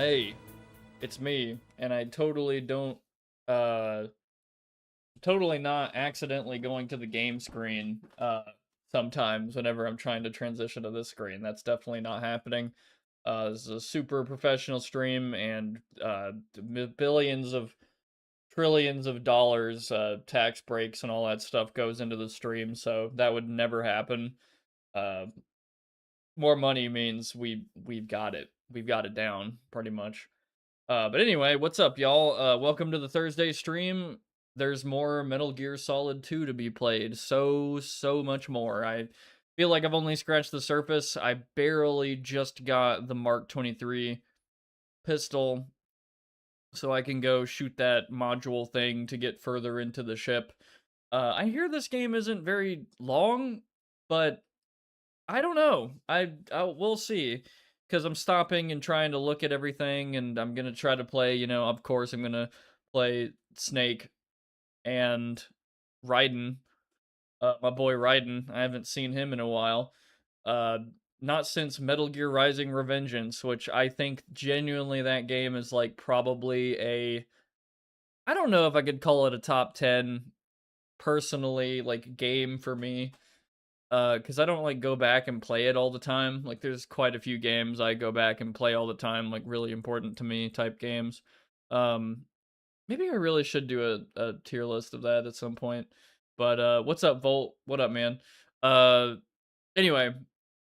Hey, it's me, and I totally don't, uh, totally not accidentally going to the game screen, sometimes whenever I'm trying to transition to this screen. That's definitely not happening. This is a super professional stream, and, billions of, trillions of dollars, tax breaks and all that stuff goes into the stream, so that would never happen. Uh, More money means we've got it. We've got it down, pretty much. But anyway, what's up, y'all? Welcome to the Thursday stream. There's more Metal Gear Solid 2 to be played. So much more. I feel like I've only scratched the surface. I barely just got the Mark 23 pistol, so I can go shoot that module thing to get further into the ship. I hear this game isn't very long, but I don't know. We'll see, because I'm stopping and trying to look at everything, and I'm gonna try to play. Of course, I'm gonna play Snake and Raiden, my boy Raiden. I haven't seen him in a while. Uh, Not since Metal Gear Rising: Revengeance, which I think genuinely that game is like probably a. I don't know if I could call it a top 10 personally, like, game for me. Because I don't, like, go back and play it all the time. Like, there's quite a few games I go back and play all the time, like, really important to me type games. Um, Maybe I really should do a tier list of that at some point. But, what's up, Volt? What up, man? Uh, anyway,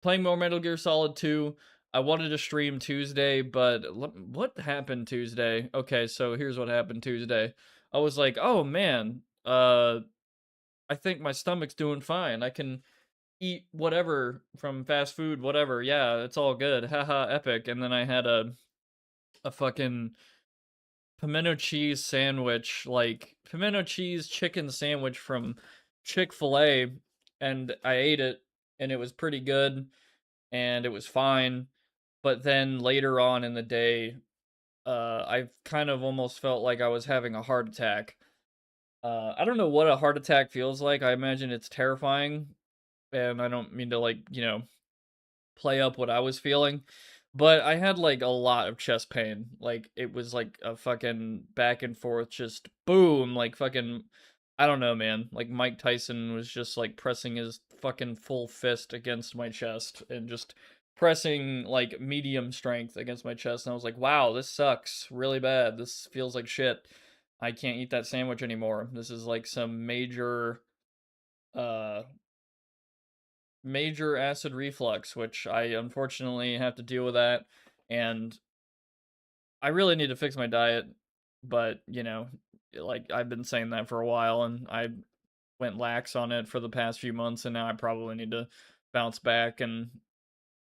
playing more Metal Gear Solid 2. I wanted to stream Tuesday, but what happened Tuesday? Okay, so here's what happened Tuesday. I was like, oh man, I think my stomach's doing fine. I can eat whatever from fast food, whatever. Yeah, it's all good. Haha, epic. And then I had a fucking pimento cheese sandwich, like pimento cheese chicken sandwich from Chick-fil-A, and I ate it and it was pretty good and it was fine. But then later on in the day, I kind of almost felt like I was having a heart attack. I don't know what a heart attack feels like. I imagine it's terrifying, and I don't mean to, like, play up what I was feeling, but I had like a lot of chest pain. Like, it was like a fucking back and forth, just boom, like fucking. I don't know, man. Like, Mike Tyson was just like pressing his fucking full fist against my chest and just pressing like medium strength against my chest. And I was like, wow, this sucks really bad. This feels like shit. I can't eat that sandwich anymore. This is like some uh major acid reflux, which I unfortunately have to deal with that. And I really need to fix my diet, but like, I've been saying that for a while, and I went lax on it for the past few months, and now I probably need to bounce back and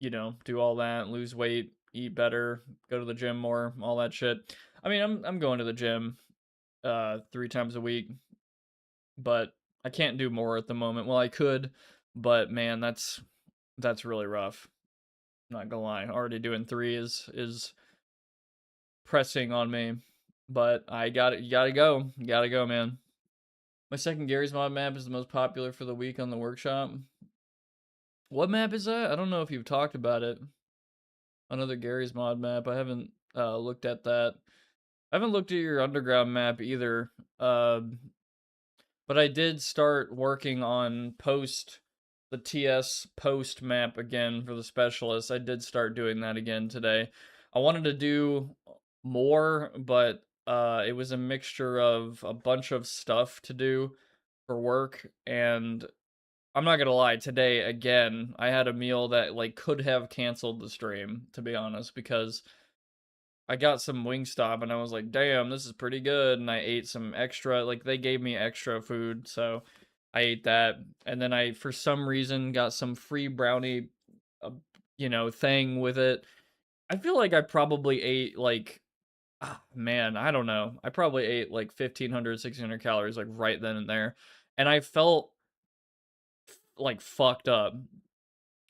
do all that, lose weight, eat better, go to the gym more, all that shit. I mean, I'm going to the gym 3 times a week, but I can't do more at the moment. Well, I could, but man, that's really rough. Not gonna lie, already doing 3 is pressing on me, but I got it. You gotta go, man. My second Gary's Mod map is the most popular for the week on the workshop. What map is that? I don't know if you've talked about it. Another Gary's Mod map. I haven't looked at that. I haven't looked at your underground map either. But I did start working on the TS post map again for the specialists. I did start doing that again today. I wanted to do more, but it was a mixture of a bunch of stuff to do for work, and I'm not gonna lie, today again, I had a meal that like could have canceled the stream, to be honest, because I got some Wingstop and I was like, damn, this is pretty good. And I ate some extra, like, they gave me extra food. So I ate that. And then I, for some reason, got some free brownie, uh, thing with it. I feel like I probably ate like, man, I don't know. I probably ate like 1,500, 1,600 calories, like, right then and there. And I felt like fucked up.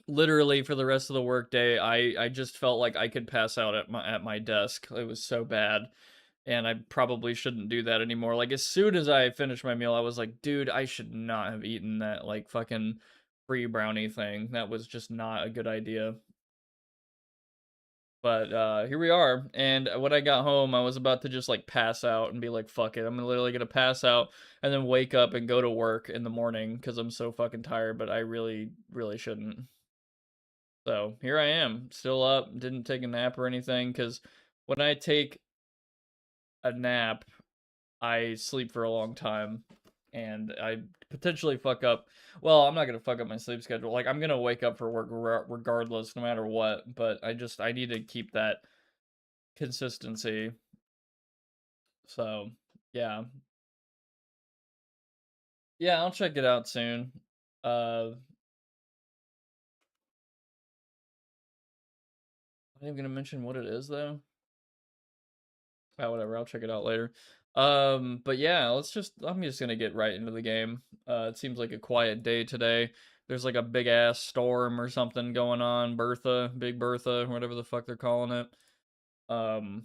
Literally for the rest of the workday, I just felt like I could pass out at my desk. It was so bad, and I probably shouldn't do that anymore. Like, as soon as I finished my meal, I was like, dude, I should not have eaten that like fucking free brownie thing. That was just not a good idea. But here we are, and when I got home, I was about to just like pass out and be like, "Fuck it, I'm literally gonna pass out and then wake up and go to work in the morning because I'm so fucking tired." But I really, really shouldn't. So here I am, still up. Didn't take a nap or anything because when I take a nap, I sleep for a long time, and I potentially fuck up. Well, I'm not gonna fuck up my sleep schedule. Like I'm gonna wake up for work regardless, no matter what. But I need to keep that consistency. So yeah, yeah, I'll check it out soon. I'm even gonna mention what it is though. Whatever, I'll check it out later. But yeah, I'm just gonna get right into the game. It seems like a quiet day today. There's like a big ass storm or something going on, Big Bertha, whatever the fuck they're calling it. Um,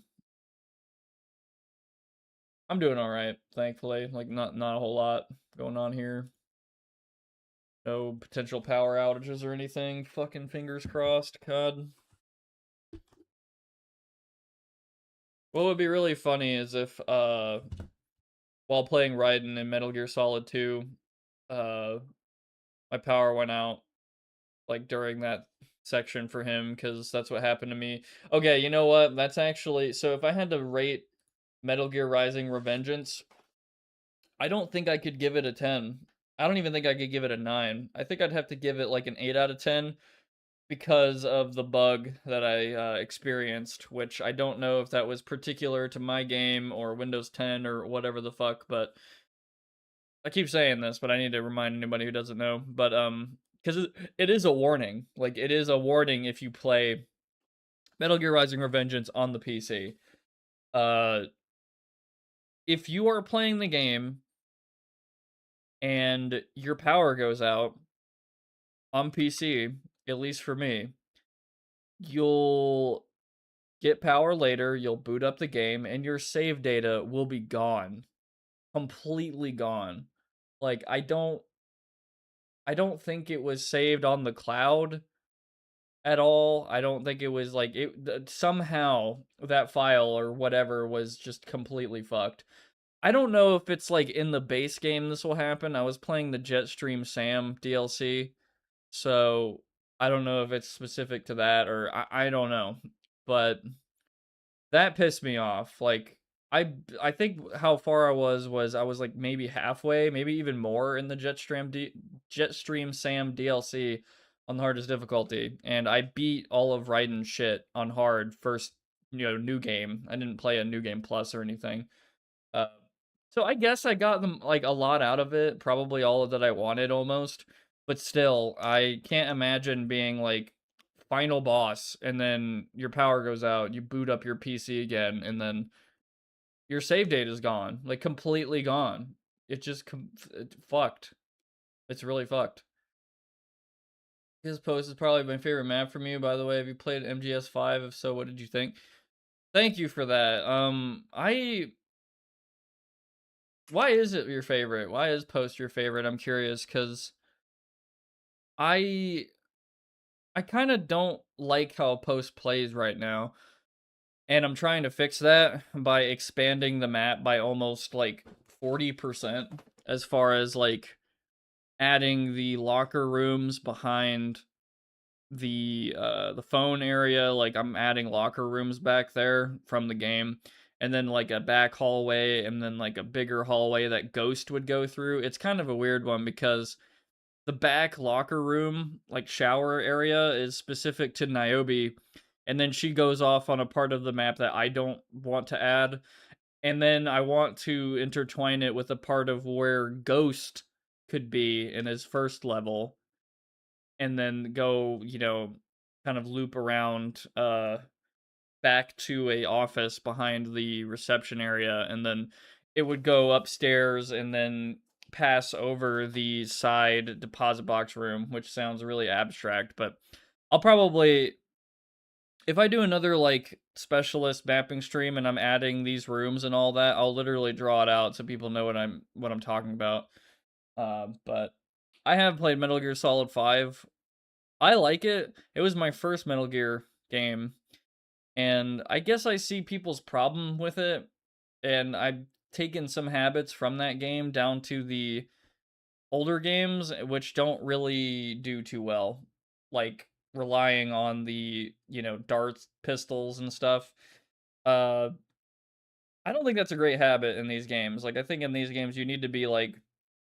I'm doing all right, thankfully. Like not a whole lot going on here. No potential power outages or anything. Fucking fingers crossed, God. What would be really funny is if while playing Raiden in Metal Gear Solid 2, uh my power went out like during that section for him because that's what happened to me. Okay, you know what? That's actually so if I had to rate Metal Gear Rising Revengeance, I don't think I could give it a 10. I don't even think I could give it a 9. I think I'd have to give it like an 8 out of 10 because of the bug that I experienced, which I don't know if that was particular to my game or Windows 10 or whatever the fuck, but I keep saying this, but I need to remind anybody who doesn't know. But because it is a warning. Like it is a warning if you play Metal Gear Rising Revengeance on the PC. Uh, if you are playing the game and your power goes out on PC, at least for me, you'll get power later. You'll boot up the game, and your save data will be gone, completely gone. Like I don't think it was saved on the cloud at all. I don't think it was like somehow that file or whatever was just completely fucked. I don't know if it's like in the base game this will happen. I was playing the Jetstream Sam DLC, so I don't know if it's specific to that or I don't know. But that pissed me off. Like I think how far was I was like maybe halfway, maybe even more in the Jetstream Sam DLC on the hardest difficulty, and I beat all of Raiden's shit on hard first, new game. I didn't play a new game plus or anything. Uh, so I guess I got them like a lot out of it, probably all of that I wanted almost. But still, I can't imagine being like final boss and then your power goes out, you boot up your PC again, and then your save date is gone, like completely gone. It just fucked. It's really fucked. His post is probably my favorite map from you, by the way. Have you played MGS5? If so, what did you think? Thank you for that. Why is it your favorite? Why is Post your favorite? I'm curious because I I kind of don't like how Post plays right now, and I'm trying to fix that by expanding the map by almost like 40% as far as like adding the locker rooms behind the phone area. Like I'm adding locker rooms back there from the game, and then like a back hallway, and then like a bigger hallway that Ghost would go through. It's kind of a weird one because the back locker room, like shower area, is specific to Niobe, and then she goes off on a part of the map that I don't want to add, and then I want to intertwine it with a part of where Ghost could be in his first level, and then go, kind of loop around back to a office behind the reception area, and then it would go upstairs and then pass over the side deposit box room, which sounds really abstract, but I'll probably, if I do another like specialist mapping stream and I'm adding these rooms and all that, I'll literally draw it out so people know what I'm talking about. But I have played Metal Gear Solid 5. I like it. It was my first Metal Gear game, And I guess I see people's problem with it, and I've taken some habits from that game down to the older games, which don't really do too well. Like relying on the, darts, pistols, and stuff. Uh, I don't think that's a great habit in these games. Like, I think in these games, you need to be, like,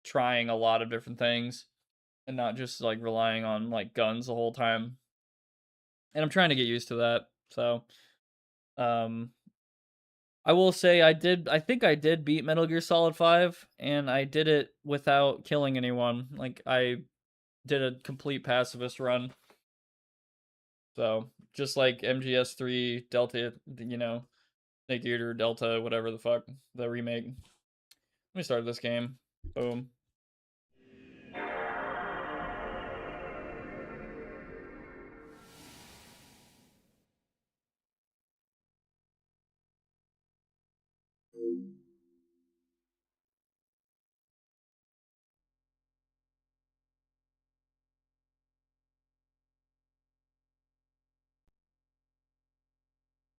trying a lot of different things and not just, like, relying on, like, guns the whole time. And I'm trying to get used to that. So, um, I will say I think I did beat Metal Gear Solid 5, and I did it without killing anyone. Like, I did a complete pacifist run. So, just like MGS3, Delta, Snake Eater, Delta, whatever the fuck, the remake. Let me start this game. Boom.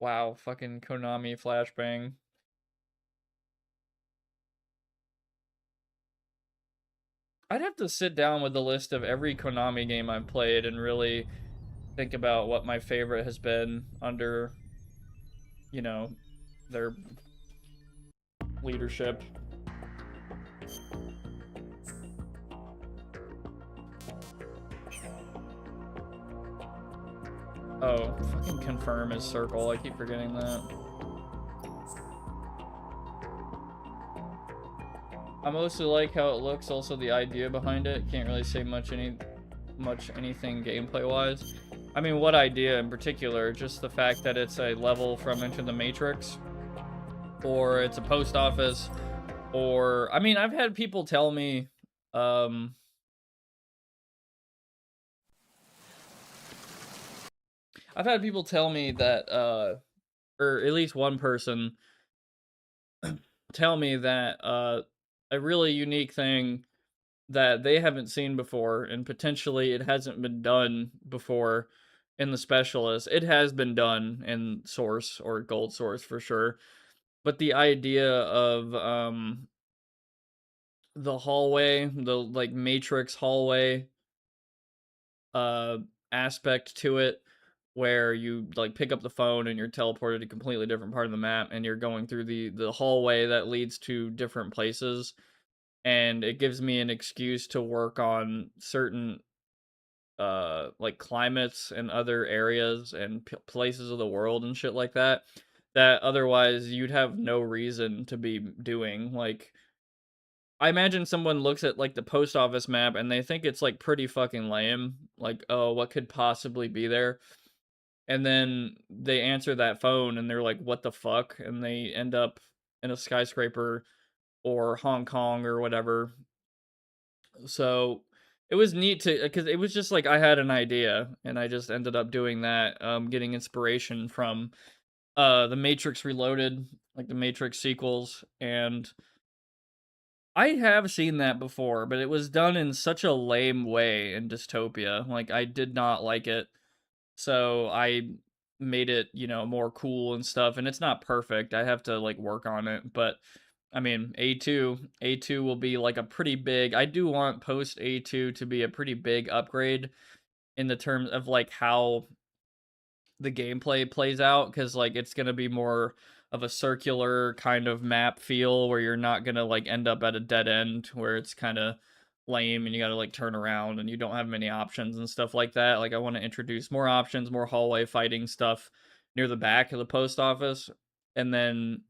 Wow, fucking Konami flashbang. I'd have to sit down with the list of every Konami game I've played and really think about what my favorite has been under, you know, their leadership. Oh, fucking confirm is circle. I keep forgetting that. I mostly like how it looks, also the idea behind it. Can't really say much anything gameplay wise. I mean, what idea in particular? Just the fact that it's a level from Into the Matrix, or it's a post office, or I mean, I've had people tell me, um, I've had people tell me that, or at least one person tell me that, a really unique thing that they haven't seen before, and potentially it hasn't been done before in the specialist. It has been done in Source or Gold Source for sure, but the idea of the hallway, the like Matrix hallway uh aspect to it, where you like pick up the phone and you're teleported to a completely different part of the map and you're going through the hallway that leads to different places, and it gives me an excuse to work on certain like climates and other areas and places of the world and shit like that, that otherwise you'd have no reason to be doing. Like, I imagine someone looks at like the post office map and they think it's like pretty fucking lame, like, oh, what could possibly be there, and then they answer that phone and they're like, what the fuck, and they end up in a skyscraper or Hong Kong or whatever. So it was neat to, because it was just like I had an idea and I just ended up doing that, getting inspiration from the Matrix Reloaded, like the Matrix sequels, and I have seen that before, but it was done in such a lame way in Dystopia. Like, I did not like it. So I made it, more cool and stuff, and it's not perfect. I have to like work on it, but I mean, A2 will be like a pretty big. I do want post A2 to be a pretty big upgrade in the terms of like how the gameplay plays out, cuz like it's going to be more of a circular kind of map feel where you're not going to like end up at a dead end where it's kind of lame and you got to like turn around and you don't have many options and stuff like that. Like, I want to introduce more options, more hallway fighting stuff near the back of the post office, and then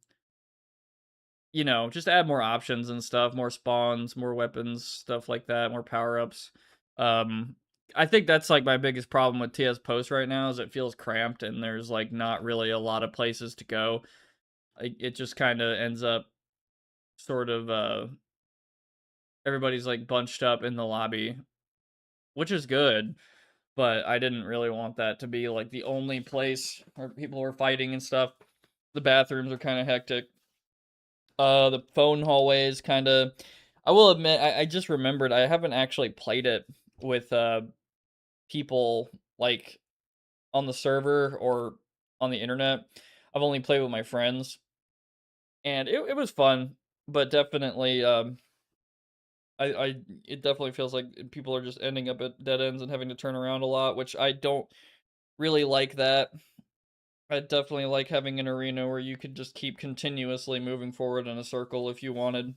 just add more options and stuff, more spawns, more weapons, stuff like that, more power-ups. Um, I think that's like my biggest problem with TS Post right now, is it feels cramped and there's like not really a lot of places to go. It just kind of ends up sort of everybody's like bunched up in the lobby, which is good, but I didn't really want that to be like the only place where people were fighting and stuff. The bathrooms are kind of hectic. The phone hallways kind of. I will admit, I just remembered I haven't actually played it with people like on the server or on the internet. I've only played with my friends, and it was fun, but definitely, I it definitely feels like people are just ending up at dead ends and having to turn around a lot, which I don't really like that. I definitely like having an arena where you could just keep continuously moving forward in a circle if you wanted.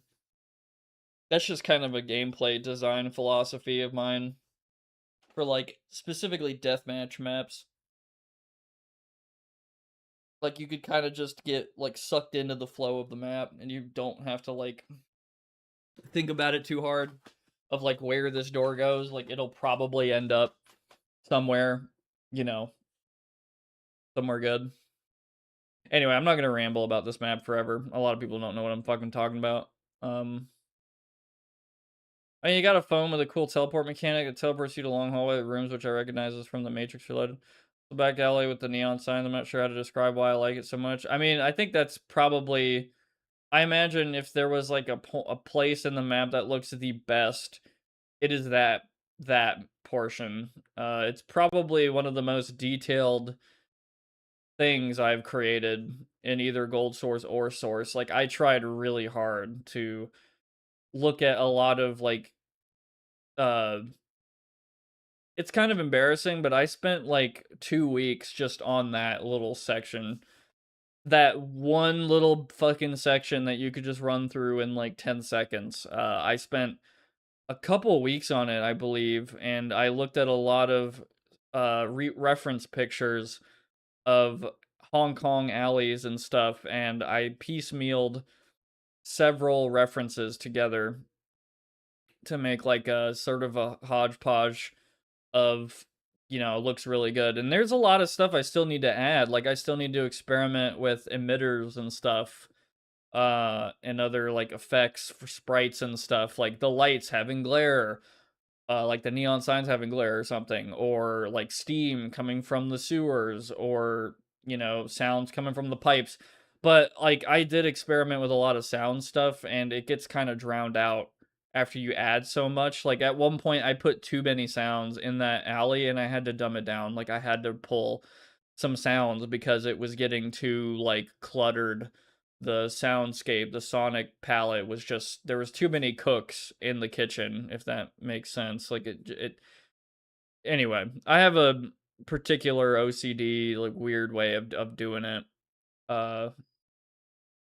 That's just kind of a gameplay design philosophy of mine for like specifically deathmatch maps. Like you could kind of just get like sucked into the flow of the map and you don't have to like think about it too hard of like where this door goes. Like it'll probably end up somewhere, you know, somewhere good. Anyway, I'm not gonna ramble about this map forever. A lot of people don't know what I'm fucking talking about. I mean, you got a phone with a cool teleport mechanic that teleports you to long hallway rooms, which I recognize is from the Matrix Reloaded. The back alley with the neon signs. I'm not sure how to describe why I like it so much. I mean, I think that's probably. I imagine if there was like a place in the map that looks the best, it is that portion. It's probably one of the most detailed things I've created in either Gold Source or Source. Like I tried really hard to look at a lot of like uh it's kind of embarrassing, but I spent like 2 weeks just on that little section. That one little fucking section that you could just run through in like 10 seconds. I spent a couple weeks on it, I believe, and I looked at a lot of reference pictures of Hong Kong alleys and stuff, and I piecemealed several references together to make like a sort of a hodgepodge of, you know, looks really good. And there's a lot of stuff I still need to add. Like I still need to experiment with emitters and stuff, and other like effects for sprites and stuff, like the lights having glare, like the neon signs having glare or something, or like steam coming from the sewers, or, you know, sounds coming from the pipes. But like I did experiment with a lot of sound stuff and it gets kind of drowned out after you add so much. Like at one point I put too many sounds in that alley and I had to dumb it down. Like I had to pull some sounds because it was getting too like cluttered. The soundscape, the sonic palette was just, there was too many cooks in the kitchen, if that makes sense. Like it anyway, I have a particular OCD like weird way of doing it. Uh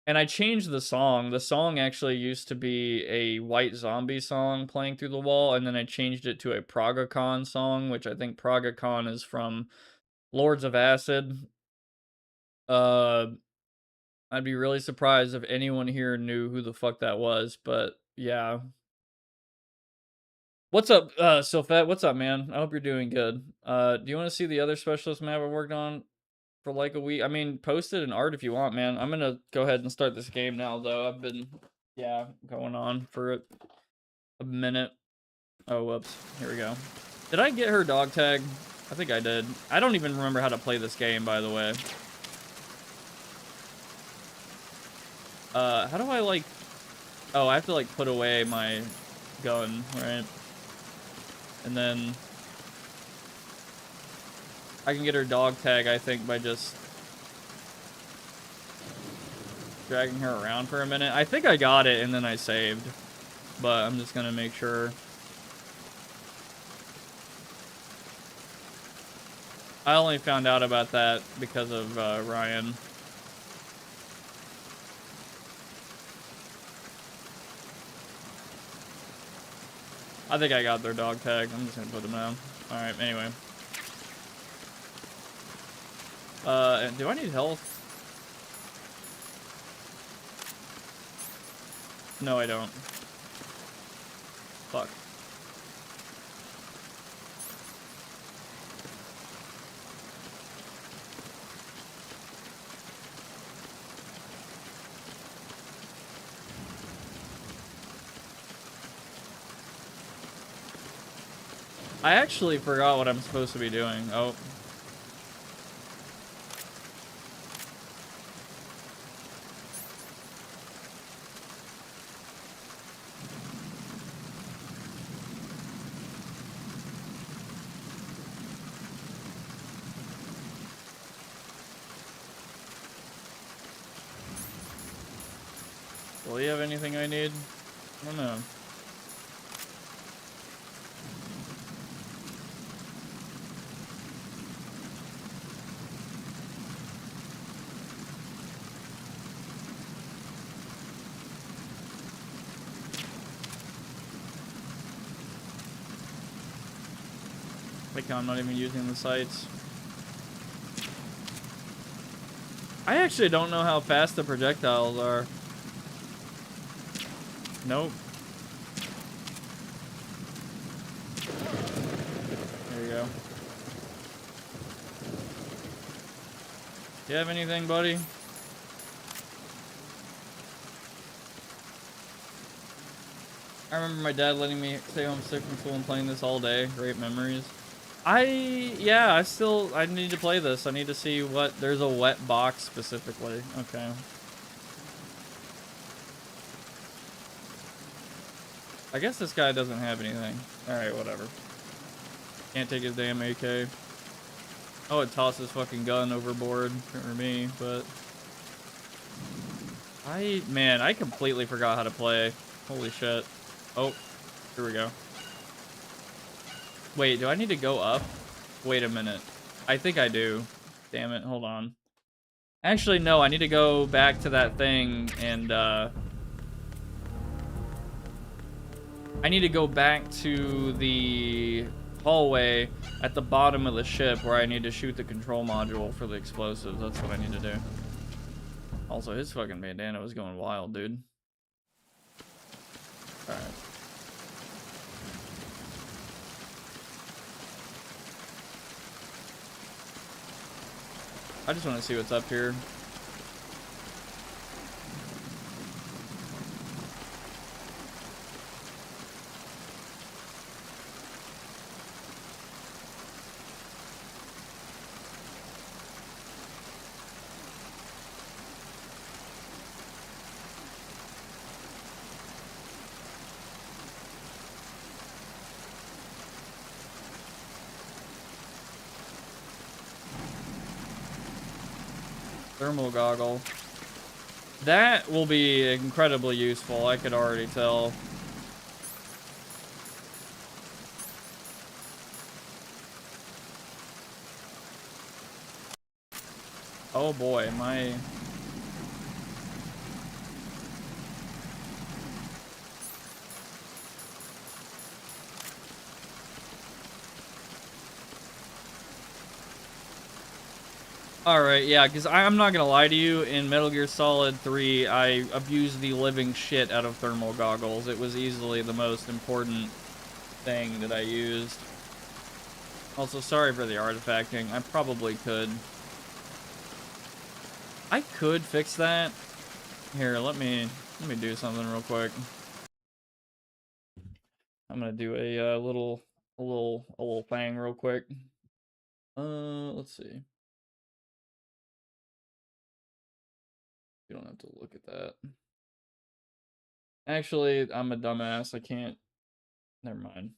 and I changed the song. The song actually used to be a White Zombie song playing through the wall, and then I changed it to a Progacon song, which I think Progacon is from Lords of Acid. Uh I'd be really surprised if anyone here knew who the fuck that was, but yeah. What's up, Sylphet? What's up, man? I hope you're doing good. Do you want to see the other specialist map I worked on for like a week? I mean, post it in art if you want, man. I'm gonna go ahead and start this game now, though. I've been, yeah, going on for a minute. Oh, whoops. Here we go. Did I get her dog tag? I think I did. I don't even remember how to play this game, by the way. How do I, like... Oh, I have to, like, put away my gun, right? And then... I can get her dog tag, I think, by just... dragging her around for a minute. I think I got it, and then I saved. But I'm just gonna make sure. I only found out about that because of, Ryan. I think I got their dog tag. I'm just gonna put them down. Alright, anyway. Do I need health? No, I don't. Fuck. I actually forgot what I'm supposed to be doing. Oh. Will he have anything I need? I don't know. Like I'm not even using the sights. I actually don't know how fast the projectiles are. Nope. There you go. You have anything, buddy? I remember my dad letting me stay home sick from school and playing this all day. Great memories. Yeah, I need to play this. I need to see what, there's a wet box specifically. Okay. I guess this guy doesn't have anything. Alright, whatever. Can't take his damn AK. Oh, it tossed his fucking gun overboard for me, but... Man, I completely forgot how to play. Holy shit. Oh, here we go. Wait, do I need to go up? Wait a minute. I think I do. Damn it, hold on. Actually, no, I need to go back to that thing and, I need to go back to the hallway at the bottom of the ship where I need to shoot the control module for the explosives. That's what I need to do. Also, his fucking bandana was going wild, dude. Alright. I just want to see what's up here. Thermal goggle. That will be incredibly useful, I could already tell. Oh boy, my... Alright, yeah, because I'm not gonna lie to you, in Metal Gear Solid 3, I abused the living shit out of thermal goggles. It was easily the most important thing that I used. Also, sorry for the artifacting. I probably could. I could fix that. Here, let me do something real quick. I'm gonna do a little thing real quick. Let's see. You don't have to look at that. Actually, I'm a dumbass. I can't. Never mind.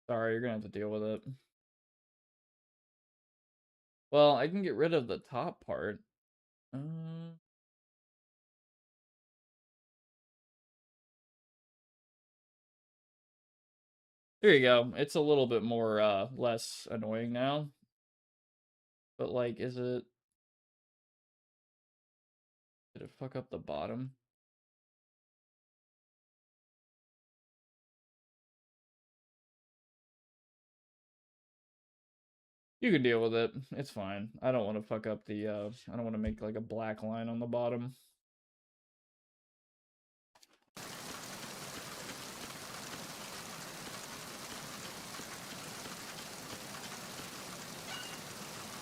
Sorry, you're gonna have to deal with it. Well, I can get rid of the top part. There you go. It's a little bit more, less annoying now. But, like, is it... Did it fuck up the bottom? You can deal with it. It's fine. I don't want to fuck up the, I don't want to make, like, a black line on the bottom.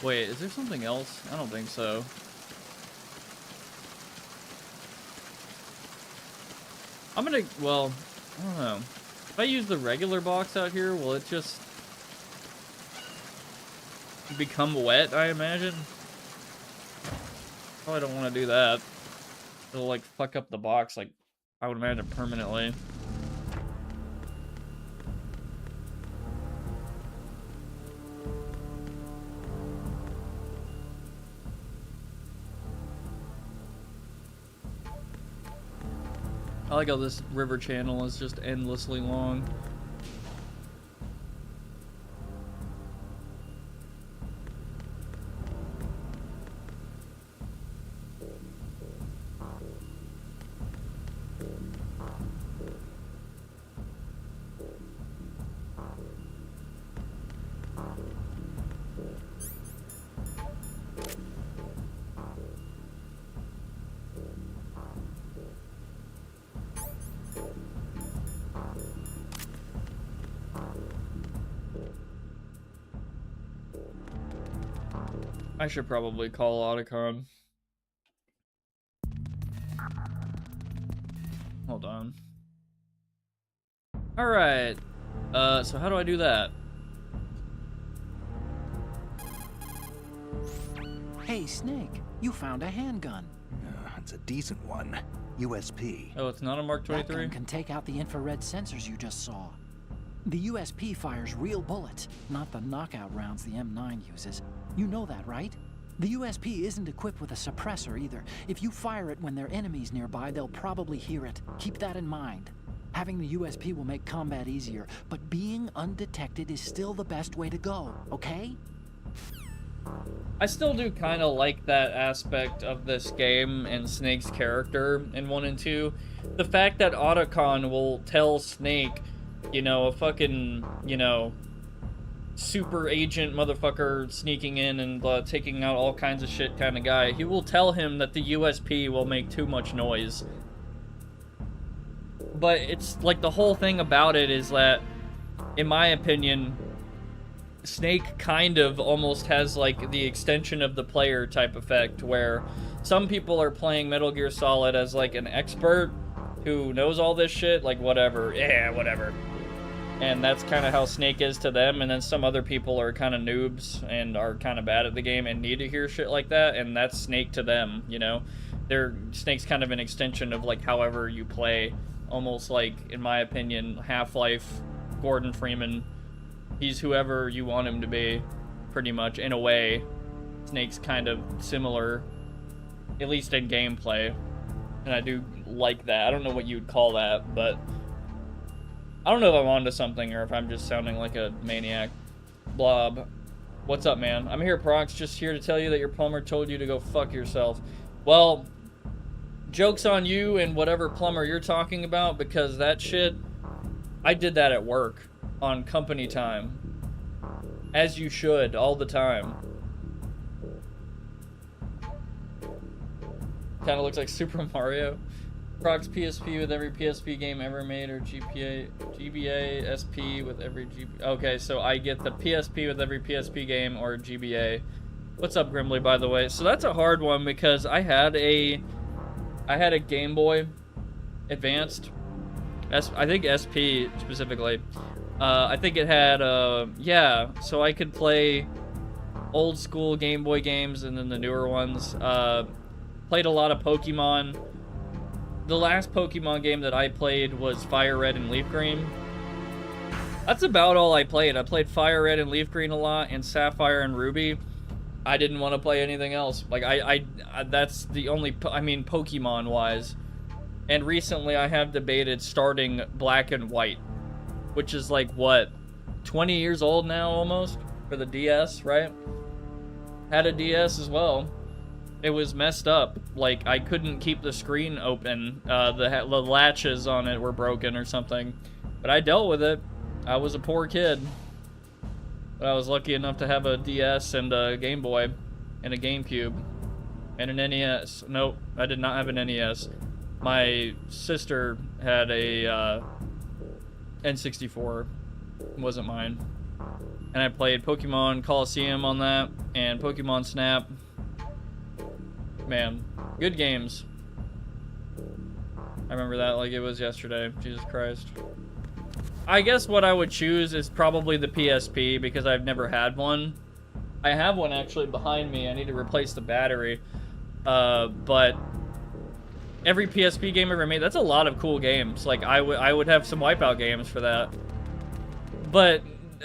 Wait, is there something else? I don't think so. I'm gonna, well, I don't know. If I use the regular box out here, will it just become wet, I imagine? Probably don't want to do that. It'll, like, fuck up the box, like, I would imagine permanently. I like how this river channel is just endlessly long. I should probably call Iconian. Hold on. Alright. So how do I do that? Hey, Snake, you found a handgun. It's a decent one. USP. Oh, it's not a Mark 23? That gun can take out the infrared sensors you just saw. The USP fires real bullets, not the knockout rounds the M9 uses. You know that, right? The USP isn't equipped with a suppressor either. If you fire it when there are enemies nearby, they'll probably hear it. Keep that in mind. Having the USP will make combat easier, but being undetected is still the best way to go, okay? I still do kind of like that aspect of this game and Snake's character in 1 and 2. The fact that Iconian will tell Snake, you know, a fucking, you know, super agent motherfucker sneaking in and taking out all kinds of shit kind of guy. He will tell him that the USP will make too much noise. But it's like the whole thing about it is that, in my opinion, Snake kind of almost has like the extension of the player type effect, where some people are playing Metal Gear Solid as like an expert who knows all this shit, like whatever, yeah, whatever. And that's kind of how Snake is to them, and then some other people are kind of noobs and are kind of bad at the game and need to hear shit like that, and that's Snake to them, you know? Snake's kind of an extension of like however you play, almost like, in my opinion, Half-Life, Gordon Freeman. He's whoever you want him to be, pretty much, in a way. Snake's kind of similar, at least in gameplay, and I do like that. I don't know what you'd call that, but I don't know if I'm onto something or if I'm just sounding like a maniac. Blob. What's up, man? I'm here, Prox, just here to tell you that your plumber told you to go fuck yourself. Well, joke's on you and whatever plumber you're talking about, because that shit, I did that at work on company time. As you should, all the time. Kind of looks like Super Mario. Prox PSP with every PSP game ever made, or GBA SP with every GBA. Okay, so I get the PSP with every PSP game, or GBA. What's up, Grimly, by the way? So that's a hard one, because I had a Game Boy Advanced. I think SP specifically. I think it had, yeah, so I could play old school Game Boy games and then the newer ones. Played a lot of Pokemon. The last Pokemon game that I played was Fire Red and Leaf Green. That's about all I played. I played Fire Red and Leaf Green a lot, and Sapphire and Ruby. I didn't want to play anything else. Like, I that's the only, I mean, Pokemon-wise. And recently I have debated starting Black and White, which is like, what, 20 years old now almost, for the DS, right? Had a DS as well. It was messed up. Like, I couldn't keep the screen open. The latches on it were broken or something. But I dealt with it. I was a poor kid. But I was lucky enough to have a DS and a Game Boy and a GameCube and an NES. Nope, I did not have an NES. My sister had a N64. It wasn't mine. And I played Pokemon Coliseum on that and Pokemon Snap. Man, good games. I remember that like it was yesterday. Jesus Christ. I guess what I would choose is probably the PSP, because I've never had one. I have one actually behind me. I need to replace the battery. But every PSP game ever made, that's a lot of cool games. Like, I would have some Wipeout games for that. But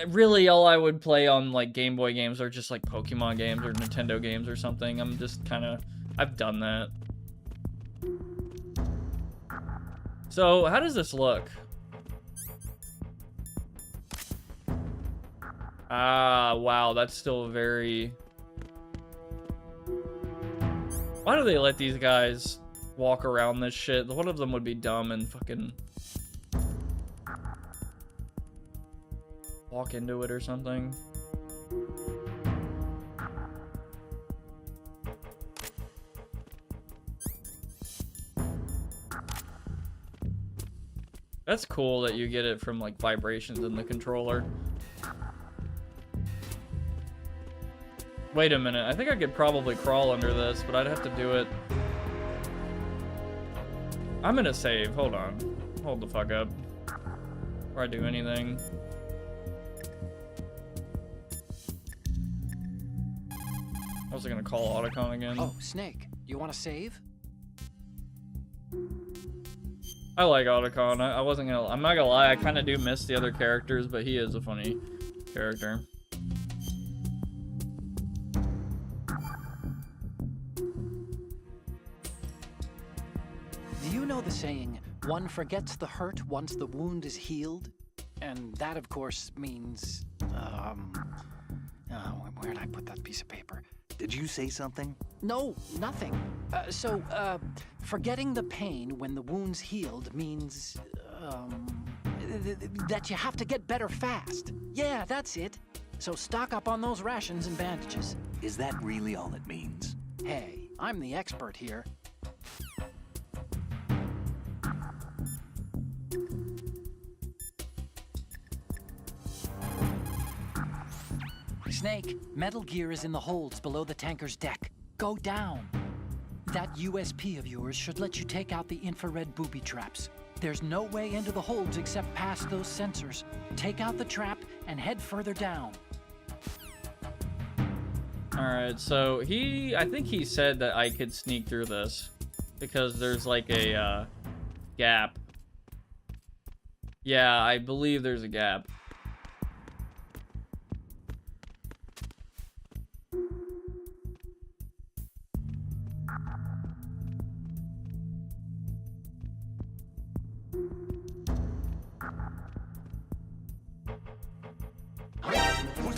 really, all I would play on like Game Boy games are just like Pokemon games or Nintendo games or something. I'm just kind of, I've done that. So, how does this look? Ah, wow, that's still very... Why do they let these guys walk around this shit? One of them would be dumb and fucking... walk into it or something. That's cool that you get it from like vibrations in the controller. Wait a minute, I think I could probably crawl under this, but I'd have to do it. I'm gonna save, hold on. Hold the fuck up. Before I do anything. I was gonna call Autocon again. Oh, Snake, you want to save? I like Autocon. I'm not gonna lie, I kinda do miss the other characters, but he is a funny character. Do you know the saying, one forgets the hurt once the wound is healed? And that, of course, means, oh, where'd I put that piece of paper? Did you say something? No, nothing. Forgetting the pain when the wound's healed means, that you have to get better fast. Yeah, that's it. So stock up on those rations and bandages. Is that really all it means? Hey, I'm the expert here. Snake, metal gear is in the holds below the tanker's deck. Go down. That USP of yours should let you take out the infrared booby traps. There's no way into the holds except past those sensors. Take out the trap and head further down. Alright, so I think he said that I could sneak through this. Because there's like a, gap. Yeah, I believe there's a gap.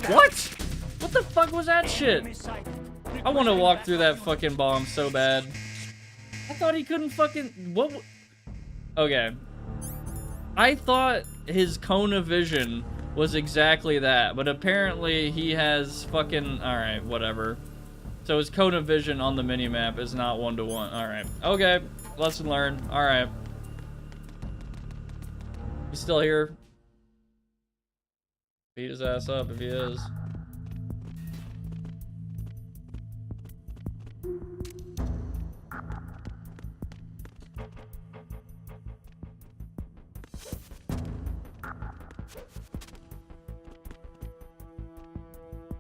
What? What the fuck was that shit? I want to walk through that fucking bomb so bad. I thought he couldn't fucking... What? Okay. I thought his cone of vision was exactly that, but apparently he has fucking... Alright, whatever. So his cone of vision on the minimap is not 1-to-1. Alright. Okay. Lesson learned. Alright. He's still here. Beat his ass up if he is.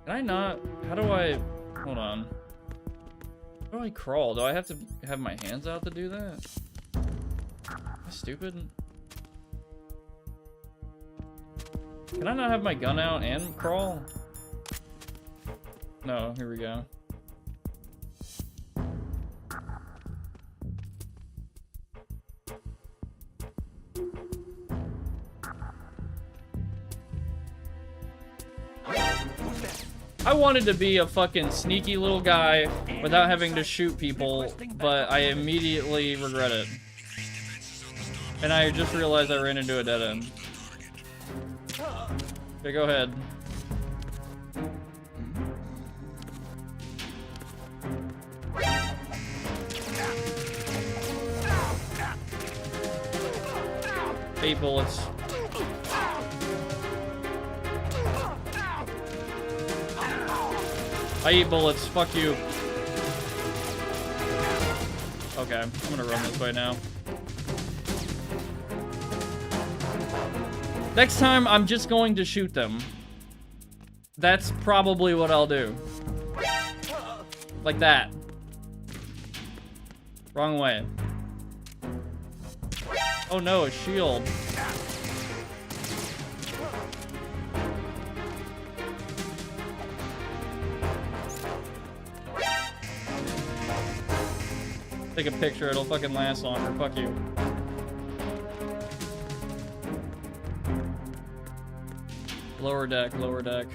Can I not? How do I... Hold on. How do I crawl? Do I have to have my hands out to do that? Am I stupid? Can I not have my gun out and crawl? No, here we go. I wanted to be a fucking sneaky little guy without having to shoot people, but I immediately regret it. And I just realized I ran into a dead end. Okay, go ahead. Eight bullets. I eat bullets. Fuck you. Okay, I'm gonna run this way now. Next time, I'm just going to shoot them. That's probably what I'll do. Like that. Wrong way. Oh no, a shield. Take a picture, it'll fucking last longer. Fuck you. Lower deck, lower deck.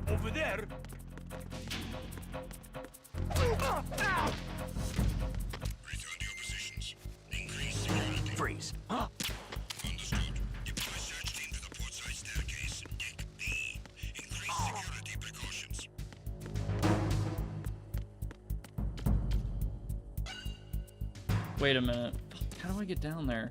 Over there. Return to your positions. Increase security. Freeze. Understood. Deploy search team to the port side staircase. Deck B. Increase security precautions. Wait a minute. How do I get down there?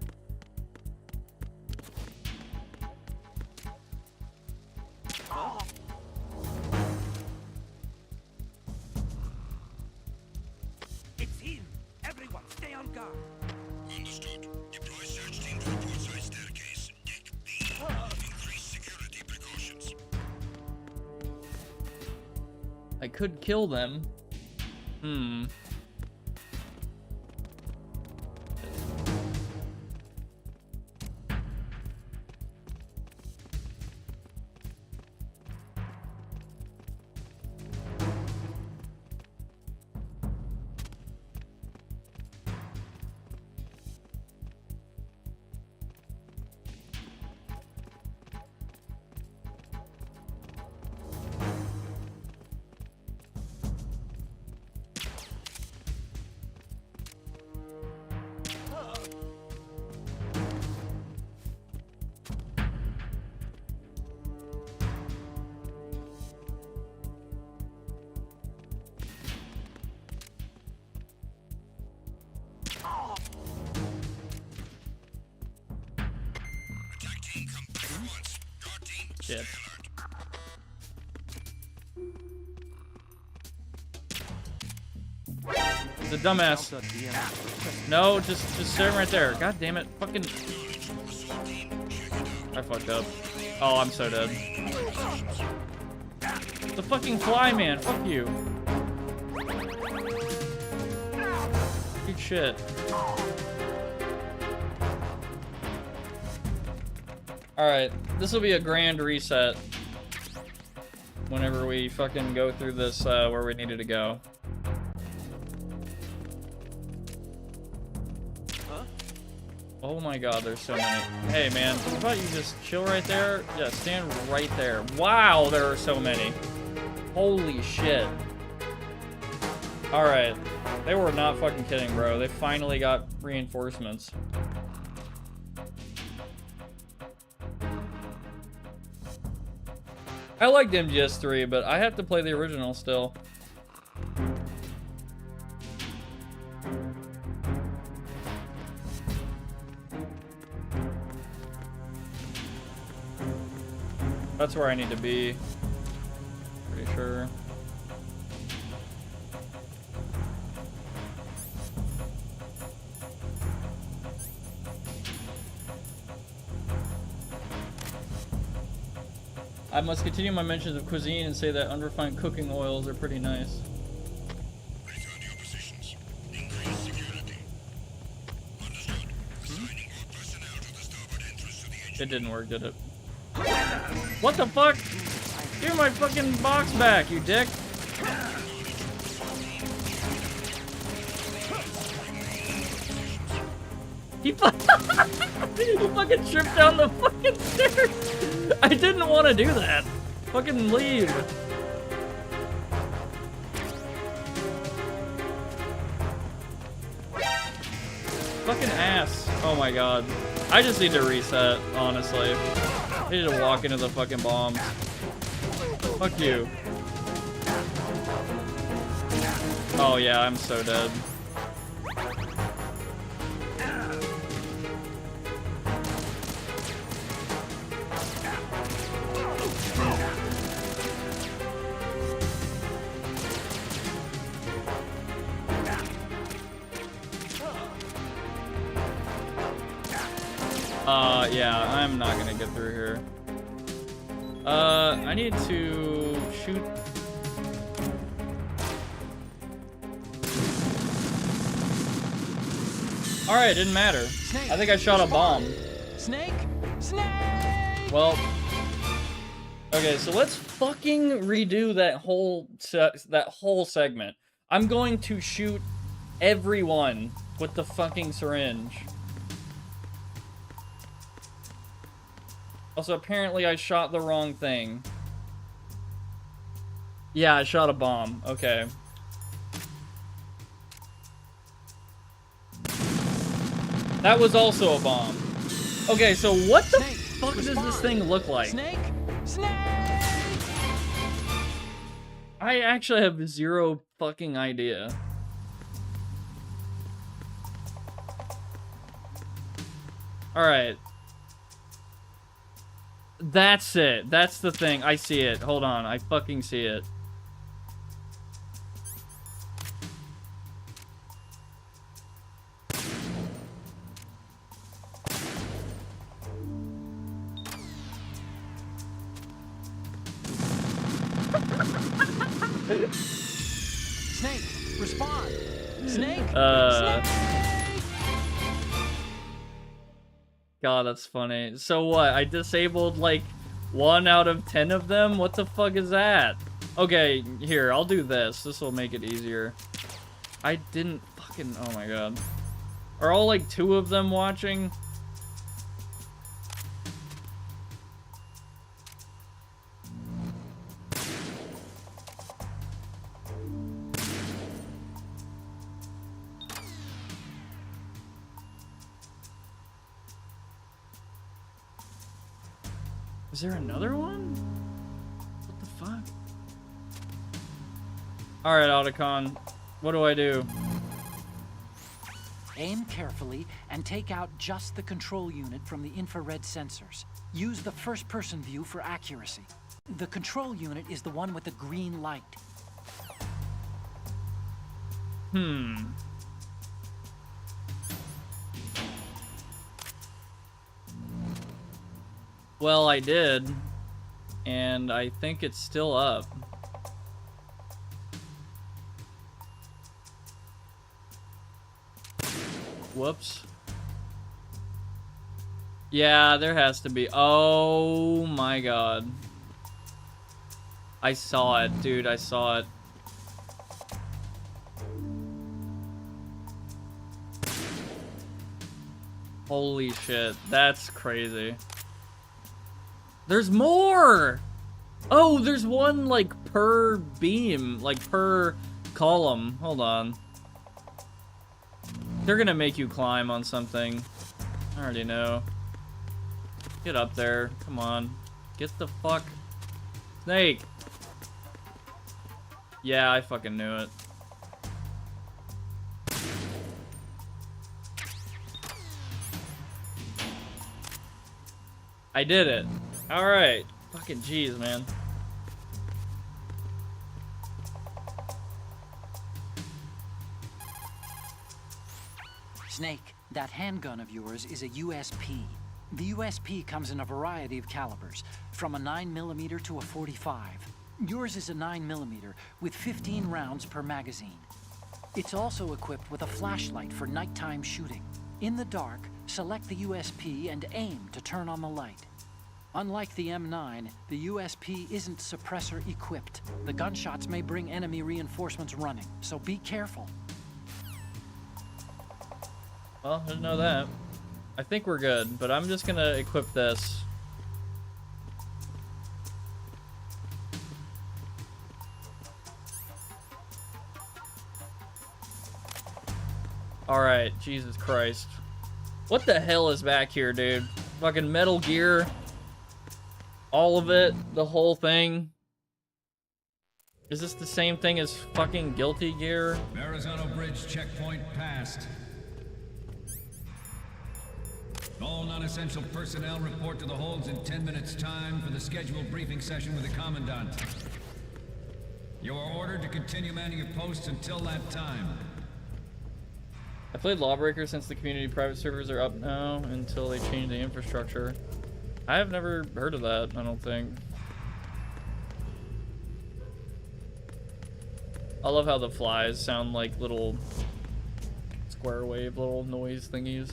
It's him. Everyone, stay on guard. Understood. Deploy search team to the port side staircase. Deck B. Increase security precautions. I could kill them. Hmm. Attack team, come back at once. Guard team, stay Shit. alert. The dumbass. No, just stay right there. God damn it. Fucking. I fucked up. Oh, I'm so dead. The fucking fly man. Fuck you. Good shit. Alright, this will be a grand reset whenever we fucking go through this where we needed to go. Oh my god, there's so many. Hey man, how about you just chill right there? Yeah, stand right there. Wow, there are so many. Holy shit. Alright, they were not fucking kidding, bro. They finally got reinforcements. I liked MGS3, but I have to play the original still. That's where I need to be. Pretty sure. I must continue my mentions of cuisine and say that unrefined cooking oils are pretty nice. Return to your positions. Increase security. Understood. Assigning all personnel to the starboard entrance to the engine. It didn't work, did it? What the fuck? Give my fucking box back, you dick. He fucking tripped down the fucking stairs. I didn't want to do that. Fucking leave. Fucking ass. Oh my god. I just need to reset, honestly. I need to walk into the fucking bombs. Fuck you. Oh yeah, I'm so dead. Yeah, I'm not gonna get through here. I need to shoot. Alright, didn't matter. Snake. I think I shot a bomb. Snake? Snake! Well, okay, so let's fucking redo that whole segment. I'm going to shoot everyone with the fucking syringe. Also, apparently I shot the wrong thing. Yeah, I shot a bomb. Okay. That was also a bomb. Okay, so what the fuck does this thing look like? Snake! Snake! I actually have zero fucking idea. Alright. That's it. That's the thing. I see it. Hold on. I fucking see it. Snake! Respond! Snake! Uh. Snake! God, that's funny. So what? I disabled like 1 out of 10 of them? What the fuck is that? Okay, here, I'll do this. This will make it easier. I didn't fucking... Oh my god. Are all like 2 of them watching? Is there another one? What the fuck? Alright, Otacon. What do I do? Aim carefully and take out just the control unit from the infrared sensors. Use the first-person view for accuracy. The control unit is the one with the green light. Well, I did. And I think it's still up. Whoops. Yeah, there has to be. Oh my god. I saw it, dude. I saw it. Holy shit. That's crazy. There's more! Oh, there's one, like, per beam. Like, per column. Hold on. They're gonna make you climb on something. I already know. Get up there. Come on. Get the fuck... Snake! Yeah, I fucking knew it. I did it. Alright. Fucking jeez, man. Snake, that handgun of yours is a USP. The USP comes in a variety of calibers, from a 9mm to a 45. Yours is a 9mm with 15 rounds per magazine. It's also equipped with a flashlight for nighttime shooting. In the dark, select the USP and aim to turn on the light. Unlike the M9, the USP isn't suppressor equipped. The gunshots may bring enemy reinforcements running, so be careful. Well, I didn't know that. I think we're good, but I'm just gonna equip this. Alright, Jesus Christ. What the hell is back here, dude? Fucking Metal Gear. All of it, the whole thing. Is this the same thing as fucking Guilty Gear? Arizona Bridge checkpoint passed. All non-essential personnel report to the holds in 10 minutes' time for the scheduled briefing session with the Commandant. You are ordered to continue manning your posts until that time. I played Lawbreaker since the community private servers are up now until they change the infrastructure. I have never heard of that, I don't think. I love how the flies sound like little square wave little noise thingies.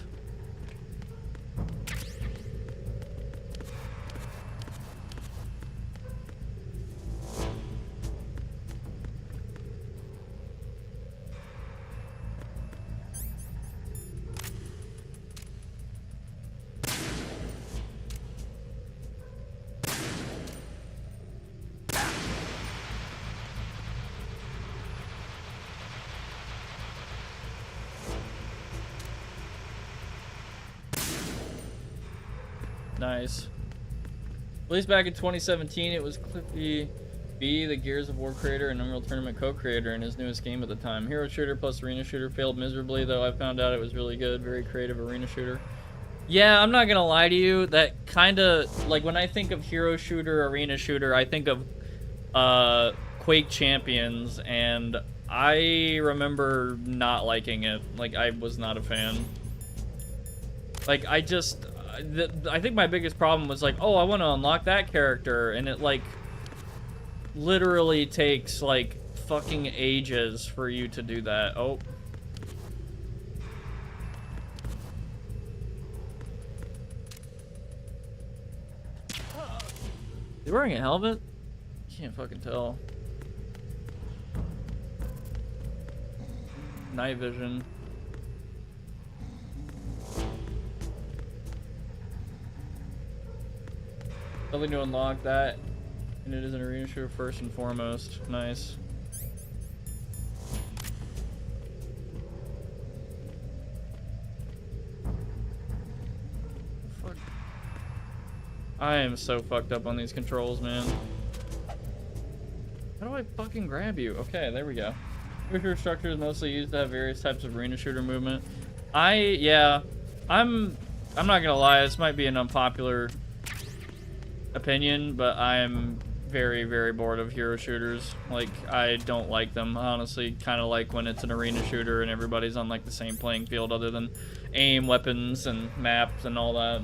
Nice. Released back in 2017, it was Cliffy B, the Gears of War creator and Unreal Tournament co-creator in his newest game at the time. Hero shooter plus arena shooter failed miserably, though I found out it was really good. Very creative arena shooter. Yeah, I'm not gonna lie to you. That kind of, like, when I think of hero shooter, arena shooter, I think of Quake Champions, and I remember not liking it. Like, I was not a fan. Like, I think my biggest problem was like, oh, I want to unlock that character, and it, like, literally takes, like, fucking ages for you to do that. Oh. You wearing a helmet? Can't fucking tell. Night vision. Something to unlock that, and it is an arena shooter first and foremost. Nice. Fuck. I am so fucked up on these controls, man. How do I fucking grab you? Okay, there we go. Shooter structure is mostly used to have various types of arena shooter movement. Yeah, I'm not gonna lie, this might be an unpopular opinion, but I'm very, very bored of hero shooters. Like, I don't like them. I honestly kind of like when it's an arena shooter and everybody's on, like, the same playing field other than aim, weapons, and maps and all that.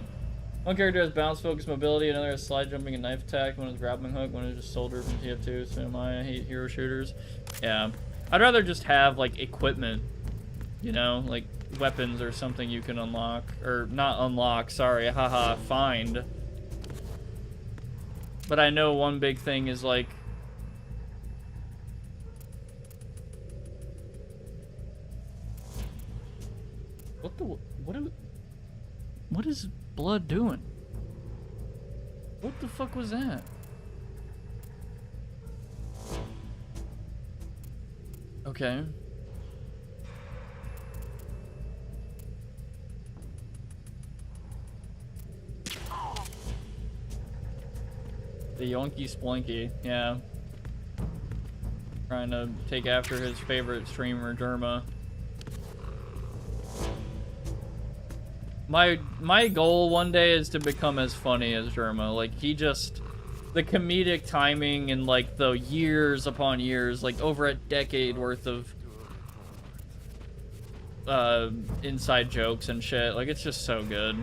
One character has bounce, focus, mobility, another has slide, jumping, and knife attack, one is grappling hook, one is just soldier from TF2, so I hate hero shooters. Yeah. I'd rather just have, like, equipment, you know, like weapons or something you can unlock, or not unlock, sorry, haha, find. But I know one big thing is, like, what is blood doing? What the fuck was that? Okay. The Yonky Splinky, yeah. Trying to take after his favorite streamer, Derma. My goal one day is to become as funny as Derma. Like, he just... The comedic timing and, like, the years upon years, like, over a decade worth of inside jokes and shit. Like, it's just so good.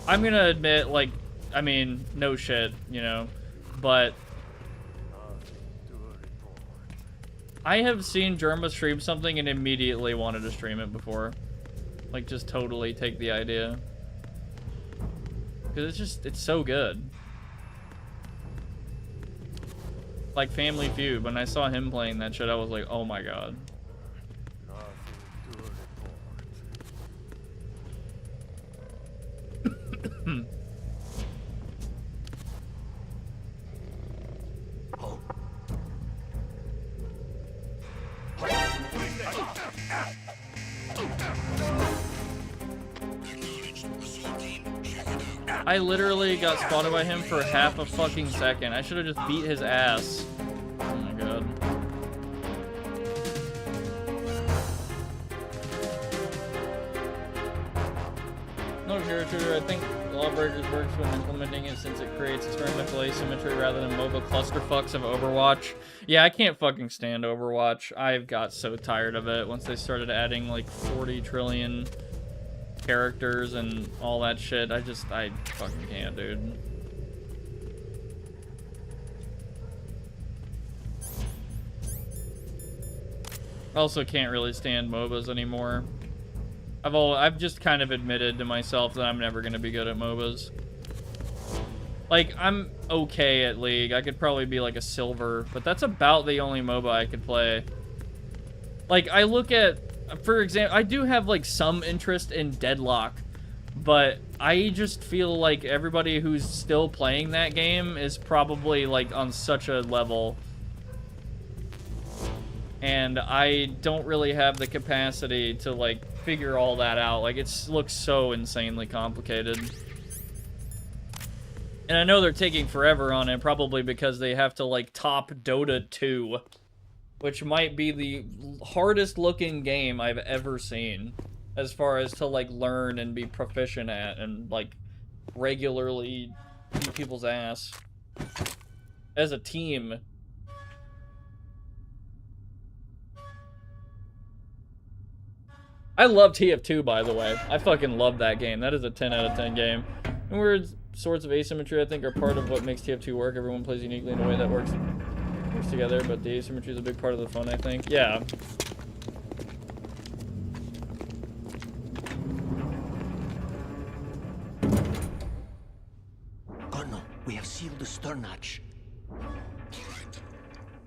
I'm gonna admit, like, I mean, no shit, you know, but I have seen Germa stream something and immediately wanted to stream it before. Like, just totally take the idea. Because it's so good. Like Family Feud, when I saw him playing that shit, I was like, oh my god. I literally got spotted by him for half a fucking second. I should have just beat his ass. Oh my god. No hero shooter, I think Lawbreakers works when implementing it since it creates experimental asymmetry rather than mobile clusterfucks of Overwatch. Yeah, I can't fucking stand Overwatch. I've got so tired of it once they started adding like 40 trillion characters and all that shit. I fucking can't, dude. I also can't really stand MOBAs anymore. I've just kind of admitted to myself that I'm never gonna be good at MOBAs. Like, I'm okay at League. I could probably be like a silver, but that's about the only MOBA I could play. Like, I look at, for example, I do have like some interest in Deadlock, but I just feel like everybody who's still playing that game is probably like on such a level, and I don't really have the capacity to like figure all that out. Like, it looks so insanely complicated. And I know they're taking forever on it, probably because they have to, like, top Dota 2, which might be the hardest looking game I've ever seen, as far as to, like, learn and be proficient at, and, like, regularly beat people's ass as a team. I love TF2, by the way. I fucking love that game. That is a 10 out of 10 game. And weird sorts of asymmetry, I think, are part of what makes TF2 work. Everyone plays uniquely in a way that works together, but the asymmetry is a big part of the fun, I think. Yeah. Colonel, we have sealed the stern hatch. All right.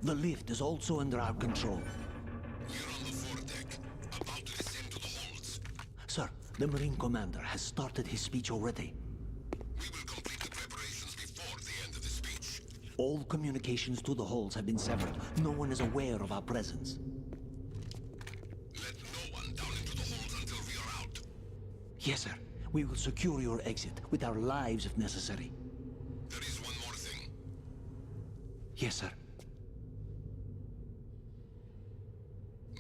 The lift is also under our control. We're on the foredeck, about to descend to the holds. Sir, the Marine Commander has started his speech already. We will complete the preparations before the end of the speech. All communications to the holds have been severed. No one is aware of our presence. Let no one down into the holds until we are out. Yes, sir. We will secure your exit with our lives if necessary. There is one more thing. Yes, sir.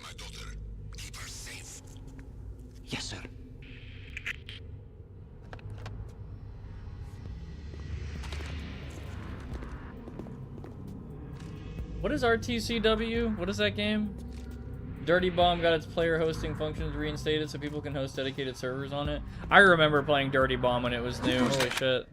My daughter, keep her safe. Yes, sir. What is RTCW? What is that game? Dirty Bomb got its player hosting functions reinstated so people can host dedicated servers on it. I remember playing Dirty Bomb when it was new. Holy shit.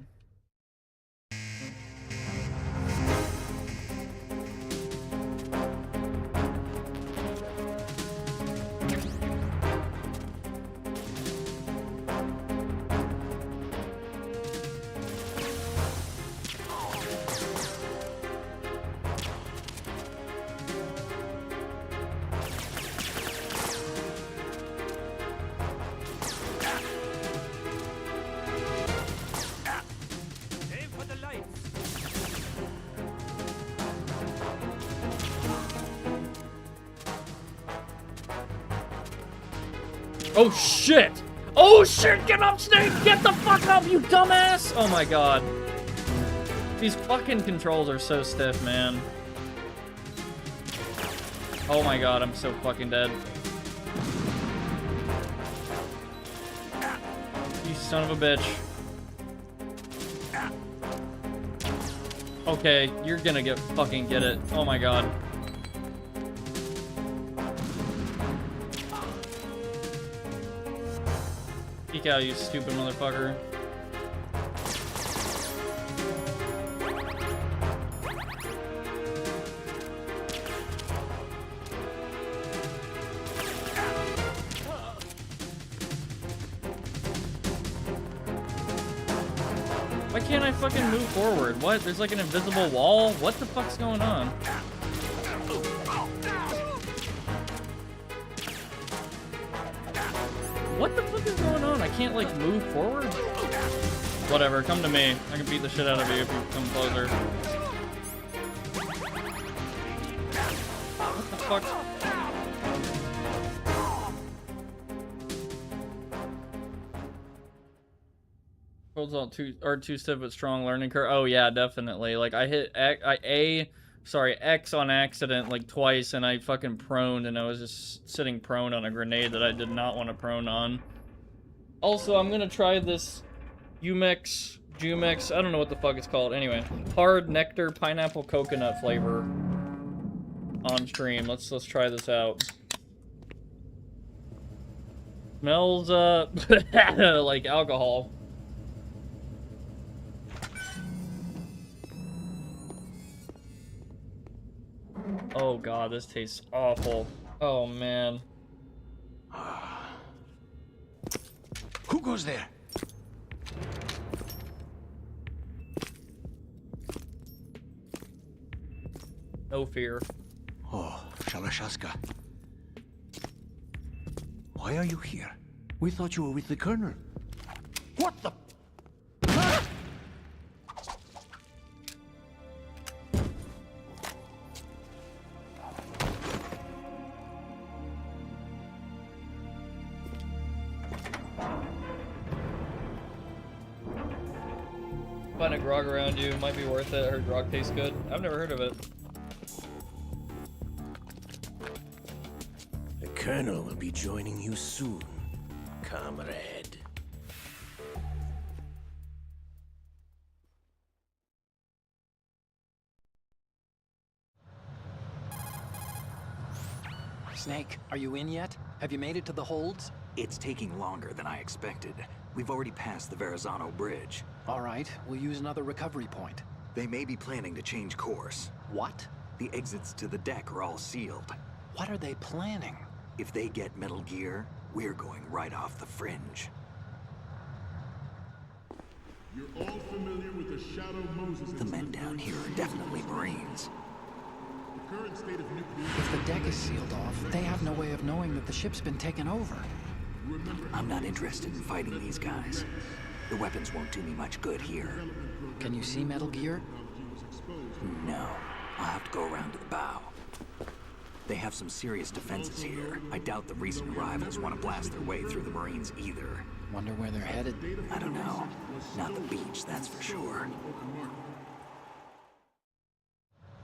Aim for the lights. Oh shit! Oh shit! Get up, Snake! Get the fuck up, you dumbass! Oh my god. These fucking controls are so stiff, man. Oh my god, I'm so fucking dead. You son of a bitch. Okay, you're gonna get it. Oh my god. Peek out, you stupid motherfucker. Why can't I fucking move forward? What? There's like an invisible wall? What the fuck's going on? What the fuck is going on? I can't like move forward? Whatever, come to me. I can beat the shit out of you if you come closer. What the fuck? Holds on two step but strong learning curve. Oh yeah, definitely. Like I hit X on accident like twice and I fucking proned and I was just sitting prone on a grenade that I did not want to prone on. Also, I'm gonna try this Jumex, I don't know what the fuck it's called. Anyway, hard nectar pineapple coconut flavor on stream. Let's try this out. Smells like alcohol. Oh god, this tastes awful. Oh man. Who goes there? No fear. Oh, Shalashaska. Why are you here? We thought you were with the Colonel. What the? Find a grog around you, might be worth it. I heard grog tastes good. I've never heard of it. The Colonel will be joining you soon, comrade. Snake, are you in yet? Have you made it to the holds? It's taking longer than I expected. We've already passed the Verrazano Bridge. All right, we'll use another recovery point. They may be planning to change course. What? The exits to the deck are all sealed. What are they planning? If they get Metal Gear, we're going right off the fringe. You're all familiar with the Shadow Moses The men down here are definitely Marines. The current state of nuclear... If the deck is sealed off, they have no way of knowing that the ship's been taken over. I'm not interested in fighting these guys. The weapons won't do me much good here. Can you see Metal Gear? No. I'll have to go around to the bow. They have some serious defenses here. I doubt the recent arrivals want to blast their way through the Marines either. Wonder where they're headed? I don't know. Not the beach, that's for sure.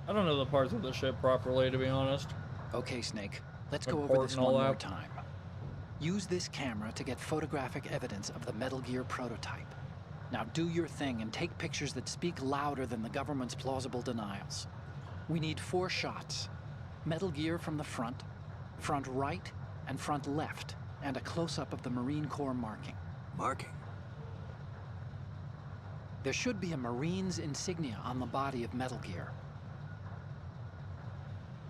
I don't know the parts of the ship properly, to be honest. Okay, Snake. Let's go Like over port this and all one more that. time. Use this camera to get photographic evidence of the Metal Gear prototype. Now do your thing and take pictures that speak louder than the government's plausible denials. We need 4 shots. Metal Gear from the front right, and front left, and a close-up of the Marine Corps marking. Marking? There should be a Marine's insignia on the body of Metal Gear.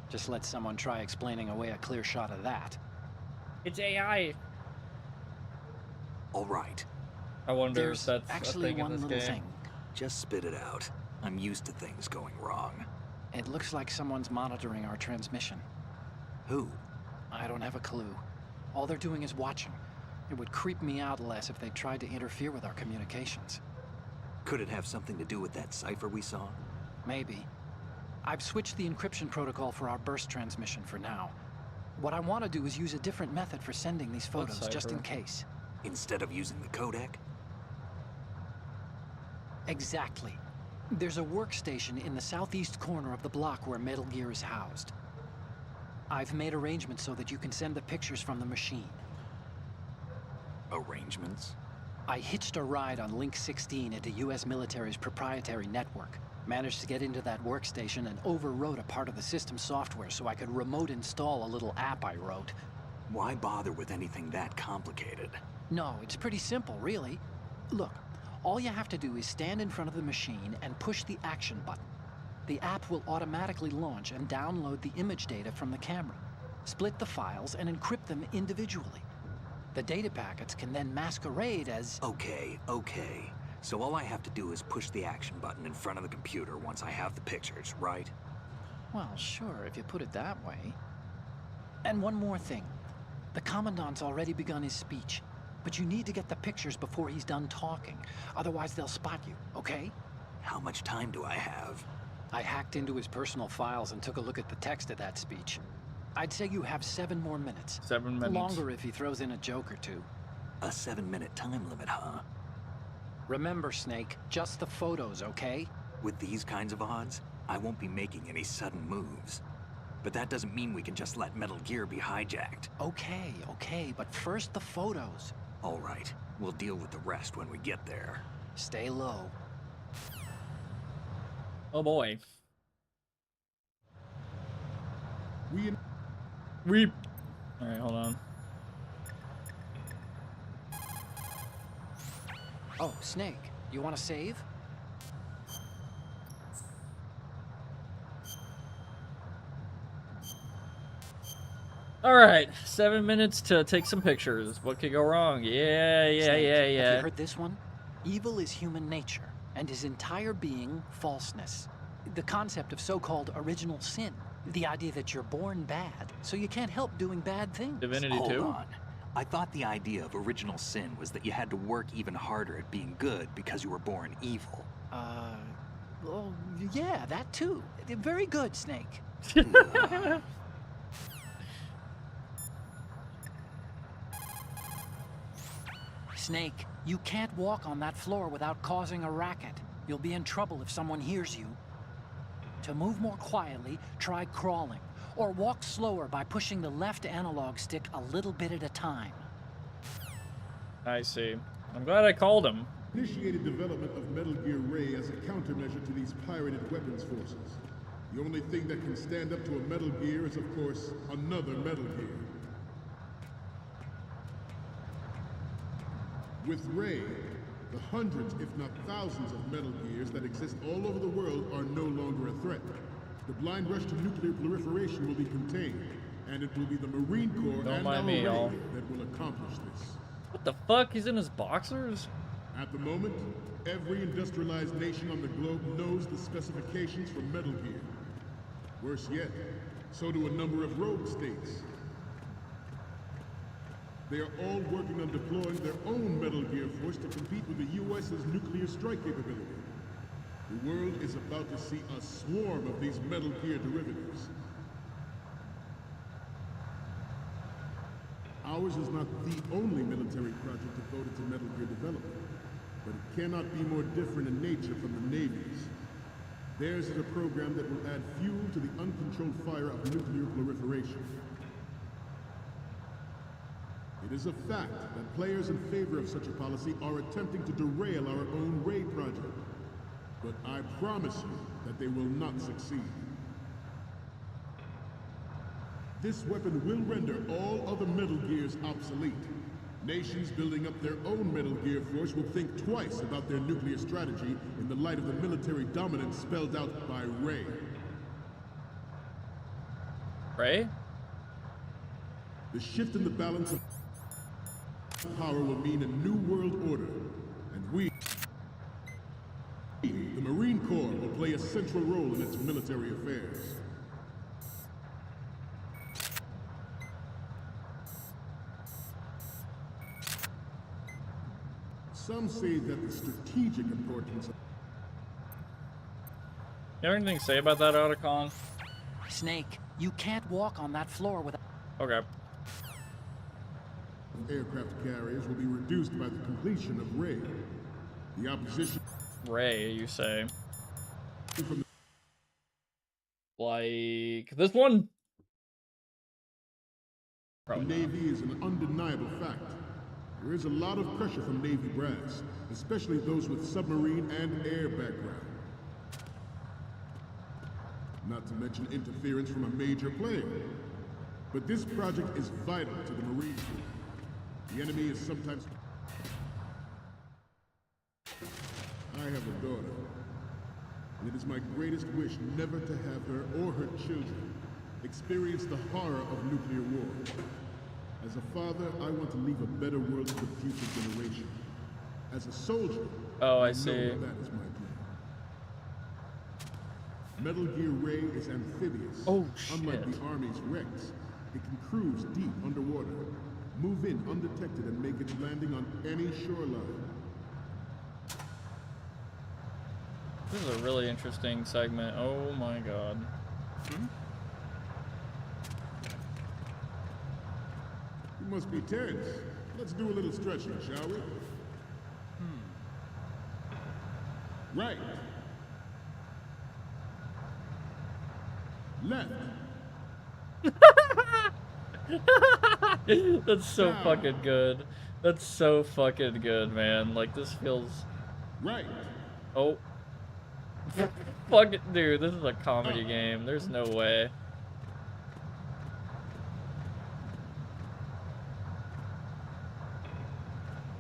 Just let someone try explaining away a clear shot of that. It's AI. All right. I wonder There's if that's actually a thing in one this little game. thing. Just spit it out. I'm used to things going wrong. It looks like someone's monitoring our transmission. Who? I don't have a clue. All they're doing is watching. It would creep me out less if they tried to interfere with our communications. Could it have something to do with that cipher we saw? Maybe. I've switched the encryption protocol for our burst transmission for now. What I want to do is use a different method for sending these What photos, just in cipher? case. Instead of using the codec? Exactly. There's a workstation in the southeast corner of the block where Metal Gear is housed. I've made arrangements so that you can send the pictures from the machine. Arrangements? I hitched a ride on Link 16 into US military's proprietary network. Managed to get into that workstation and overwrote a part of the system software so I could remote install a little app I wrote. Why bother with anything that complicated? No, it's pretty simple, really. Look, all you have to do is stand in front of the machine and push the action button. The app will automatically launch and download the image data from the camera, split the files, and encrypt them individually. The data packets can then masquerade as... Okay. So all I have to do is push the action button in front of the computer once I have the pictures, right? Well, sure, if you put it that way. And one more thing. The Commandant's already begun his speech, but you need to get the pictures before he's done talking. Otherwise, they'll spot you, okay? How much time do I have? I hacked into his personal files and took a look at the text of that speech. I'd say you have 7 more minutes. 7 minutes. Longer if he throws in a joke or two. A 7-minute time limit, huh? Remember, Snake, just the photos, okay? With these kinds of odds, I won't be making any sudden moves. But that doesn't mean we can just let Metal Gear be hijacked. Okay, but first the photos. All right, we'll deal with the rest when we get there. Stay low. Oh boy. We Alright, hold on. Oh, Snake, you want to save? Alright, 7 minutes to take some pictures. What could go wrong? Yeah. Snake, have you heard this one? Evil is human nature, and his entire being falseness. The concept of so-called original sin. The idea that you're born bad, so you can't help doing bad things. Divinity Hold 2? on. I thought the idea of original sin was that you had to work even harder at being good because you were born evil. Well, yeah, that too. Very good, Snake. Snake, you can't walk on that floor without causing a racket. You'll be in trouble if someone hears you. To move more quietly, try crawling, or walk slower by pushing the left analog stick a little bit at a time. I see. I'm glad I called him. Initiated development of Metal Gear Ray as a countermeasure to these pirated weapons forces. The only thing that can stand up to a Metal Gear is, of course, another Metal Gear. With Ray, the hundreds, if not thousands, of Metal Gears that exist all over the world are no longer a threat. The blind rush to nuclear proliferation will be contained, and it will be the Marine Corps and our Ray that will accomplish this. What the fuck? He's in his boxers? At the moment, every industrialized nation on the globe knows the specifications for Metal Gear. Worse yet, so do a number of rogue states. They are all working on deploying their own Metal Gear force to compete with the US's nuclear strike capability. The world is about to see a swarm of these Metal Gear derivatives. Ours is not the only military project devoted to Metal Gear development, but it cannot be more different in nature from the Navy's. Theirs is a program that will add fuel to the uncontrolled fire of nuclear proliferation. It is a fact that players in favor of such a policy are attempting to derail our own Ray project. But I promise you that they will not succeed. This weapon will render all other Metal Gears obsolete. Nations building up their own Metal Gear force will think twice about their nuclear strategy in the light of the military dominance spelled out by Ray. Ray? The shift in the balance of power will mean a new world order, and we, the Marine Corps, will play a central role in its military affairs. Some say that the strategic importance of... You have anything to say about that, Otacon? Snake, you can't walk on that floor without... Okay. Aircraft carriers will be reduced by the completion of Ray. The opposition... Ray, you say? Like this one? Probably the Navy is an undeniable fact. There is a lot of pressure from Navy brass, especially those with submarine and air background. Not to mention interference from a major player. But this project is vital to the Marine Corps. The enemy is sometimes... I have a daughter, and it is my greatest wish never to have her or her children experience the horror of nuclear war. As a father, I want to leave a better world to the future generation. As a soldier, I see. That is my dream. Metal Gear Ray is amphibious. Oh, shit. Unlike the Army's Rex, it can cruise deep underwater, move in undetected, and make its landing on any shoreline. This is a really interesting segment. Oh my god. You must be tense. Let's do a little stretching, shall we? Right. Left. That's so fucking good. That's so fucking good, man. Like, this feels... Right. Oh. Fuck it, dude. This is a comedy game. There's no way.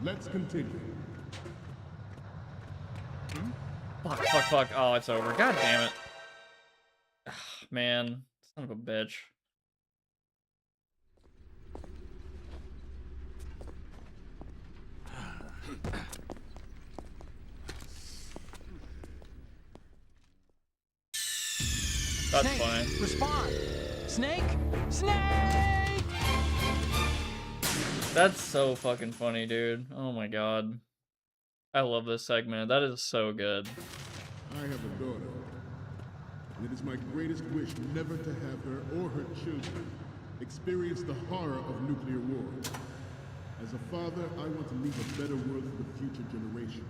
Let's continue. Fuck. Oh, it's over. God damn it. Ugh, man. Son of a bitch. That's Snake, fine. Respond! Snake! Snake! That's so fucking funny, dude. Oh my god. I love this segment. That is so good. I have a daughter. And it is my greatest wish never to have her or her children experience the horror of nuclear war. As a father, I want to leave a better world for the future generation.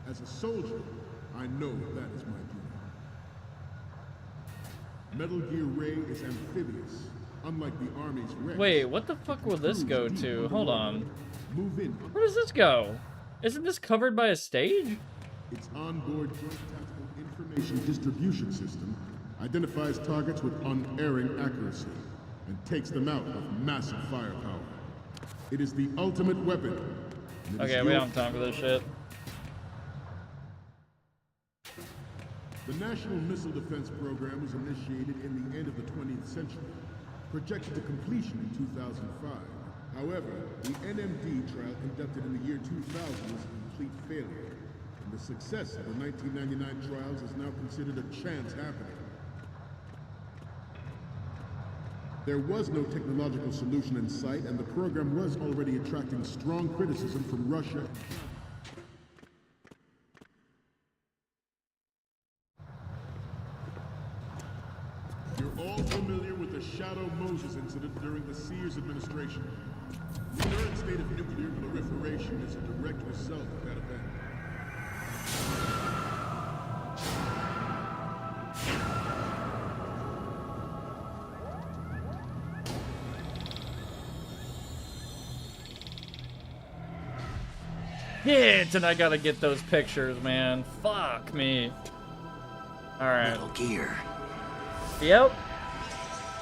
As a soldier, I know that is my duty. Metal Gear Ray is amphibious, unlike the Army's Rex. Wait, what the fuck will this go to? Hold on. Move in. Where does this go? Isn't this covered by a stage? Its onboard joint tactical information distribution system identifies targets with unerring accuracy and takes them out with massive firepower. It is the ultimate weapon. Okay, we don't have time for this shit. The National Missile Defense Program was initiated in the end of the 20th century, projected to completion in 2005. However, the NMD trial conducted in the year 2000 was a complete failure, and the success of the 1999 trials is now considered a chance happening. There was no technological solution in sight, and the program was already attracting strong criticism from Russia. You're all familiar with the Shadow Moses incident during the Sears administration. The current state of nuclear proliferation is a direct result of that event. Hit, and I gotta get those pictures, man. Fuck me. Alright. Metal Gear. Yep.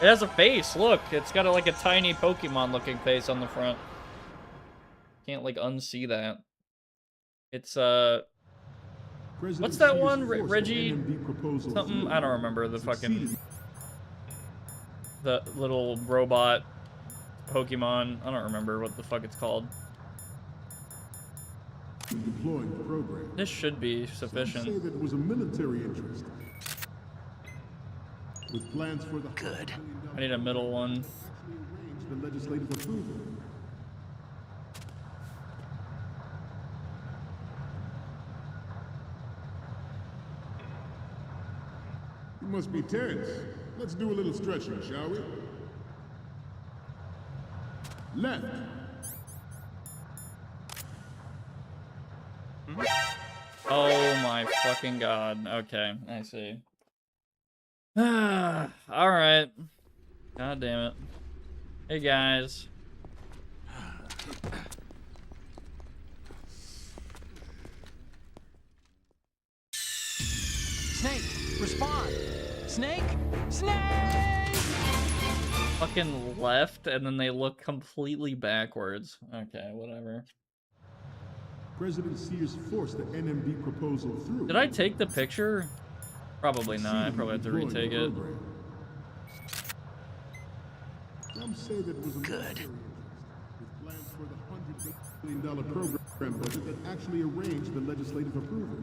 It has a face, look. It's got like a tiny Pokemon looking face on the front. Can't like unsee that. It's what's that one? Reggie something? I don't remember the fucking the little robot Pokemon. I don't remember what the fuck it's called. Deploying the program. This should be sufficient. Some say that it was a military interest. With plans for the good. I need a middle one. The legislative approval. You must be tense. Let's do a little stretching, shall we? Left. Oh my fucking god. Okay, I see. Alright. God damn it. Hey guys. Snake, respond! Snake? Snake! Fucking left, and then they look completely backwards. Okay, whatever. President Sears forced the NMD proposal through. Did I take the picture? Probably not. I probably have to retake it. Some say that it was a good. With plans for the $100 billion program budget that actually arranged the legislative approval.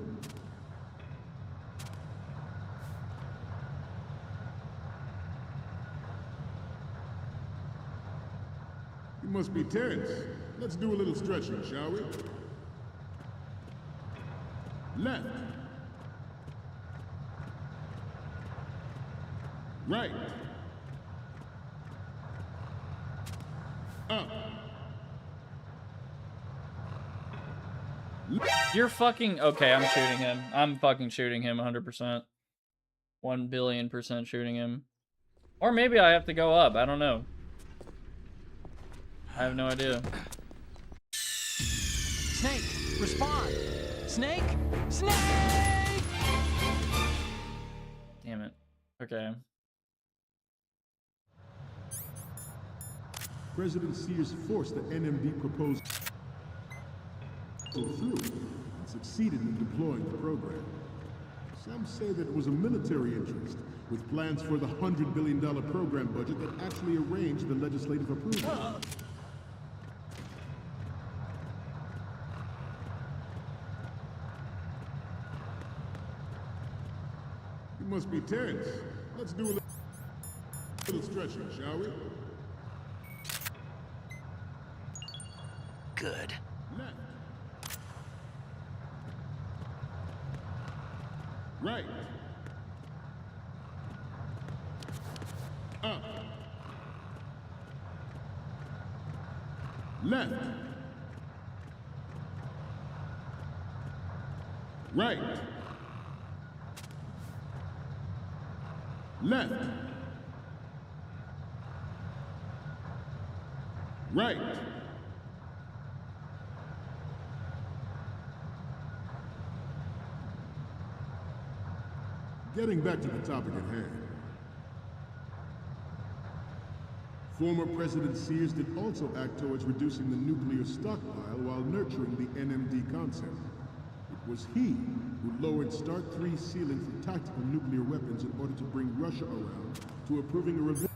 You must be tense. Let's do a little stretching, shall we? Left. Right. Up. You're fucking... Okay, I'm shooting him. I'm fucking shooting him 100%. 1,000,000,000% shooting him. Or maybe I have to go up. I don't know. I have no idea. Snake, respond! Snake? Snake! Damn it. Okay. President Sears forced the NMD proposal through and succeeded in deploying the program. Some say that it was a military interest, with plans for the $100 billion program budget that actually arranged the legislative approval. You must be tense. Let's do a little stretching, shall we? Good. Left. Right. Up. Left. Right. Left. Right. Getting back to the topic at hand. Former President Sears did also act towards reducing the nuclear stockpile while nurturing the NMD concept. It was he who lowered Start 3's ceiling for tactical nuclear weapons in order to bring Russia around to approving a revision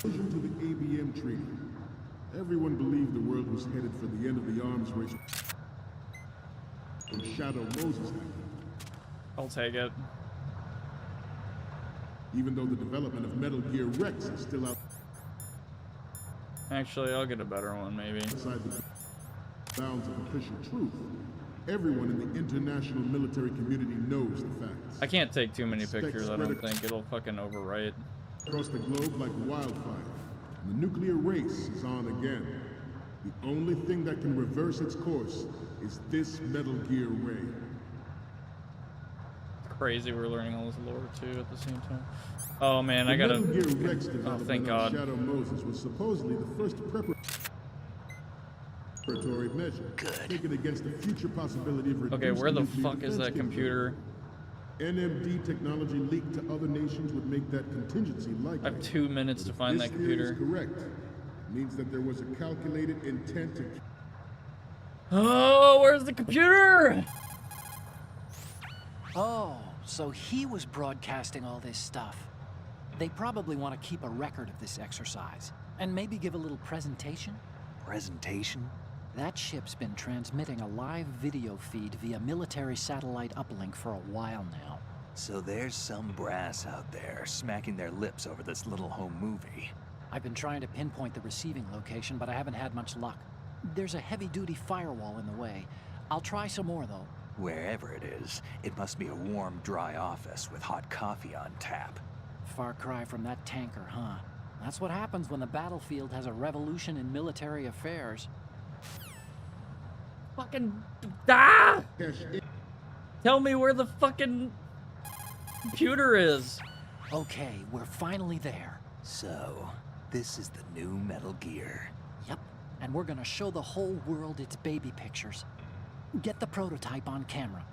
to the ABM Treaty. Everyone believed the world was headed for the end of the arms race when Shadow Moses happened. I'll take it. Even though the development of Metal Gear Rex is still out. Actually, I'll get a better one, maybe. Outside the bounds of official truth, everyone in the international military community knows the facts. I can't take too many pictures, I don't think. It'll fucking overwrite. Across the globe like wildfire, and the nuclear race is on again. The only thing that can reverse its course is this Metal Gear Ray. Crazy, we're learning all this lore too at the same time. Oh man, I gotta. Metal Gear Rex Oh, development thank God. on Shadow Moses was supposedly the first preparatory measure taken against the future possibility of reduced Okay, where the nuclear fuck is defense that computer? NMD technology leaked to other nations would make that contingency likely. I have 2 minutes to find that computer. This theory is correct. It means that there was a calculated intent to. Oh, where's the computer? Oh, so he was broadcasting all this stuff. They probably want to keep a record of this exercise, and maybe give a little presentation. Presentation? That ship's been transmitting a live video feed via military satellite uplink for a while now. So there's some brass out there smacking their lips over this little home movie. I've been trying to pinpoint the receiving location, but I haven't had much luck. There's a heavy-duty firewall in the way. I'll try some more, though. Wherever it is, it must be a warm, dry office with hot coffee on tap. Far cry from that tanker, huh? That's what happens when the battlefield has a revolution in military affairs. Fucking tell me where the fucking computer is. Okay, we're finally there. So, this is the new Metal Gear. Yep, and we're gonna show the whole world its baby pictures. Get the prototype on camera.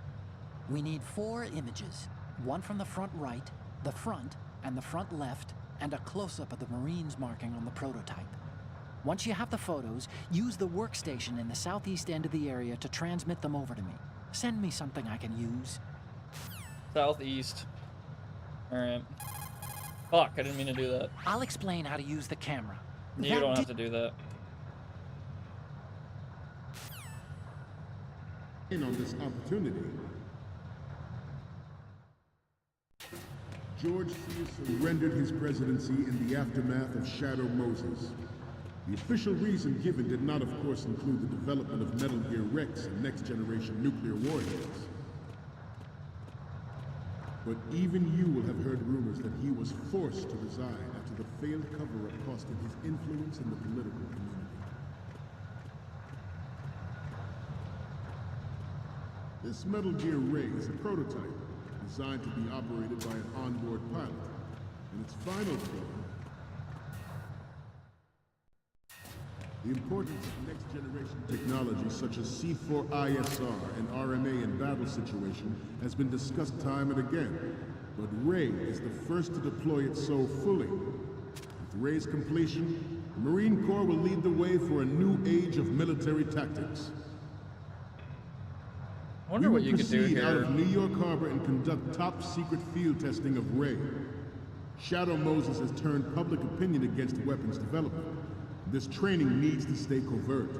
We need 4 images. One from the front right, the front, and the front left, and a close-up of the Marines marking on the prototype. Once you have the photos, use the workstation in the southeast end of the area to transmit them over to me. Send me something I can use. Southeast. Alright. Fuck, I didn't mean to do that. I'll explain how to use the camera. You don't have to do that. On this opportunity, George Sears surrendered his presidency in the aftermath of Shadow Moses. The official reason given did not, of course, include the development of Metal Gear Rex and next-generation nuclear warheads. But even you will have heard rumors that he was forced to resign after the failed cover-up cost him his influence in the political community. This Metal Gear Ray is a prototype designed to be operated by an onboard pilot. In its final form, the importance of next-generation technology such as C4ISR and RMA in battle situation has been discussed time and again, but Ray is the first to deploy it so fully. With Ray's completion, the Marine Corps will lead the way for a new age of military tactics. I wonder what you could do proceed out here. of New York Harbor and conduct top-secret field testing of Ray. Shadow Moses has turned public opinion against weapons development. This training needs to stay covert.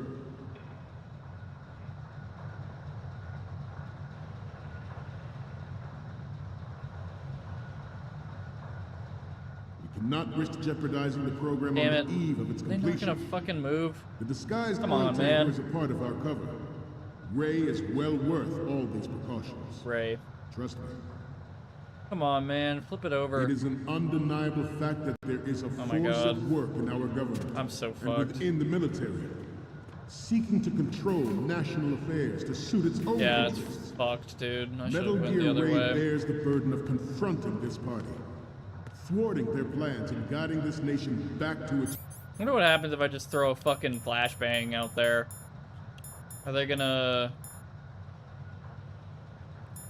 We cannot risk jeopardizing the program Damn on it. the eve of its They're not completion. gonna fucking move. The disguised Come oil on, tanker man. is a part of our cover. Ray is well worth all these precautions. Ray. Trust me. Come on, man. Flip it over. It is an undeniable fact that there is a my force God. at work in our government I'm so and fucked. within the military, seeking to control national affairs to suit its own Yeah, it's interests. fucked, dude. I should Metal have went Gear the other Ray way. bears the burden of confronting this party. thwarting their plans and guiding this nation back to its... I wonder what happens if I just throw a fucking flashbang out there. Are they gonna...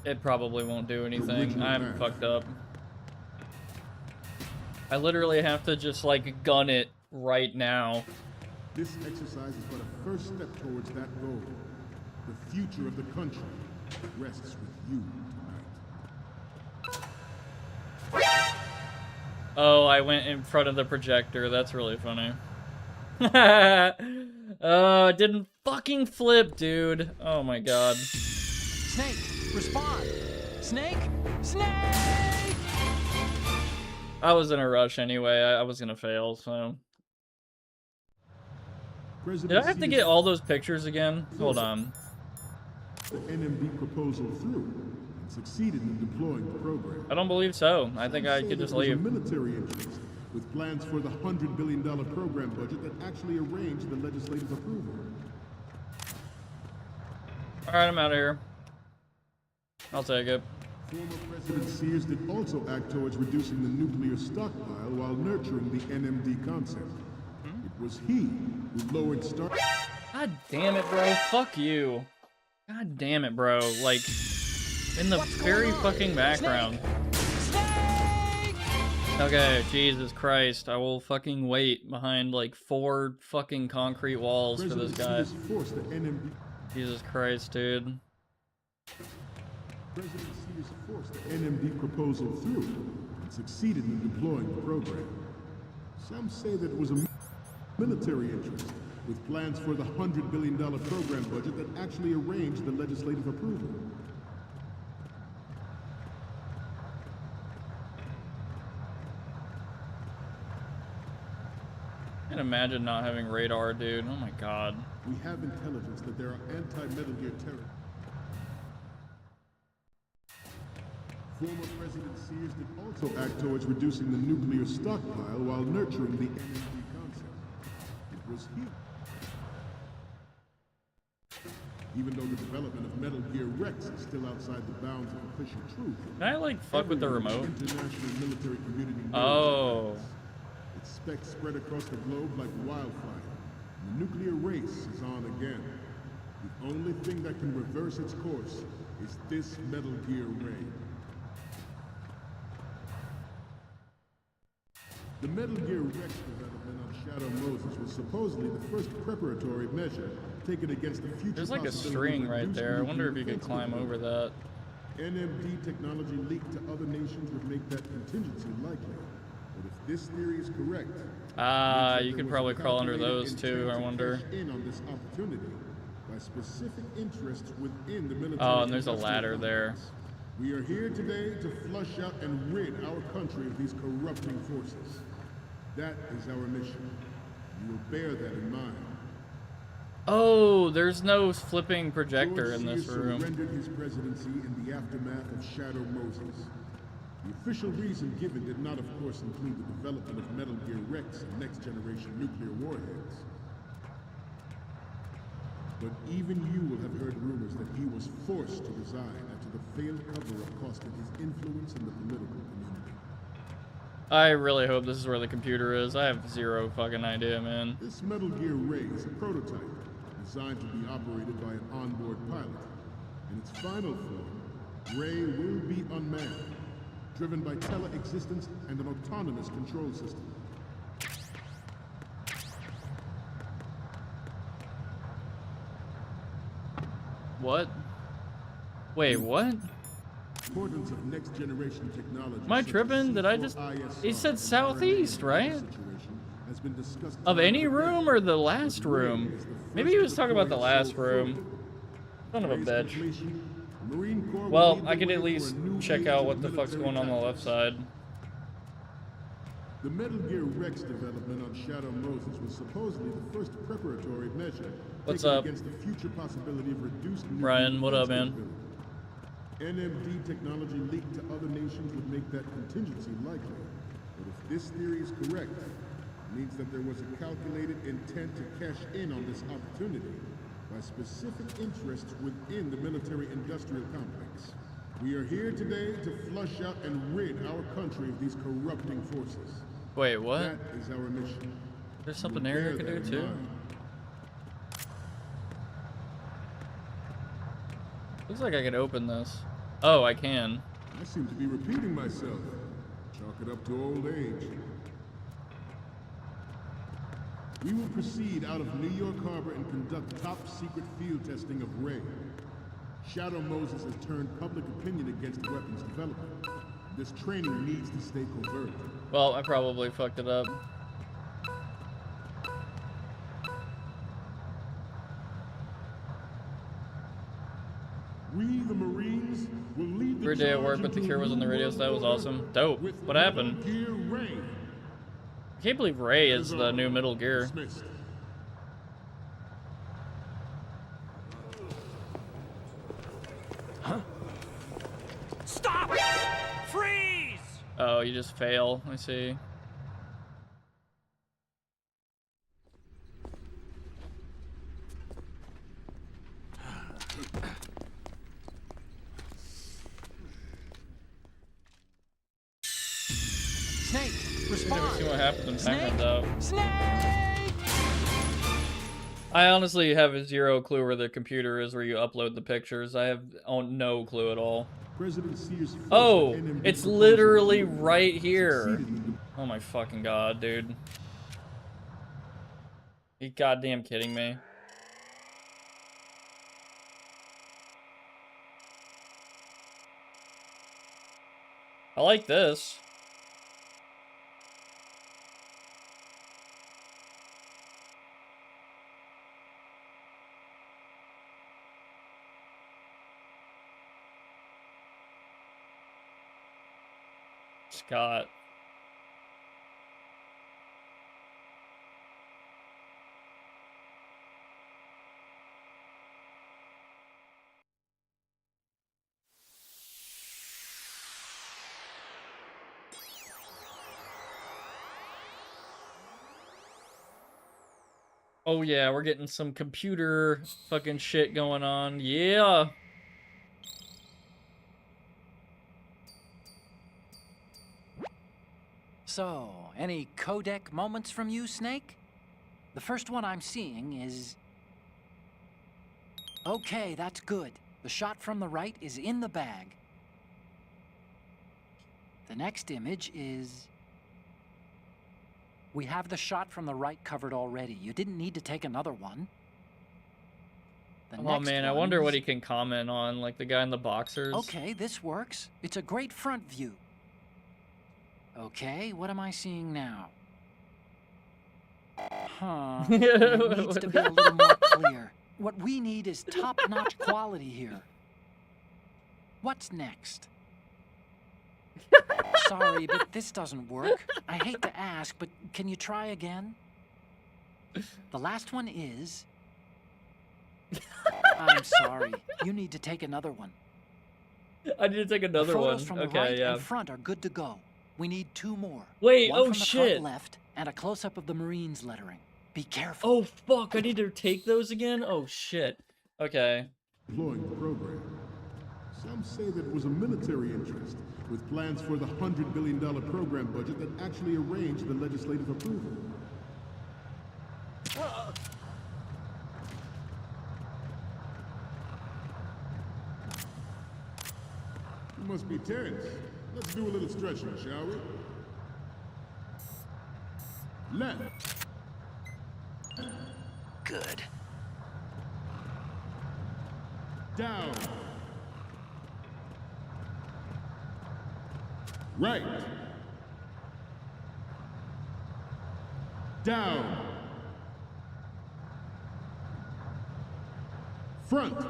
It probably won't do anything. I'm fucked up. I literally have to just, like, gun it right now. This exercise is but a first step towards that goal. The future of the country rests with you tonight. Oh, I went in front of the projector. That's really funny. Oh, it didn't fucking flip, dude. Oh my god. Snake, respond! Snake! Snake! I was in a rush anyway. I was gonna fail, so... Did I have to get all those pictures again? Hold on. The NMD proposal through and succeeded in deploying the program. I don't believe so. I think I could just leave. Military interest with plans for the $100 billion program budget that actually arranged the legislative approval. Alright, I'm out of here. I'll take it. Former President Sears did also act towards reducing the nuclear stockpile while nurturing the NMD concept. It was he who lowered start. God damn it, bro. Fuck you. God damn it, bro. Like, in the very fucking background. Snake! Okay, Jesus Christ. I will fucking wait behind, like, 4 fucking concrete walls for this guy. Forced the NMD. Jesus Christ, dude. President Sears forced the NMD proposal through and succeeded in deploying the program. Some say that it was a military interest with plans for the $100 billion program budget that actually arranged the legislative approval. I can imagine not having radar, dude. Oh my god. We have intelligence that there are anti-Metal Gear terrorists. Former President Sears did also act towards reducing the nuclear stockpile while nurturing the NMD concept. It was he. Even though the development of Metal Gear Rex is still outside the bounds of official truth. Can I, like, fuck with the remote? International military community Oh. its specs spread across the globe like wildfire. And the nuclear race is on again. The only thing that can reverse its course is this Metal Gear ray. The Metal Gear Rex development on Shadow Moses was supposedly the first preparatory measure taken against the future. There's like a string right there. I wonder if you could climb over that. NMD technology leaked to other nations would make that contingency likely. But if this theory is correct, you could probably crawl under those too, I wonder. in on this opportunity by specific interests within the military. Oh, and there's a ladder there. We are here today to flush out and rid our country of these corrupting forces. That is our mission. You will bear that in mind. Oh, there's no flipping projector in this room. Surrendered his presidency in the aftermath of Shadow Moses. The official reason given did not, of course, include the development of Metal Gear Rex and next-generation nuclear warheads. But even you will have heard rumors that he was forced to resign after the failed cover-up costed his influence in the political community. I really hope this is where the computer is. I have zero fucking idea, man. This Metal Gear Ray is a prototype designed to be operated by an onboard pilot. In its final form, Ray will be unmanned, driven by tele-existence and an autonomous control system. What? Wait, what? Importance of next generation technology. Am I tripping? Did I just... He said southeast, right? Of any room or the last room? Maybe he was talking about the last room. Son of a bitch. Well, I could at least check out what the fuck's going on the left side. The Metal Gear Rex development on Shadow Moses was supposedly the first preparatory measure What's up? against the future possibility of reduced Ryan, what up, man? NMD technology leaked to other nations would make that contingency likely. But if this theory is correct, it means that there was a calculated intent to cash in on this opportunity by specific interests within the military-industrial complex. We are here today to flush out and rid our country of these corrupting forces. Wait, what? That is our mission. There's something We'll there bear you can do that in too. mind. Looks like I can open this. Oh, I can. I seem to be repeating myself. Chalk it up to old age. We will proceed out of New York Harbor and conduct top-secret field testing of Ray. Shadow Moses has turned public opinion against weapons development. This training needs to stay covert. Well, I probably fucked it up. We, the Marines, will lead the Every day at work, charge but the into cure was on the radio, so that was awesome. Dope. with What happened? Gear Ray. I can't believe Ray is the new Middle Gear. Dismissed. Stop! Freeze! Oh, you just fail. I see. Snake, Never respond. see what happens when time Snake? runs out. Snake! I honestly have zero clue where the computer is where you upload the pictures. I have no clue at all. President Sears' first Oh, NMD it's proposal literally right here. succeeded in Oh my fucking god, dude. You goddamn kidding me? I like this. Scott. Oh yeah, we're getting some computer fucking shit going on. Yeah. So, any codec moments from you, Snake? The first one I'm seeing is... Okay, that's good. The shot from the right is in the bag. The next image is... We have the shot from the right covered already. You didn't need to take another one. The Oh next man, I wonder what one's- he can comment on, like the guy in the boxers. Okay, this works. It's a great front view. Okay, what am I seeing now? Huh. It needs to be a little more clear. What we need is top-notch quality here. What's next? Sorry, but this doesn't work. I hate to ask, but can you try again? The last one is... I'm sorry. You need to take another one. I need to take another the one. photos from the Okay, right yeah. and front are good to go. We need 2 more. Wait, One oh from the shit. front left and a close-up of the Marines lettering. Be careful. Oh fuck, I need to take those again? Oh shit. Okay. deploying the program. Some say that it was a military interest, with plans for the $100 billion program budget that actually arranged the legislative approval. You must be tense. Let's do a little stretching, shall we? Left. Good. Down. Right. Down. Front.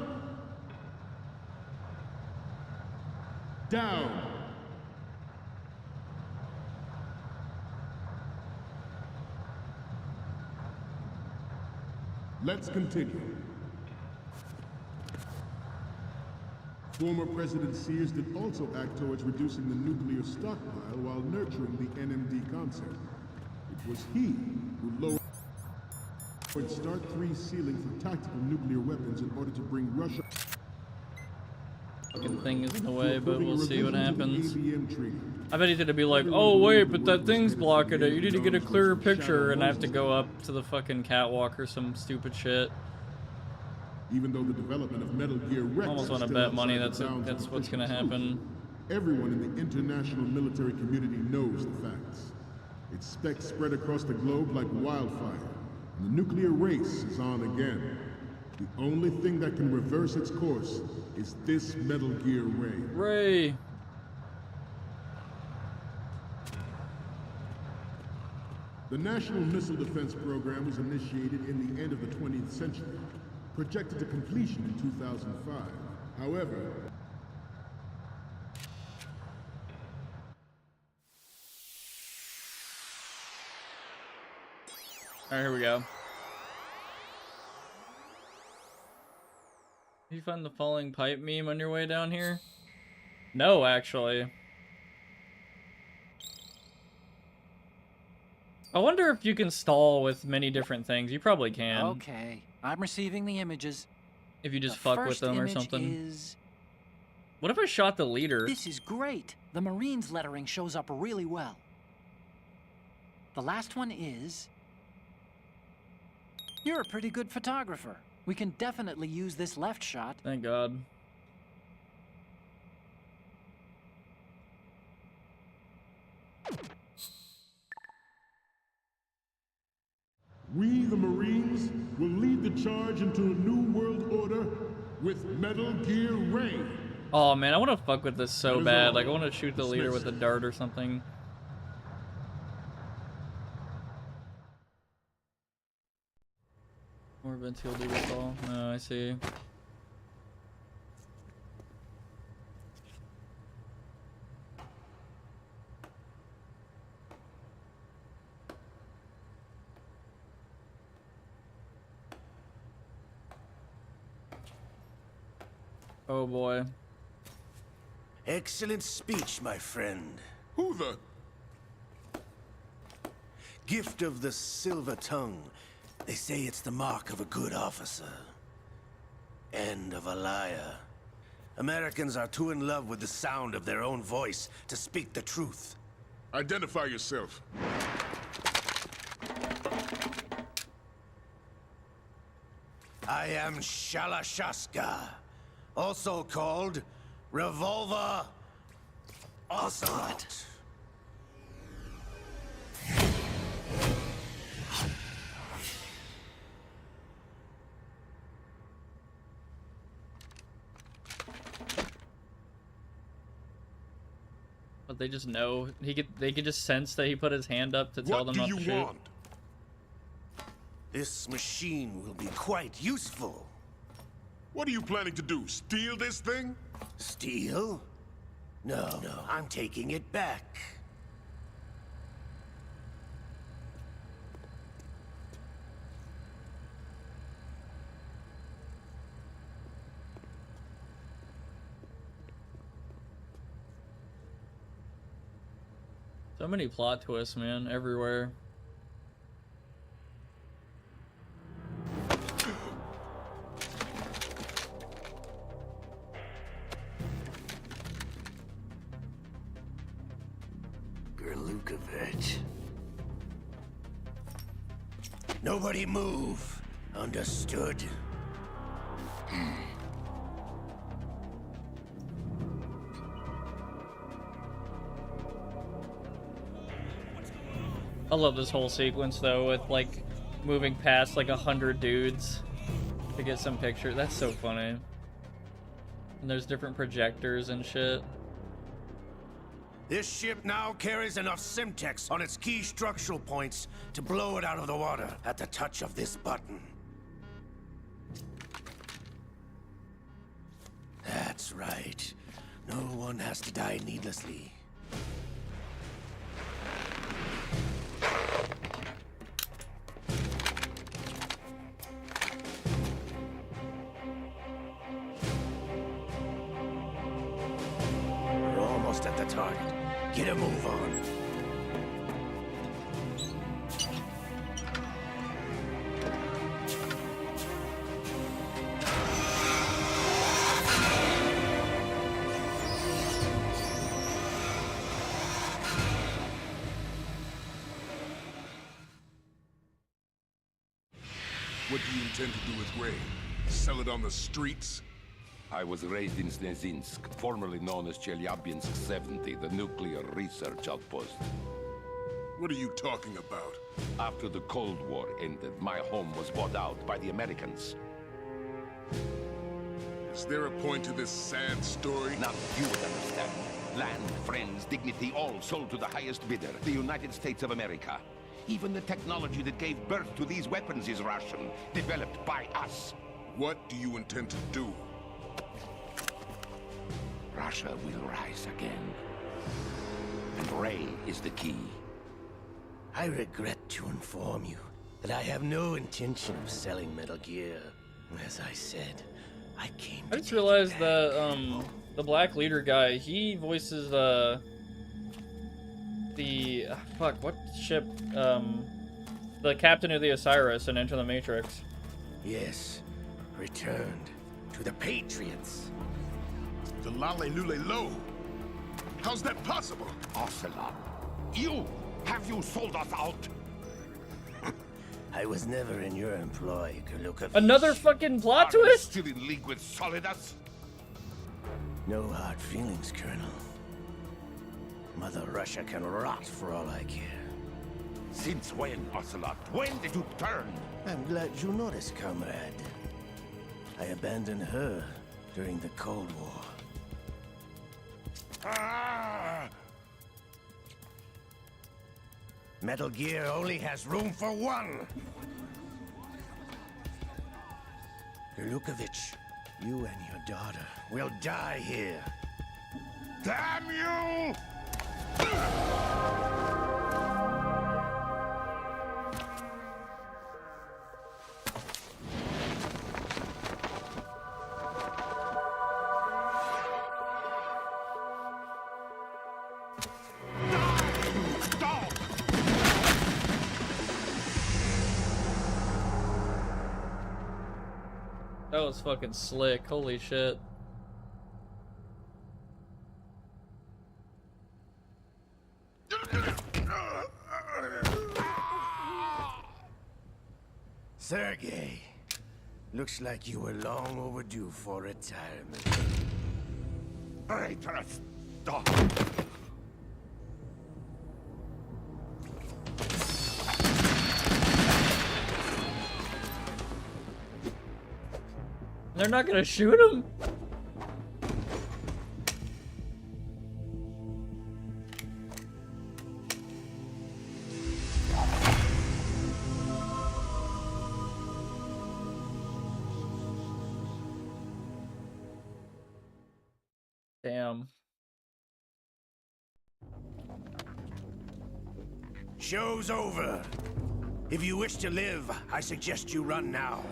Down. Let's continue. Former President Sears did also act towards reducing the nuclear stockpile while nurturing the NMD concept. It was he who lowered Start 3 ceiling for tactical nuclear weapons in order to bring Russia Fucking thing is in the way, but we'll see what happens. ABM treaty. I bet he's gonna be like, oh wait, but that thing's blocking it. You need to get a clearer picture, and I have to go up to the fucking catwalk or some stupid shit. Even though the development of Metal Gear Rex I almost want to bet money that's what's gonna happen. Everyone in the international military community knows the facts. Its specs spread across the globe like wildfire, and the nuclear race is on again. The only thing that can reverse its course is this Metal Gear Ray. Ray. The National Missile Defense Program was initiated in the end of the 20th century, projected to completion in 2005. However, Alright, here we go. Did you find the falling pipe meme on your way down here? No, actually. I wonder if you can stall with many different things. You probably can. Okay, I'm receiving the images. If you just fuck with them or something. What if I shot the leader? This is great. The Marines lettering shows up really well. The last one is... You're a pretty good photographer. We can definitely use this left shot. Thank God. we, the Marines, will lead the charge into a new world order with Metal Gear Ray. Oh man, I want to fuck with this so bad. Like, I want to shoot the leader with a dart or something. More Vince will do this all. Oh, I see. Oh boy. Excellent speech, my friend. Who the? Gift of the silver tongue. They say it's the mark of a good officer. End of a liar. Americans are too in love with the sound of their own voice to speak the truth. Identify yourself. I am Shalashaska, also called Revolver Ocelot. But they just know they could just sense that he put his hand up to tell them not to shoot. What do you want? This machine will be quite useful. What are you planning to do? Steal this thing? Steal? No, I'm taking it back. So many plot twists, man, everywhere. Gerlukovich. Nobody move. Understood? I love this whole sequence though, with like moving past like 100 dudes to get some picture. That's so funny. And there's different projectors and shit. This ship now carries enough Simtex on its key structural points to blow it out of the water at the touch of this button. That's right. No one has to die needlessly. We're almost at the target. Get a move on. What do you intend to do with Gray? Sell it on the streets? I was raised in Snezinsk, formerly known as Chelyabinsk 70, the nuclear research outpost. What are you talking about? After the Cold War ended, my home was bought out by the Americans. Is there a point to this sad story? Now you would understand. Land, friends, dignity, all sold to the highest bidder, the United States of America. Even the technology that gave birth to these weapons is Russian, developed by us. What do you intend to do? Russia will rise again. And Ray is the key. I regret to inform you that I have no intention of selling Metal Gear. As I said, I came to I just realized that the black leader guy, he voices fuck, what ship? The captain of the Osiris in Enter the Matrix. Yes, returned to the Patriots. The Lale Lule Lo? How's that possible? Ocelot, have you sold us out? I was never in your employ, Kurlukovich. Another fucking plot Are you twist? still in league with Solidus? No hard feelings, Colonel. Mother Russia can rot for all I care. Since when, Ocelot? When did you turn? I'm glad you noticed, comrade. I abandoned her during the Cold War. Ah! Metal Gear only has room for one! Kurlukovich, you and your daughter will die here. Damn you! That was fucking slick. Holy shit. Sergei, looks like you were long overdue for retirement. Traitorous dog! They're not gonna shoot him? Damn. Show's over. If you wish to live, I suggest you run now.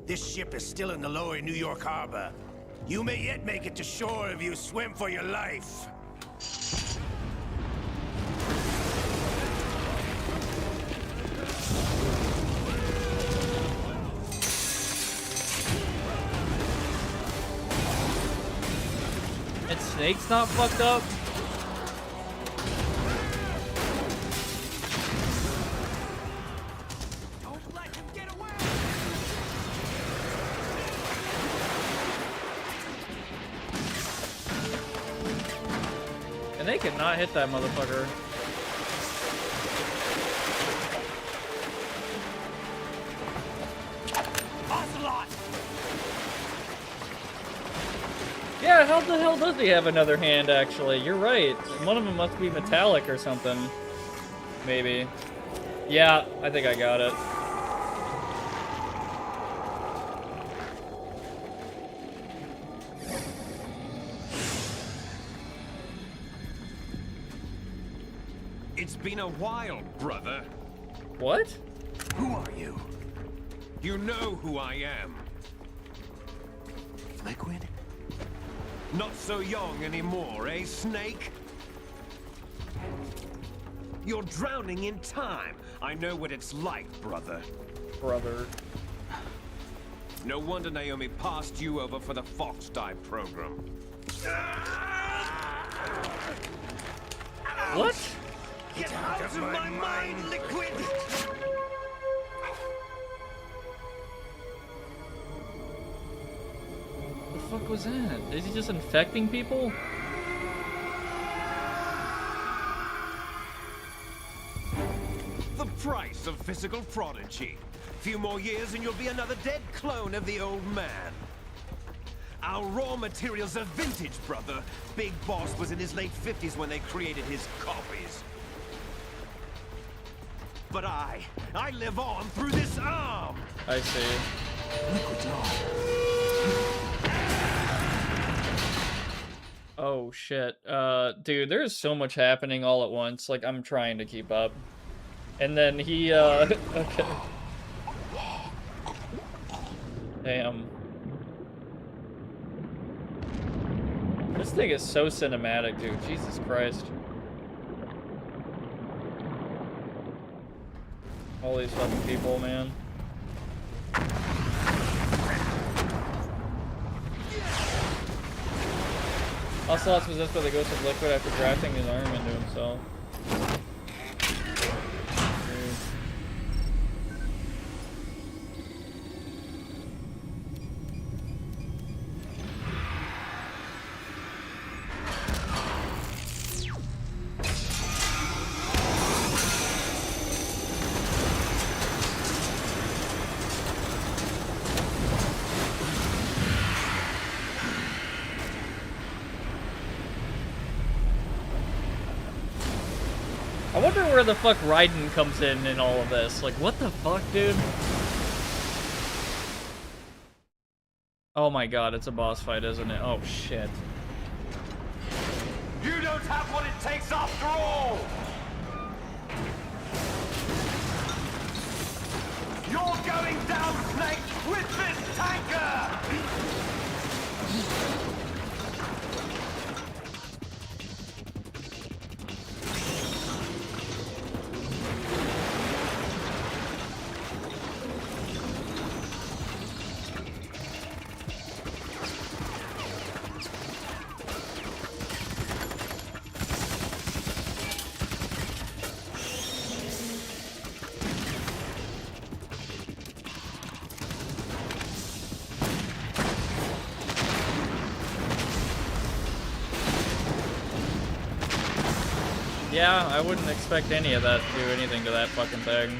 This ship is still in the lower New York harbor. You may yet make it to shore if you swim for your life. And Snake's not fucked up? Don't let him get away! And they cannot hit that motherfucker. Ocelot! Yeah, how the hell does he have another hand, actually? You're right. One of them must be metallic or something. Maybe. Yeah, I think I got it. It's been a while, brother. What? Who are you? You know who I am. Liquid? Not so young anymore, eh, Snake? You're drowning in time. I know what it's like, brother. Brother. No wonder Naomi passed you over for the Fox Die program. What? Get out of my mind, Liquid! fuck was that? Is he just infecting people? The price of physical prodigy. Few more years and you'll be another dead clone of the old man. Our raw materials are vintage, brother. Big Boss was in his late 50s when they created his copies. But I live on through this arm! I see. Liquid's on. Oh shit. Dude, there's so much happening all at once. Like, I'm trying to keep up. And then he, okay. Damn. This thing is so cinematic, dude. Jesus Christ. All these fucking people, man. Ocelot's possessed by the ghost of Liquid after grafting his arm into himself. I wonder where the fuck Raiden comes in all of this. Like, what the fuck, dude? Oh my god, it's a boss fight, isn't it? Oh shit. You don't have what it takes after all! You're going down, Snake, with this tanker! Yeah, I wouldn't expect any of that to do anything to that fucking thing.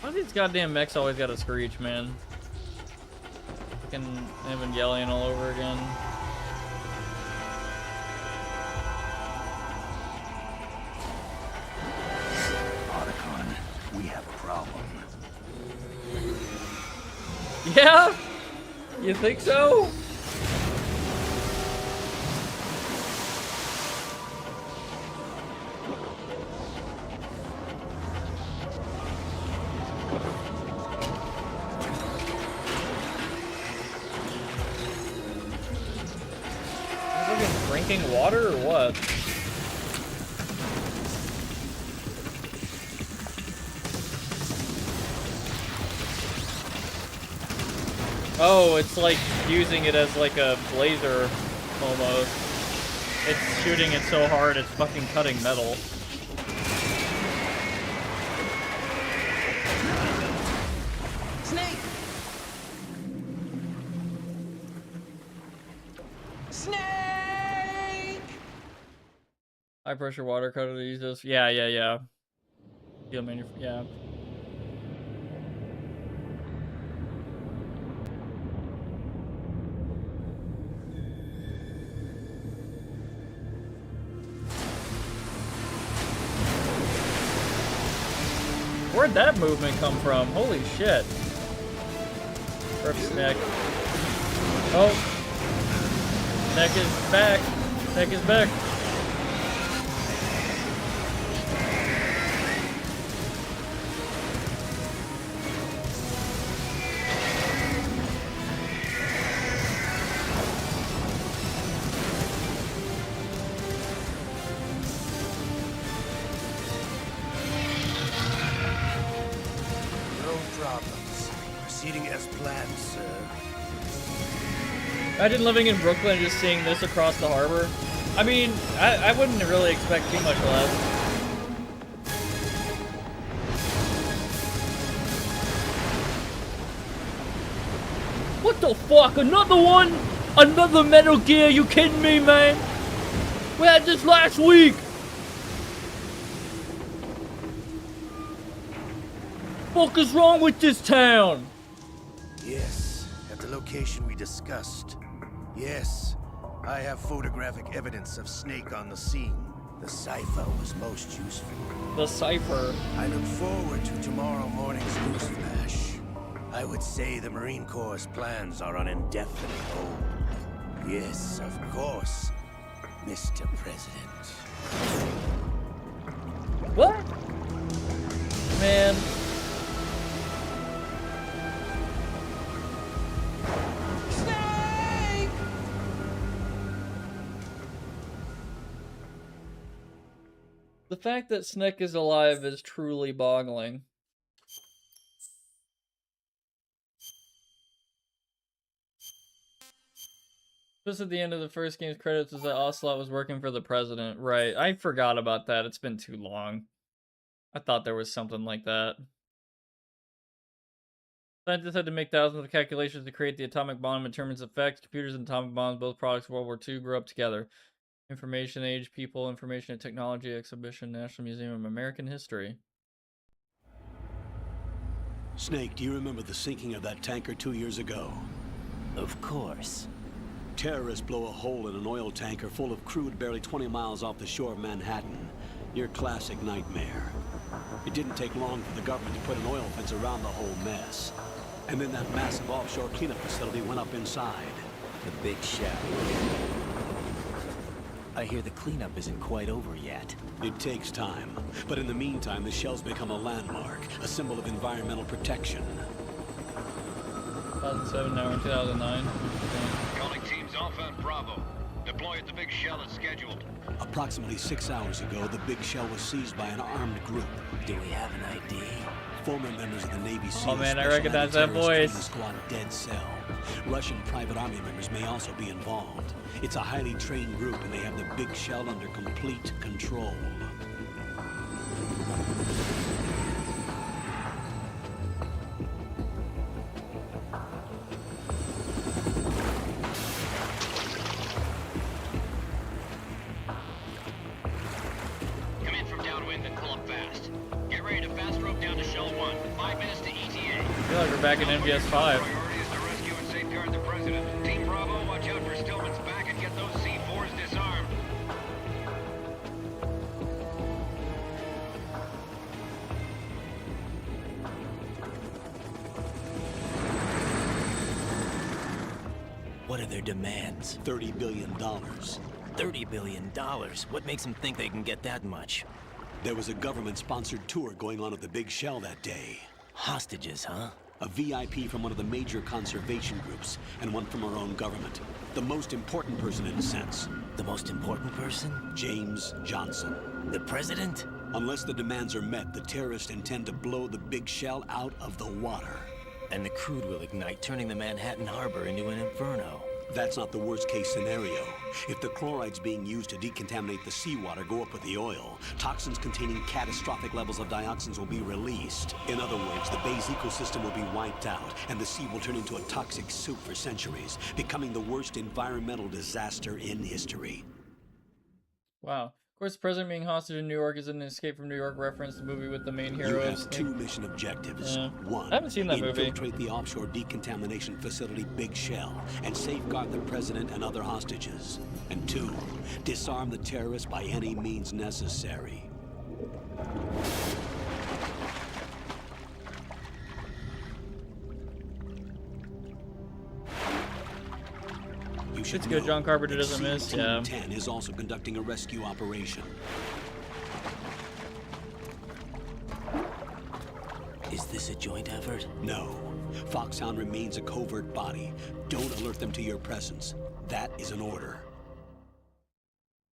Why do these goddamn mechs always gotta screech, man? Fucking Evangelion all over again. Otacon, we have a problem. Yeah? You think so? Drinking water or what? Oh, it's like using it as like a blazer almost. It's shooting it so hard it's fucking cutting metal. Snake! Snake! High pressure water cutter to use this. Yeah. Yeah. Where'd that movement come from? Holy shit. Rip neck. Oh. Neck is back. Neck is back. problems. Proceeding as planned, sir. Imagine living in Brooklyn and just seeing this across the harbor. I mean, I wouldn't really expect too much less. What the fuck? Another one? Another Metal Gear? You kidding me, man? We had this last week. What is wrong with this town? Yes, at the location we discussed. Yes, I have photographic evidence of Snake on the scene. The cipher was most useful. The cipher. I look forward to tomorrow morning's news flash. I would say the Marine Corps' plans are on indefinite hold. Yes, of course, Mr. President. What? Man. Snake! The fact that Snake is alive is truly boggling. Just at the end of the first game's credits was that Ocelot was working for the president. Right, I forgot about that. It's been too long. I thought there was something like that. Scientists had to make thousands of calculations to create the atomic bomb and determine its effects. Computers and atomic bombs, both products of World War II, grew up together. Information Age, People, Information and Technology Exhibition, National Museum of American History. Snake, do you remember the sinking of that tanker 2 years ago? Of course. Terrorists blow a hole in an oil tanker full of crude barely 20 miles off the shore of Manhattan. Your classic nightmare. It didn't take long for the government to put an oil fence around the whole mess. And then that massive offshore cleanup facility went up inside. The big shell. I hear the cleanup isn't quite over yet. It takes time. But in the meantime, the shell's become a landmark, a symbol of environmental protection. 2007, now we're in 2009. Calling teams Alpha and Bravo. Deploy at the big shell as scheduled. Approximately 6 hours ago, the big shell was seized by an armed group. Do we have an ID? Former members of the Navy SEALs. Oh man, I recognize that voice. The squad Dead Cell. Russian private army members may also be involved. It's a highly trained group, and they have the big shell under complete control. Come in from downwind and pull up fast. Get ready to fast rope down to Shell 1. 5 minutes to ETA. I feel like we're back in MGS 5. Priority is to rescue and safeguard the president. Team Bravo, watch out for Stillman's back and get those C4s disarmed. What are their demands? $30 billion. $30 billion? What makes them think they can get that much? There was a government-sponsored tour going on at the big shell that day. Hostages, huh? A VIP from one of the major conservation groups, and one from our own government. The most important person in a sense. The most important person? James Johnson. The president? Unless the demands are met, the terrorists intend to blow the big shell out of the water. And the crude will ignite, turning the Manhattan Harbor into an inferno. That's not the worst-case scenario. If the chlorides being used to decontaminate the seawater go up with the oil, toxins containing catastrophic levels of dioxins will be released. In other words, the bay's ecosystem will be wiped out, and the sea will turn into a toxic soup for centuries, becoming the worst environmental disaster in history. Wow. Of course, the president being hostage in New York is an Escape from New York reference, the movie with the main You heroes. have two mission objectives. Yeah. One, I haven't seen that movie. infiltrate the offshore decontamination facility Big Shell and safeguard the president and other hostages. And two, disarm the terrorists by any means necessary. It's good John Carpenter doesn't miss, Team yeah. 10 is also conducting a rescue operation. Is this a joint effort? No. Foxhound remains a covert body. Don't alert them to your presence. That is an order.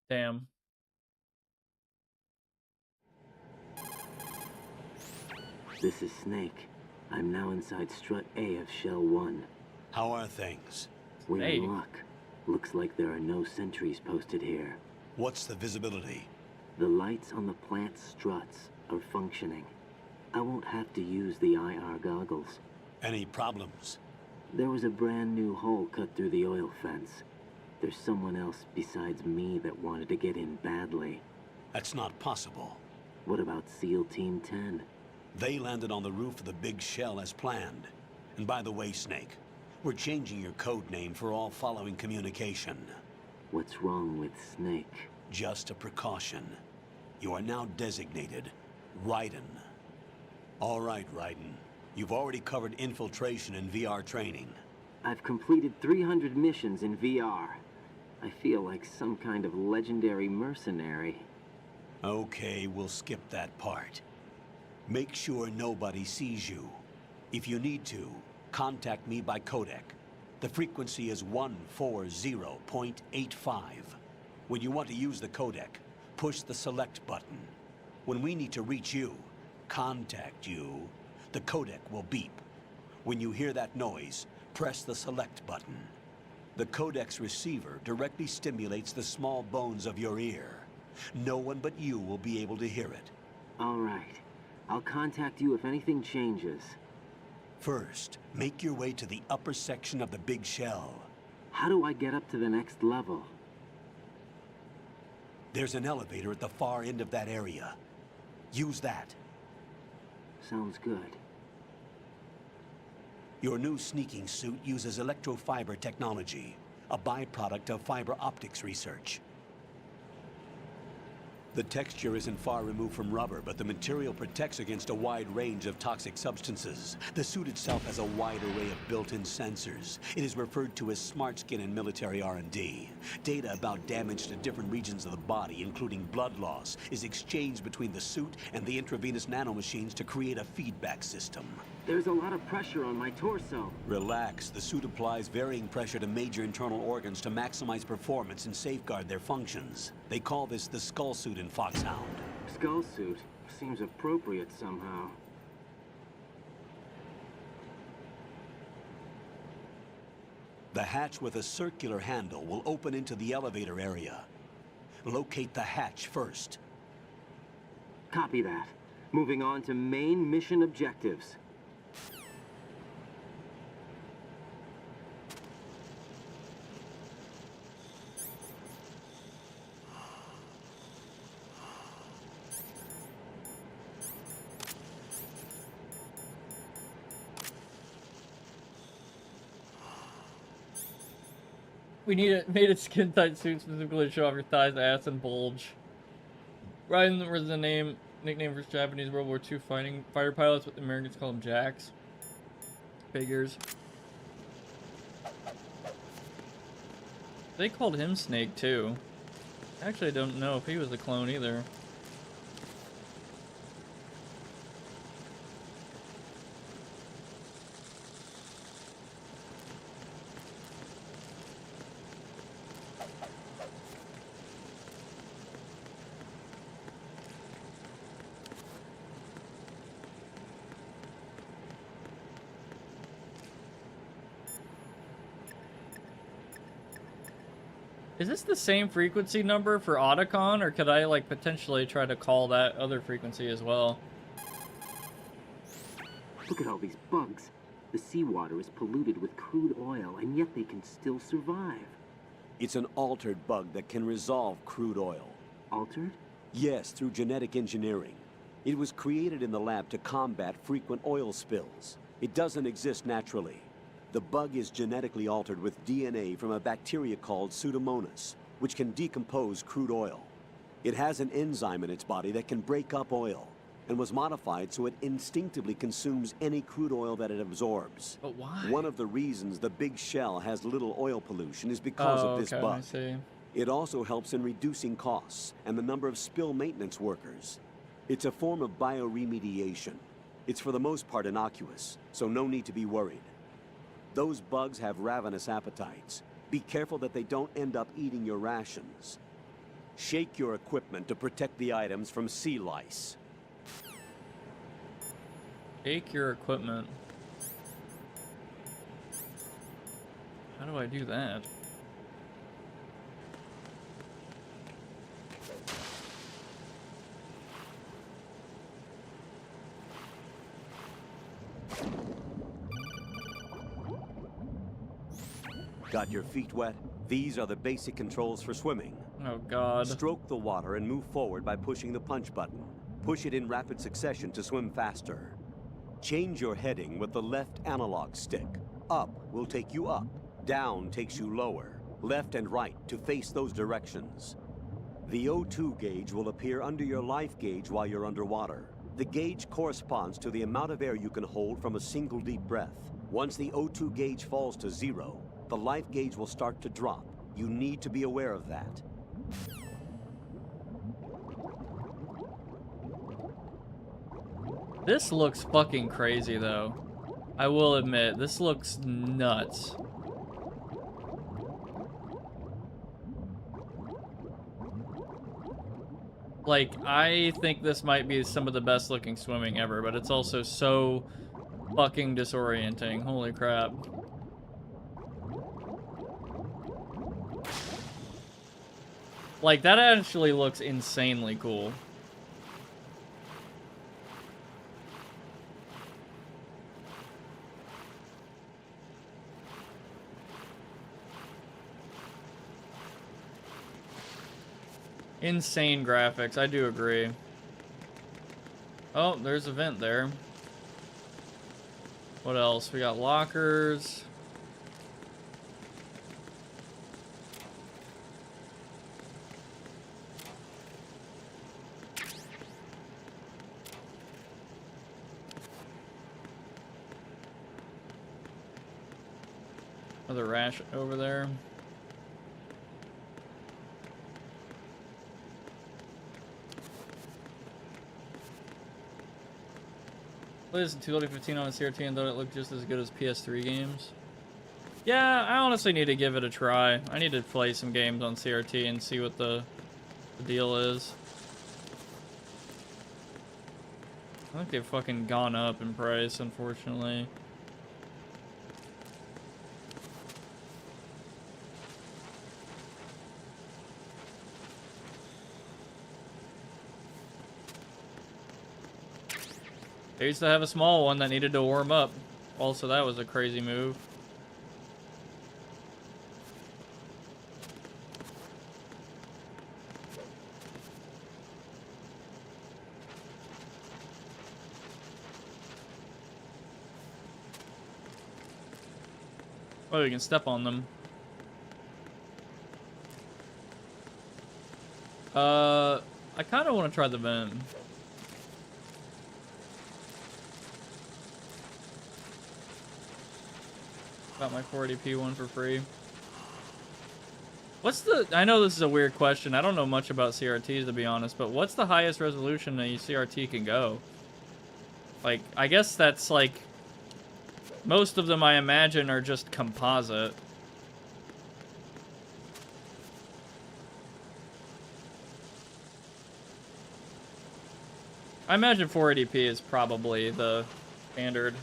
Damn. This is Snake. I'm now inside strut A of Shell 1. How are things? We're in luck. Looks like there are no sentries posted here. What's the visibility? The lights on the plant struts are functioning. I won't have to use the IR goggles. Any problems? There was a brand new hole cut through the oil fence. There's someone else besides me that wanted to get in badly. That's not possible. What about SEAL Team 10? They landed on the roof of the big shell as planned. And by the way, Snake, we're changing your code name for all following communication. What's wrong with Snake? Just a precaution. You are now designated Raiden. All right, Raiden. You've already covered infiltration and VR training. I've completed 300 missions in VR. I feel like some kind of legendary mercenary. Okay, we'll skip that part. Make sure nobody sees you. If you need to, contact me by codec. The frequency is 140.85. When you want to use the codec, push the select button. When we need to reach you, contact you, the codec will beep. When you hear that noise, press the select button. The codec's receiver directly stimulates the small bones of your ear. No one but you will be able to hear it. All right. I'll contact you if anything changes. First, make your way to the upper section of the big shell. How do I get up to the next level? There's an elevator at the far end of that area. Use that. Sounds good. Your new sneaking suit uses electrofiber technology, a byproduct of fiber optics research. The texture isn't far removed from rubber, but the material protects against a wide range of toxic substances. The suit itself has a wide array of built-in sensors. It is referred to as smart skin in military R&D. Data about damage to different regions of the body, including blood loss, is exchanged between the suit and the intravenous nanomachines to create a feedback system. There's a lot of pressure on my torso. Relax. The suit applies varying pressure to major internal organs to maximize performance and safeguard their functions. They call this the skull suit in Foxhound. Skull suit? Seems appropriate somehow. The hatch with a circular handle will open into the elevator area. Locate the hatch first. Copy that. Moving on to main mission objectives. We made a skin-tight suit specifically to show off your thighs, ass, and bulge. Raiden was the nickname for Japanese World War II fighter pilots, what the Americans call them jacks. Figures. They called him Snake too. Actually, I don't know if he was a clone either. Is this the same frequency number for Otacon, or could I, like, potentially try to call that other frequency as well? Look at all these bugs. The seawater is polluted with crude oil, and yet they can still survive. It's an altered bug that can resolve crude oil. Altered? Yes, through genetic engineering. It was created in the lab to combat frequent oil spills. It doesn't exist naturally. The bug is genetically altered with DNA from a bacteria called Pseudomonas, which can decompose crude oil. It has an enzyme in its body that can break up oil, and was modified so it instinctively consumes any crude oil that it absorbs. But why? One of the reasons the big shell has little oil pollution is because of this bug. I see. It also helps in reducing costs and the number of spill maintenance workers. It's a form of bioremediation. It's for the most part innocuous, so no need to be worried. Those bugs have ravenous appetites. Be careful that they don't end up eating your rations. Shake your equipment to protect the items from sea lice. Take your equipment. How do I do that? Got your feet wet? These are the basic controls for swimming. Oh God. Stroke the water and move forward by pushing the punch button. Push it in rapid succession to swim faster. Change your heading with the left analog stick. Up will take you up. Down takes you lower. Left and right to face those directions. The O2 gauge will appear under your life gauge while you're underwater. The gauge corresponds to the amount of air you can hold from a single deep breath. Once the O2 gauge falls to 0, the life gauge will start to drop. You need to be aware of that. This looks fucking crazy, though. I will admit, this looks nuts. Like, I think this might be some of the best looking swimming ever, but it's also so fucking disorienting. Holy crap. Like, that actually looks insanely cool. Insane graphics, I do agree. Oh, there's a vent there. What else? We got lockers. Another rash over there. Played this in 2015 on a CRT and thought it looked just as good as PS3 games. Yeah, I honestly need to give it a try. I need to play some games on CRT and see what the deal is. I think they've fucking gone up in price, unfortunately. I used to have a small one that needed to warm up. Also, that was a crazy move. Oh, you can step on them. I kind of want to try the vent. Got my 480p one for free. What's the... I know this is a weird question. I don't know much about CRTs, to be honest, but what's the highest resolution a CRT can go? Like, I guess that's like... Most of them, I imagine, are just composite. I imagine 480p is probably the standard.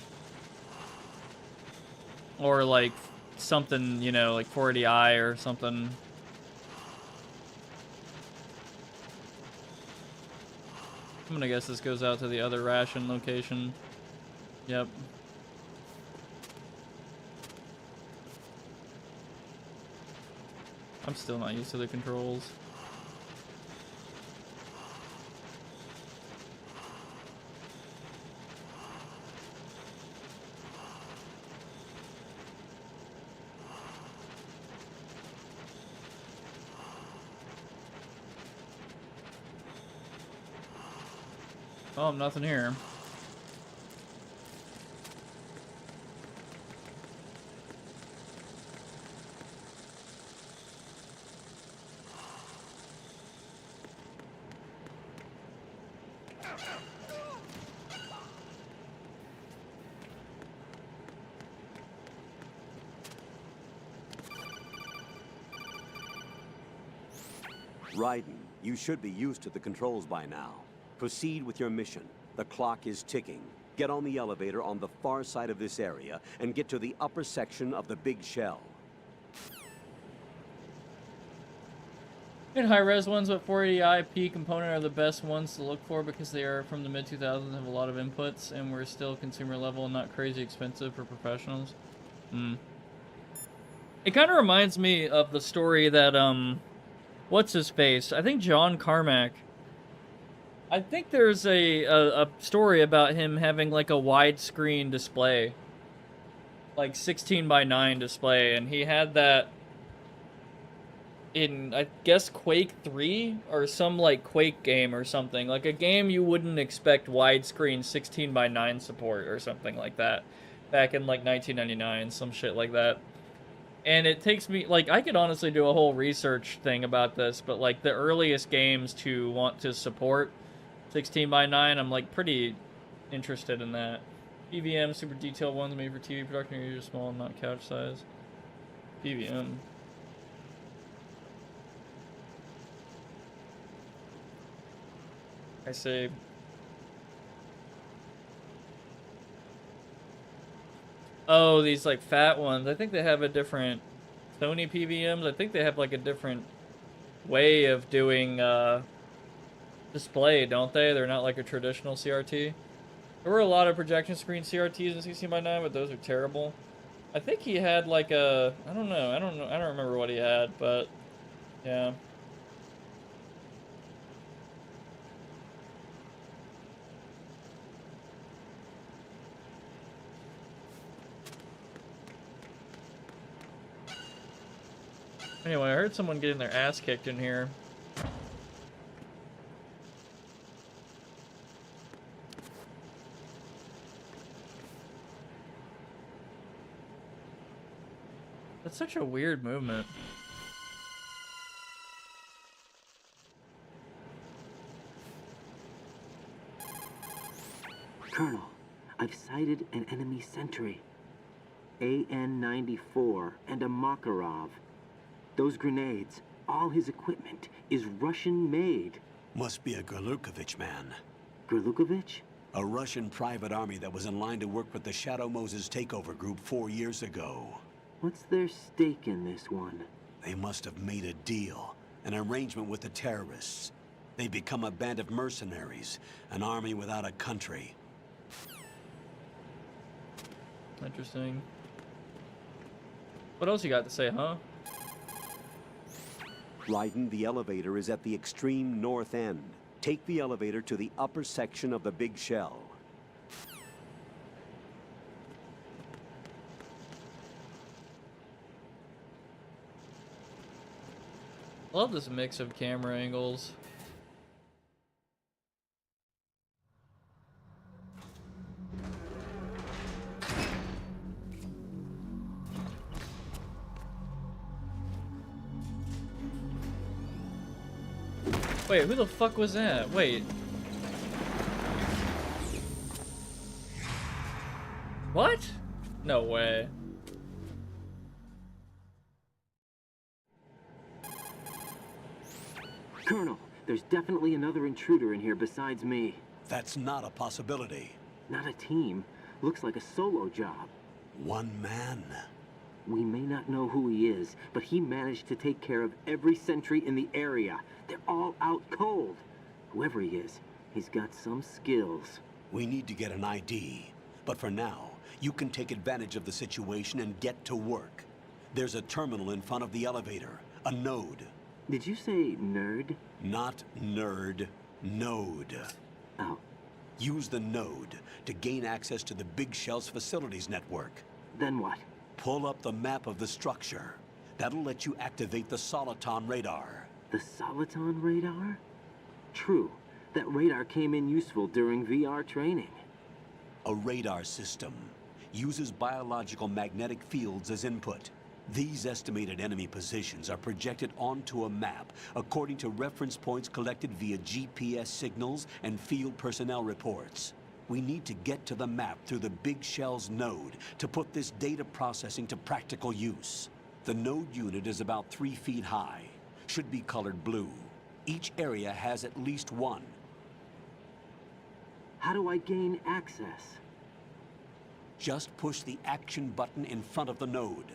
Or like something, you know, like 480i or something. I'm gonna guess this goes out to the other ration location. Yep. I'm still not used to the controls. Oh, nothing here. Raiden, you should be used to the controls by now. Proceed with your mission. The clock is ticking. Get on the elevator on the far side of this area and get to the upper section of the big shell. And high-res ones with 480i P component are the best ones to look for because they are from the mid-2000s, have a lot of inputs, and we're still consumer level and not crazy expensive for professionals. It kind of reminds me of the story that, what's his face? I think John Carmack. I think there's a story about him having like a widescreen display. Like 16:9 display, and he had that in, I guess, Quake 3 or some like Quake game or something. Like a game you wouldn't expect widescreen 16:9 support or something like that. Back in like 1999, some shit like that. And it takes me, like, I could honestly do a whole research thing about this, but like the earliest games to want to support 16:9, I'm like pretty interested in that. PVM, super detailed ones made for TV production are usually small, not couch size. PVM. I say. Oh, these like fat ones. I think they have a different Sony PVMs. I think they have like a different way of doing display, don't they? They're not like a traditional CRT. There were a lot of projection screen CRTs in 16:9, but those are terrible. I think he had like a, I don't know, I don't remember what he had, but yeah. Anyway, I heard someone getting their ass kicked in here. That's such a weird movement. Colonel, I've sighted an enemy sentry. AN-94 and a Makarov. Those grenades, all his equipment, is Russian-made. Must be a Gerlukovich man. Gerlukovich? A Russian private army that was in line to work with the Shadow Moses takeover group 4 years ago. What's their stake in this one? They must have made a deal, an arrangement with the terrorists. They become a band of mercenaries, an army without a country. Interesting. What else you got to say, huh? Raiden, the elevator is at the extreme north end. Take the elevator to the upper section of the big shell. Love this mix of camera angles. Wait, who the fuck was that? Wait. What? No way. Colonel, there's definitely another intruder in here besides me. That's not a possibility. Not a team. Looks like a solo job. One man. We may not know who he is, but he managed to take care of every sentry in the area. They're all out cold. Whoever he is, he's got some skills. We need to get an ID. But for now, you can take advantage of the situation and get to work. There's a terminal in front of the elevator. A node. Did you say nerd? Not nerd. Node. Oh. Use the node to gain access to the Big Shell's facilities network. Then what? Pull up the map of the structure. That'll let you activate the Soliton radar. The Soliton radar? True. That radar came in useful during VR training. A radar system uses biological magnetic fields as input. These estimated enemy positions are projected onto a map according to reference points collected via GPS signals and field personnel reports. We need to get to the map through the Big Shell's node to put this data processing to practical use. The node unit is about 3 feet high. Should be colored blue. Each area has at least one. How do I gain access? Just push the action button in front of the node.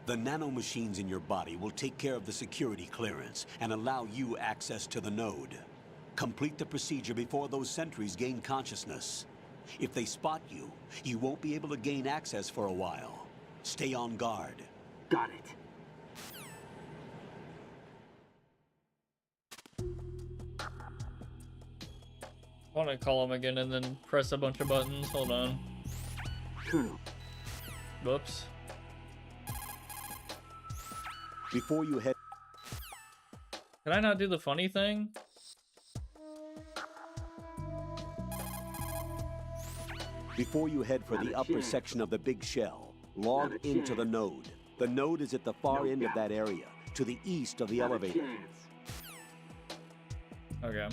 The nanomachines in your body will take care of the security clearance and allow you access to the node. Complete the procedure before those sentries gain consciousness. If they spot you, you won't be able to gain access for a while. Stay on guard. Got it. I want to call him again and then press a bunch of buttons. Hold on. Colonel. Whoops. Before you head... Can I not do the funny thing? Before you head for the upper section of the big shell, log into the node. The node is at the far end of that area, to the east of the elevator. Okay.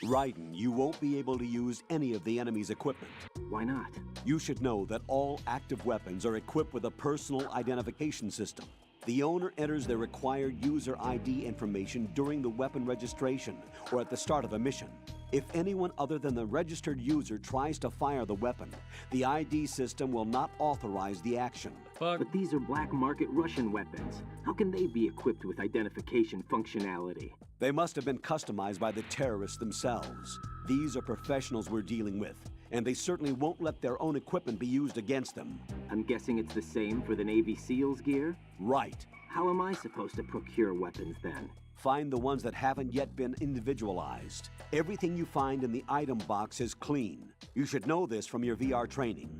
Raiden, you won't be able to use any of the enemy's equipment. Why not? You should know that all active weapons are equipped with a personal identification system. The owner enters their required user ID information during the weapon registration or at the start of a mission. If anyone other than the registered user tries to fire the weapon, the ID system will not authorize the action. But these are black market Russian weapons. How can they be equipped with identification functionality? They must have been customized by the terrorists themselves. These are professionals we're dealing with, and they certainly won't let their own equipment be used against them. I'm guessing it's the same for the Navy SEALs gear? Right. How am I supposed to procure weapons then? Find the ones that haven't yet been individualized. Everything you find in the item box is clean. You should know this from your VR training.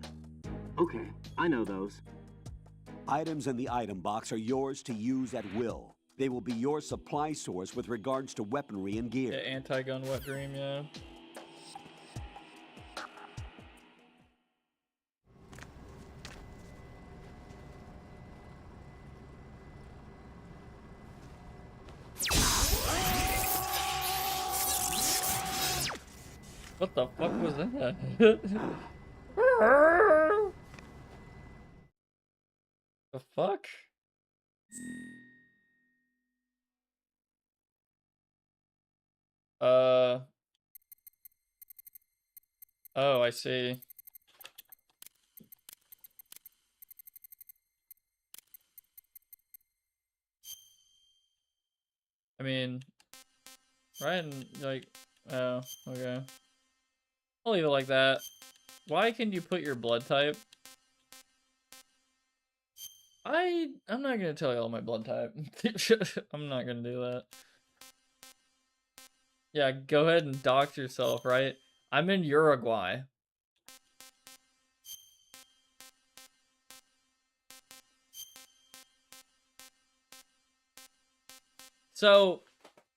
Okay, I know those. Items in the item box are yours to use at will. They will be your supply source with regards to weaponry and gear. Yeah, anti-gun wet dream, yeah. What the fuck was that? The fuck? Oh, I see. I mean, Ryan, like, oh, okay. I'll leave it like that. Why can you put your blood type? I'm not gonna tell you all my blood type. I'm not gonna do that. Yeah, go ahead and dox yourself, right? I'm in Uruguay. So,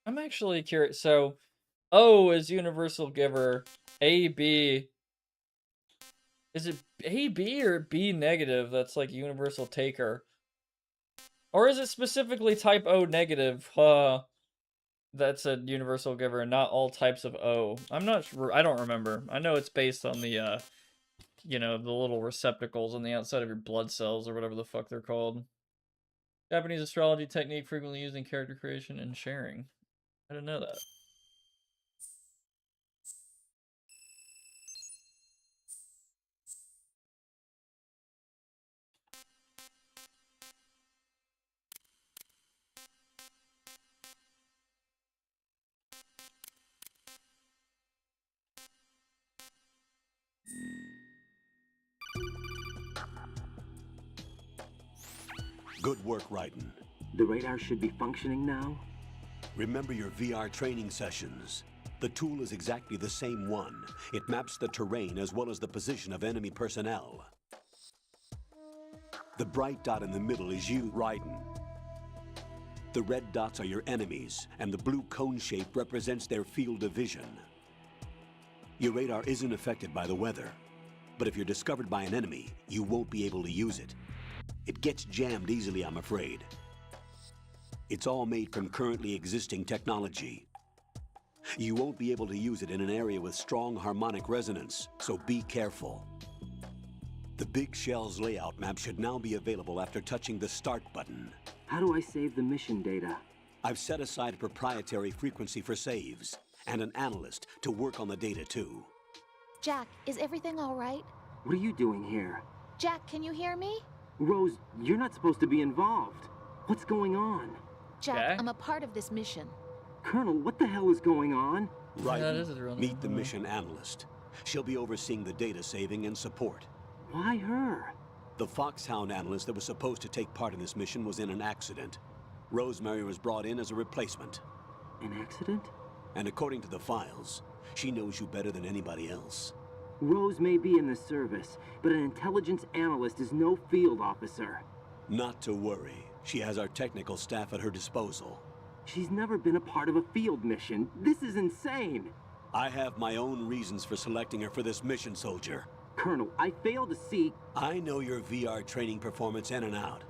I'm actually curious. So, O is universal giver. AB. Is it AB or B negative that's like universal taker? Or is it specifically type O negative? That's a universal giver and not all types of O. I'm not sure. I don't remember. I know it's based on the, you know, the little receptacles on the outside of your blood cells or whatever the fuck they're called. Japanese astrology technique frequently used in character creation and sharing. I didn't know that. Good work, Raiden. The radar should be functioning now? Remember your VR training sessions. The tool is exactly the same one. It maps the terrain as well as the position of enemy personnel. The bright dot in the middle is you, Raiden. The red dots are your enemies, and the blue cone shape represents their field of vision. Your radar isn't affected by the weather, but if you're discovered by an enemy, you won't be able to use it. It gets jammed easily, I'm afraid. It's all made from currently existing technology. You won't be able to use it in an area with strong harmonic resonance, so be careful. The Big Shell's layout map should now be available after touching the Start button. How do I save the mission data? I've set aside a proprietary frequency for saves, and an analyst to work on the data too. Jack, is everything all right? What are you doing here? Jack, can you hear me? Rose, you're not supposed to be involved. What's going on? Jack, I'm a part of this mission. Colonel, what the hell is going on? Right. Meet the mission analyst. She'll be overseeing the data saving and support. Why her? The Foxhound analyst that was supposed to take part in this mission was in an accident. Rosemary was brought in as a replacement. An accident? And according to the files, she knows you better than anybody else. Rose may be in the service, but an intelligence analyst is no field officer. Not to worry. She has our technical staff at her disposal. She's never been a part of a field mission. This is insane. I have my own reasons for selecting her for this mission, soldier. Colonel, I fail to see... I know your VR training performance in and out,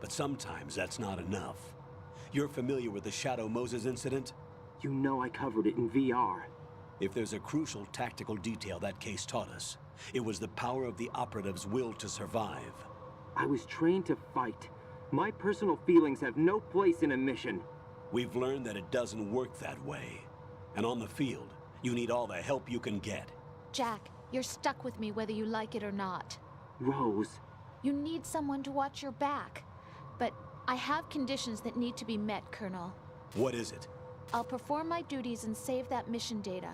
but sometimes that's not enough. You're familiar with the Shadow Moses incident? You know I covered it in VR. If there's a crucial tactical detail that case taught us, it was the power of the operative's will to survive. I was trained to fight. My personal feelings have no place in a mission. We've learned that it doesn't work that way. And on the field, you need all the help you can get. Jack, you're stuck with me whether you like it or not. Rose. You need someone to watch your back. But I have conditions that need to be met, Colonel. What is it? I'll perform my duties and save that mission data,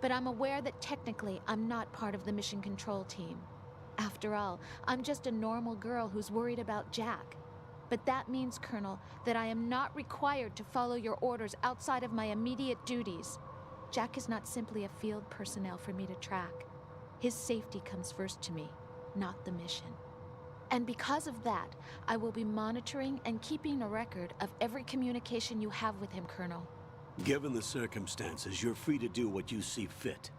but I'm aware that technically I'm not part of the mission control team. After all, I'm just a normal girl who's worried about Jack. But that means, Colonel, that I am not required to follow your orders outside of my immediate duties. Jack is not simply a field personnel for me to track. His safety comes first to me, not the mission. And because of that, I will be monitoring and keeping a record of every communication you have with him, Colonel. Given the circumstances, you're free to do what you see fit.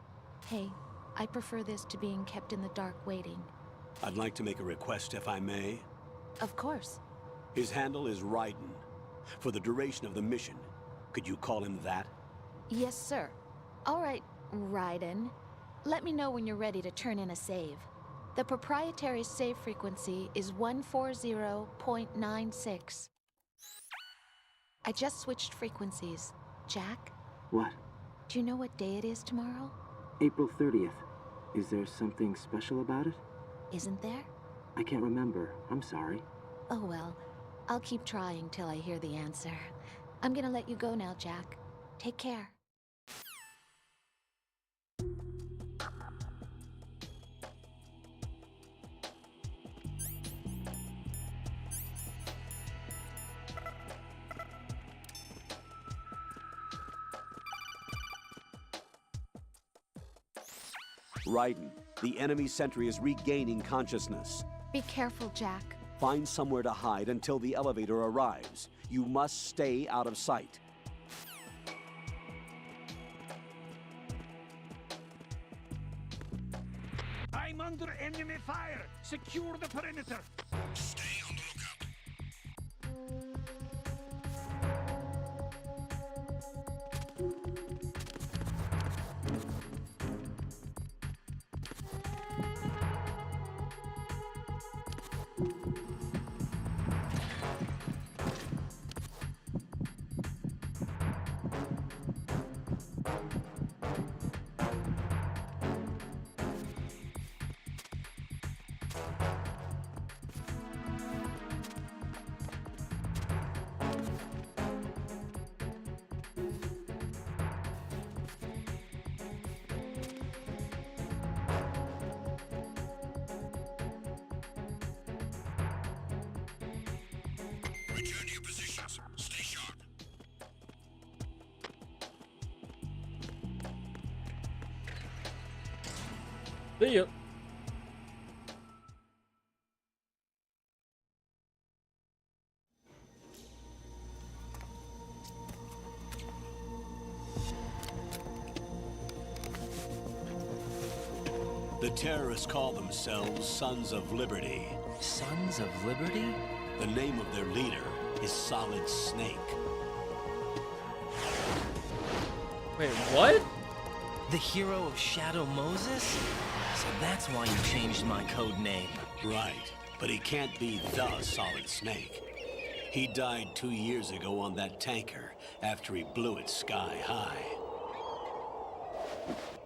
Hey, I prefer this to being kept in the dark waiting. I'd like to make a request, if I may. Of course. His handle is Raiden. For the duration of the mission, could you call him that? Yes, sir. All right, Raiden. Let me know when you're ready to turn in a save. The proprietary save frequency is 140.96. I just switched frequencies. Jack? What? Do you know what day it is tomorrow? April 30th. Is there something special about it? Isn't there? I can't remember. I'm sorry. Oh well. I'll keep trying till I hear the answer. I'm gonna let you go now, Jack. Take care. Raiden, the enemy sentry is regaining consciousness. Be careful, Jack. Find somewhere to hide until the elevator arrives. You must stay out of sight. I'm under enemy fire! Secure the perimeter! Stay on the lookout. Return to your positions. Stay sharp. See ya. The terrorists call themselves Sons of Liberty. Sons of Liberty? The name of their leader is Solid Snake. Wait, what? The hero of Shadow Moses? So that's why you changed my code name. Right, but he can't be the Solid Snake. He died 2 years ago on that tanker after he blew it sky high.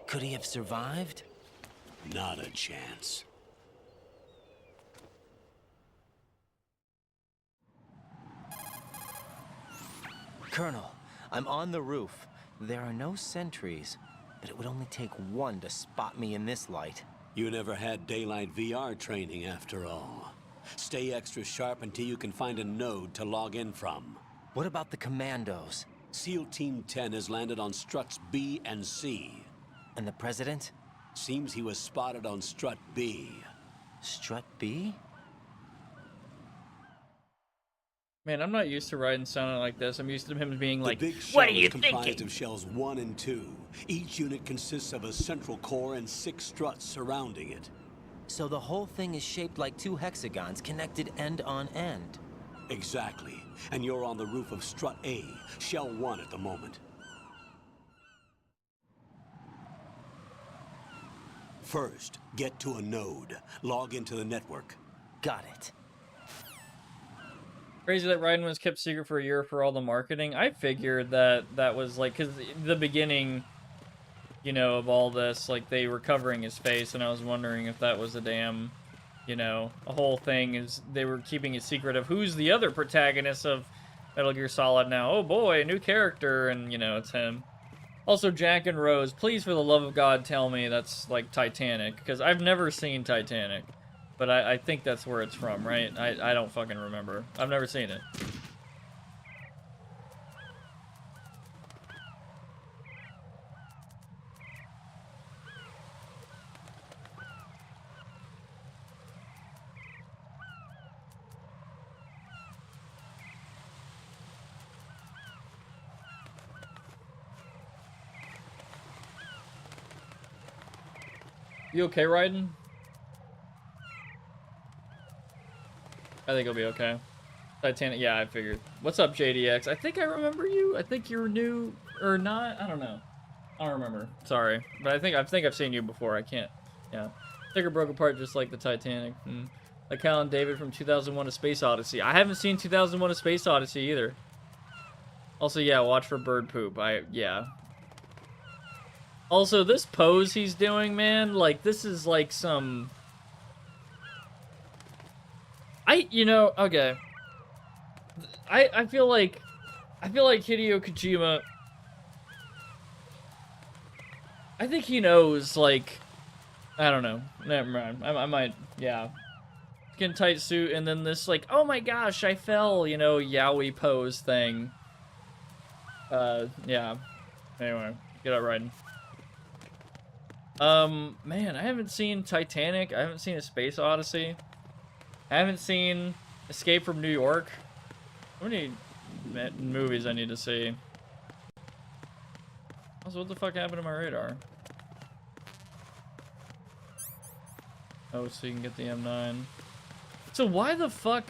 Could he have survived? Not a chance. Colonel, I'm on the roof. There are no sentries, but it would only take one to spot me in this light. You never had daylight VR training after all. Stay extra sharp until you can find a node to log in from. What about the commandos? SEAL Team 10 has landed on struts B and C. And the president? Seems he was spotted on strut B. Strut B? Man, I'm not used to Raiden sounding like this. I'm used to him being like, the big shell what are you is comprised thinking? of shells 1 and 2. Each unit consists of a central core and 6 struts surrounding it. So the whole thing is shaped like 2 hexagons connected end on end. Exactly. And you're on the roof of strut A, shell 1 at the moment. First, get to a node. Log into the network. Got it. Crazy that Raiden was kept secret for a year for all the marketing. I figured that that was like, because the beginning, you know, of all this, like they were covering his face, and I was wondering if that was a damn, you know, a whole thing is they were keeping a secret of who's the other protagonist of Metal Gear Solid now. Oh boy, a new character, and you know, it's him. Also, Jack and Rose, please for the love of God tell me that's like Titanic, because I've never seen Titanic. But I think that's where it's from, right? I don't fucking remember. I've never seen it. You okay, Raiden? I think he'll be okay. Titanic, yeah, I figured. What's up, JDX? I think I remember you. I think you're new or not. I don't know. I don't remember. Sorry, but I think I've seen you before. I can't. Yeah, sticker broke apart just like the Titanic. Like Cal and David from 2001: A Space Odyssey. I haven't seen 2001: A Space Odyssey either. Also, yeah, watch for bird poop. Yeah. Also, this pose he's doing, man, like this is like some. You know, okay. I feel like Hideo Kojima, I think he knows, like, I don't know. Never mind. I might, yeah. Skin tight suit, and then this, like, oh my gosh, I fell, you know, yaoi pose thing. Yeah. Anyway, get up, Raiden. Man, I haven't seen Titanic. I haven't seen A Space Odyssey. I haven't seen Escape from New York. How many movies I need to see? Also, what the fuck happened to my radar? Oh, so you can get the M9. So why the fuck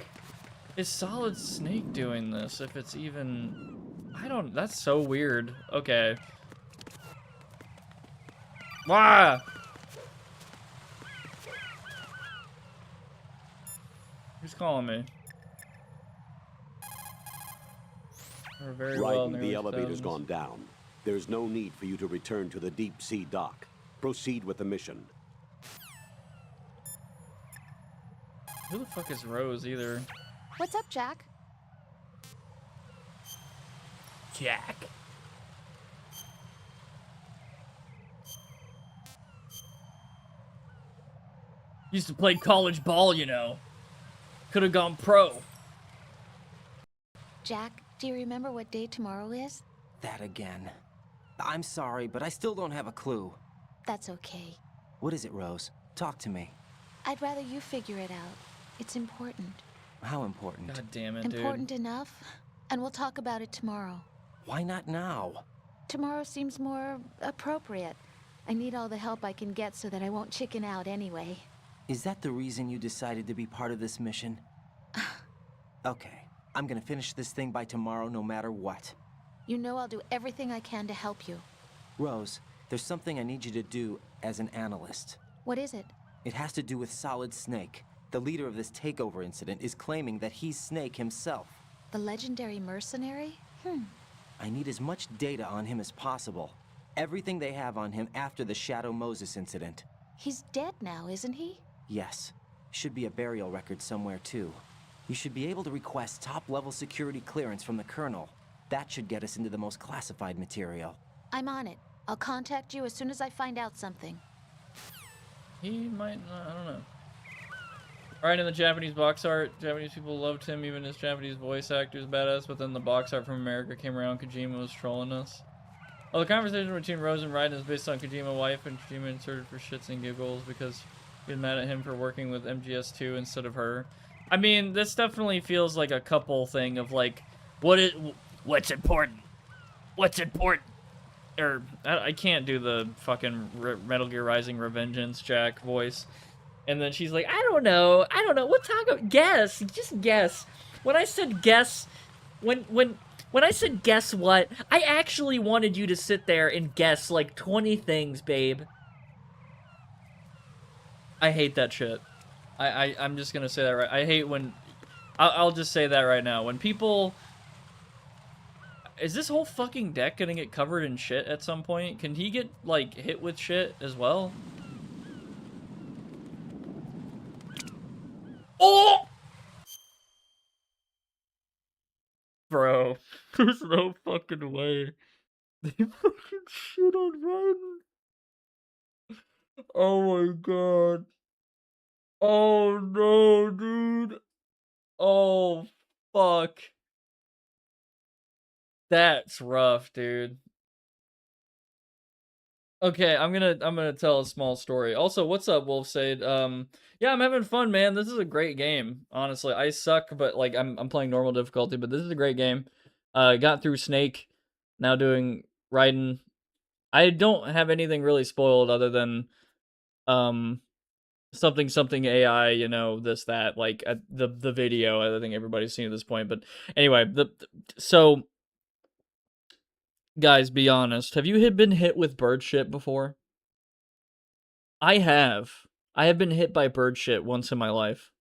is Solid Snake doing this if it's even... that's so weird. Okay. Wah! Who's calling me? Right, the elevator's gone down. There's no need for you to return to the deep sea dock. Proceed with the mission. Who the fuck is Rose either? What's up, Jack? Jack. Used to play college ball, you know. Could have gone pro. Jack, do you remember what day tomorrow is? That again. I'm sorry, but I still don't have a clue. That's okay. What is it, Rose? Talk to me. I'd rather you figure it out. It's important. How important? God damn it, dude. Important enough, and we'll talk about it tomorrow. Why not now? Tomorrow seems more appropriate. I need all the help I can get so that I won't chicken out anyway. Is that the reason you decided to be part of this mission? Okay, I'm gonna finish this thing by tomorrow no matter what. You know I'll do everything I can to help you. Rose, there's something I need you to do as an analyst. What is it? It has to do with Solid Snake. The leader of this takeover incident is claiming that he's Snake himself. The legendary mercenary? I need as much data on him as possible. Everything they have on him after the Shadow Moses incident. He's dead now, isn't he? Yes. Should be a burial record somewhere, too. You should be able to request top-level security clearance from the Colonel. That should get us into the most classified material. I'm on it. I'll contact you as soon as I find out something. He might not, I don't know. Alright, in the Japanese box art, Japanese people loved him, even his Japanese voice actor's badass, but then the box art from America came around, Kojima was trolling us. Well, the conversation between Rose and Raiden is based on Kojima's wife, and Kojima inserted for shits and giggles because he was mad at him for working with MGS2 instead of her. I mean, this definitely feels like a couple thing of like, what's important? What's important? Or, I can't do the fucking Metal Gear Rising Revengeance Jack voice. And then she's like, I don't know, what taco? Guess, just guess. When I said guess, when I said guess what, I actually wanted you to sit there and guess like 20 things, babe. I hate that shit. I'm just gonna say that right. I hate when, I'll just say that right now. When people, is this whole fucking deck gonna get covered in shit at some point? Can he get like hit with shit as well? Oh! Bro, there's no fucking way. They fucking shit on Raiden. Oh my god. Oh no, dude. Oh, fuck. That's rough, dude. Okay, I'm gonna tell a small story. Also, what's up, Wolfsade? Yeah, I'm having fun, man. This is a great game. Honestly, I suck, but like I'm playing normal difficulty, but this is a great game. Got through Snake, now doing Raiden. I don't have anything really spoiled other than something AI, you know, this that, like the video. I think everybody's seen at this point, but anyway, so guys, be honest. Have you been hit with bird shit before? I have. I have been hit by bird shit once in my life.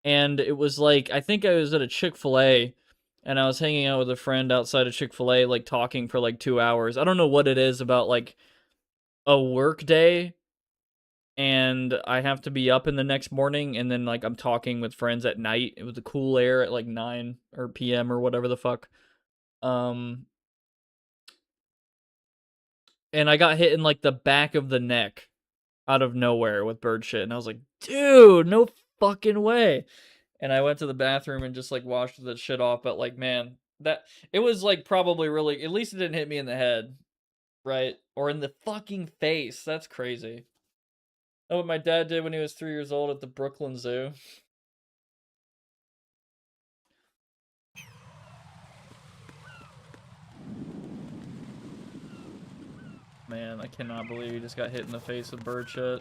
And it was like, I think I was at a Chick-fil-A, and I was hanging out with a friend outside of Chick-fil-A, like talking for like 2 hours. I don't know what it is about like a work day, and I have to be up in the next morning, and then like I'm talking with friends at night. It was the cool air at like 9 or PM or whatever the fuck. And I got hit in like the back of the neck out of nowhere with bird shit. And I was like, dude, no fucking way. And I went to the bathroom and just like washed the shit off. But like, man, it was like probably really, at least it didn't hit me in the head, right? Or in the fucking face. That's crazy. Know what my dad did when he was 3 years old at the Brooklyn Zoo? Man, I cannot believe he just got hit in the face with bird shit.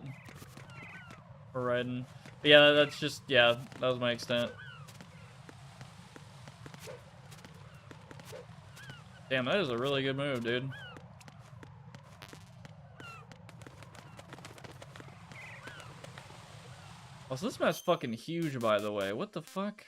For Raiden. But yeah, that's just, yeah, that was my extent. Damn, that is a really good move, dude. Oh, so this map's fucking huge, by the way. What the fuck?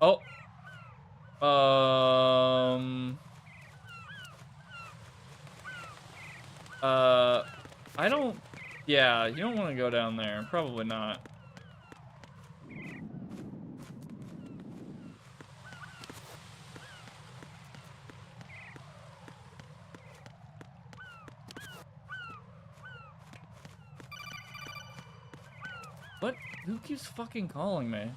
Oh. I don't... Yeah, you don't want to go down there. Probably not. What? Who keeps fucking calling me?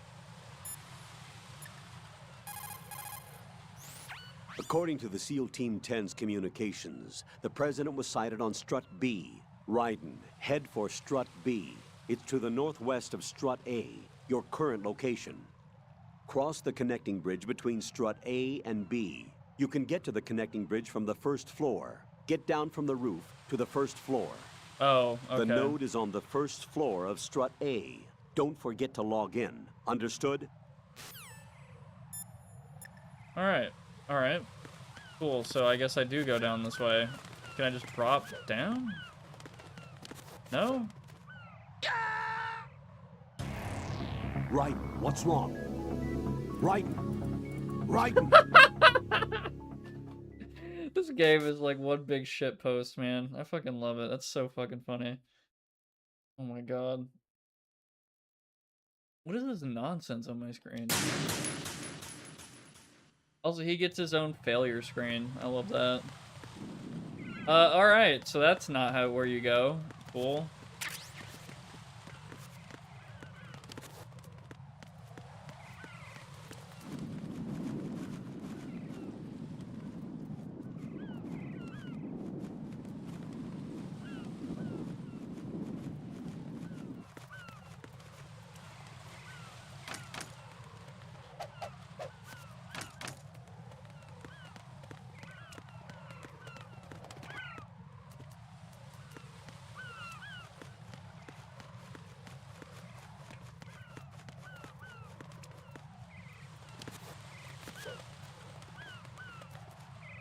According to the SEAL Team 10's communications, the president was sighted on Strut B. Raiden, head for Strut B. It's to the northwest of Strut A, your current location. Cross the connecting bridge between strut A and B. You can get to the connecting bridge from the first floor. Get down from the roof to the first floor. Oh, okay. The node is on the first floor of strut A. Don't forget to log in. Understood? Alright. Alright. Cool, so I guess I do go down this way. Can I just drop down? No? Right. What's wrong? Right. Right. This game is like one big shit post, man. I fucking love it. That's so fucking funny. Oh my god. What is this nonsense on my screen? Also, he gets his own failure screen. I love that. Alright, so that's not where you go. Cool.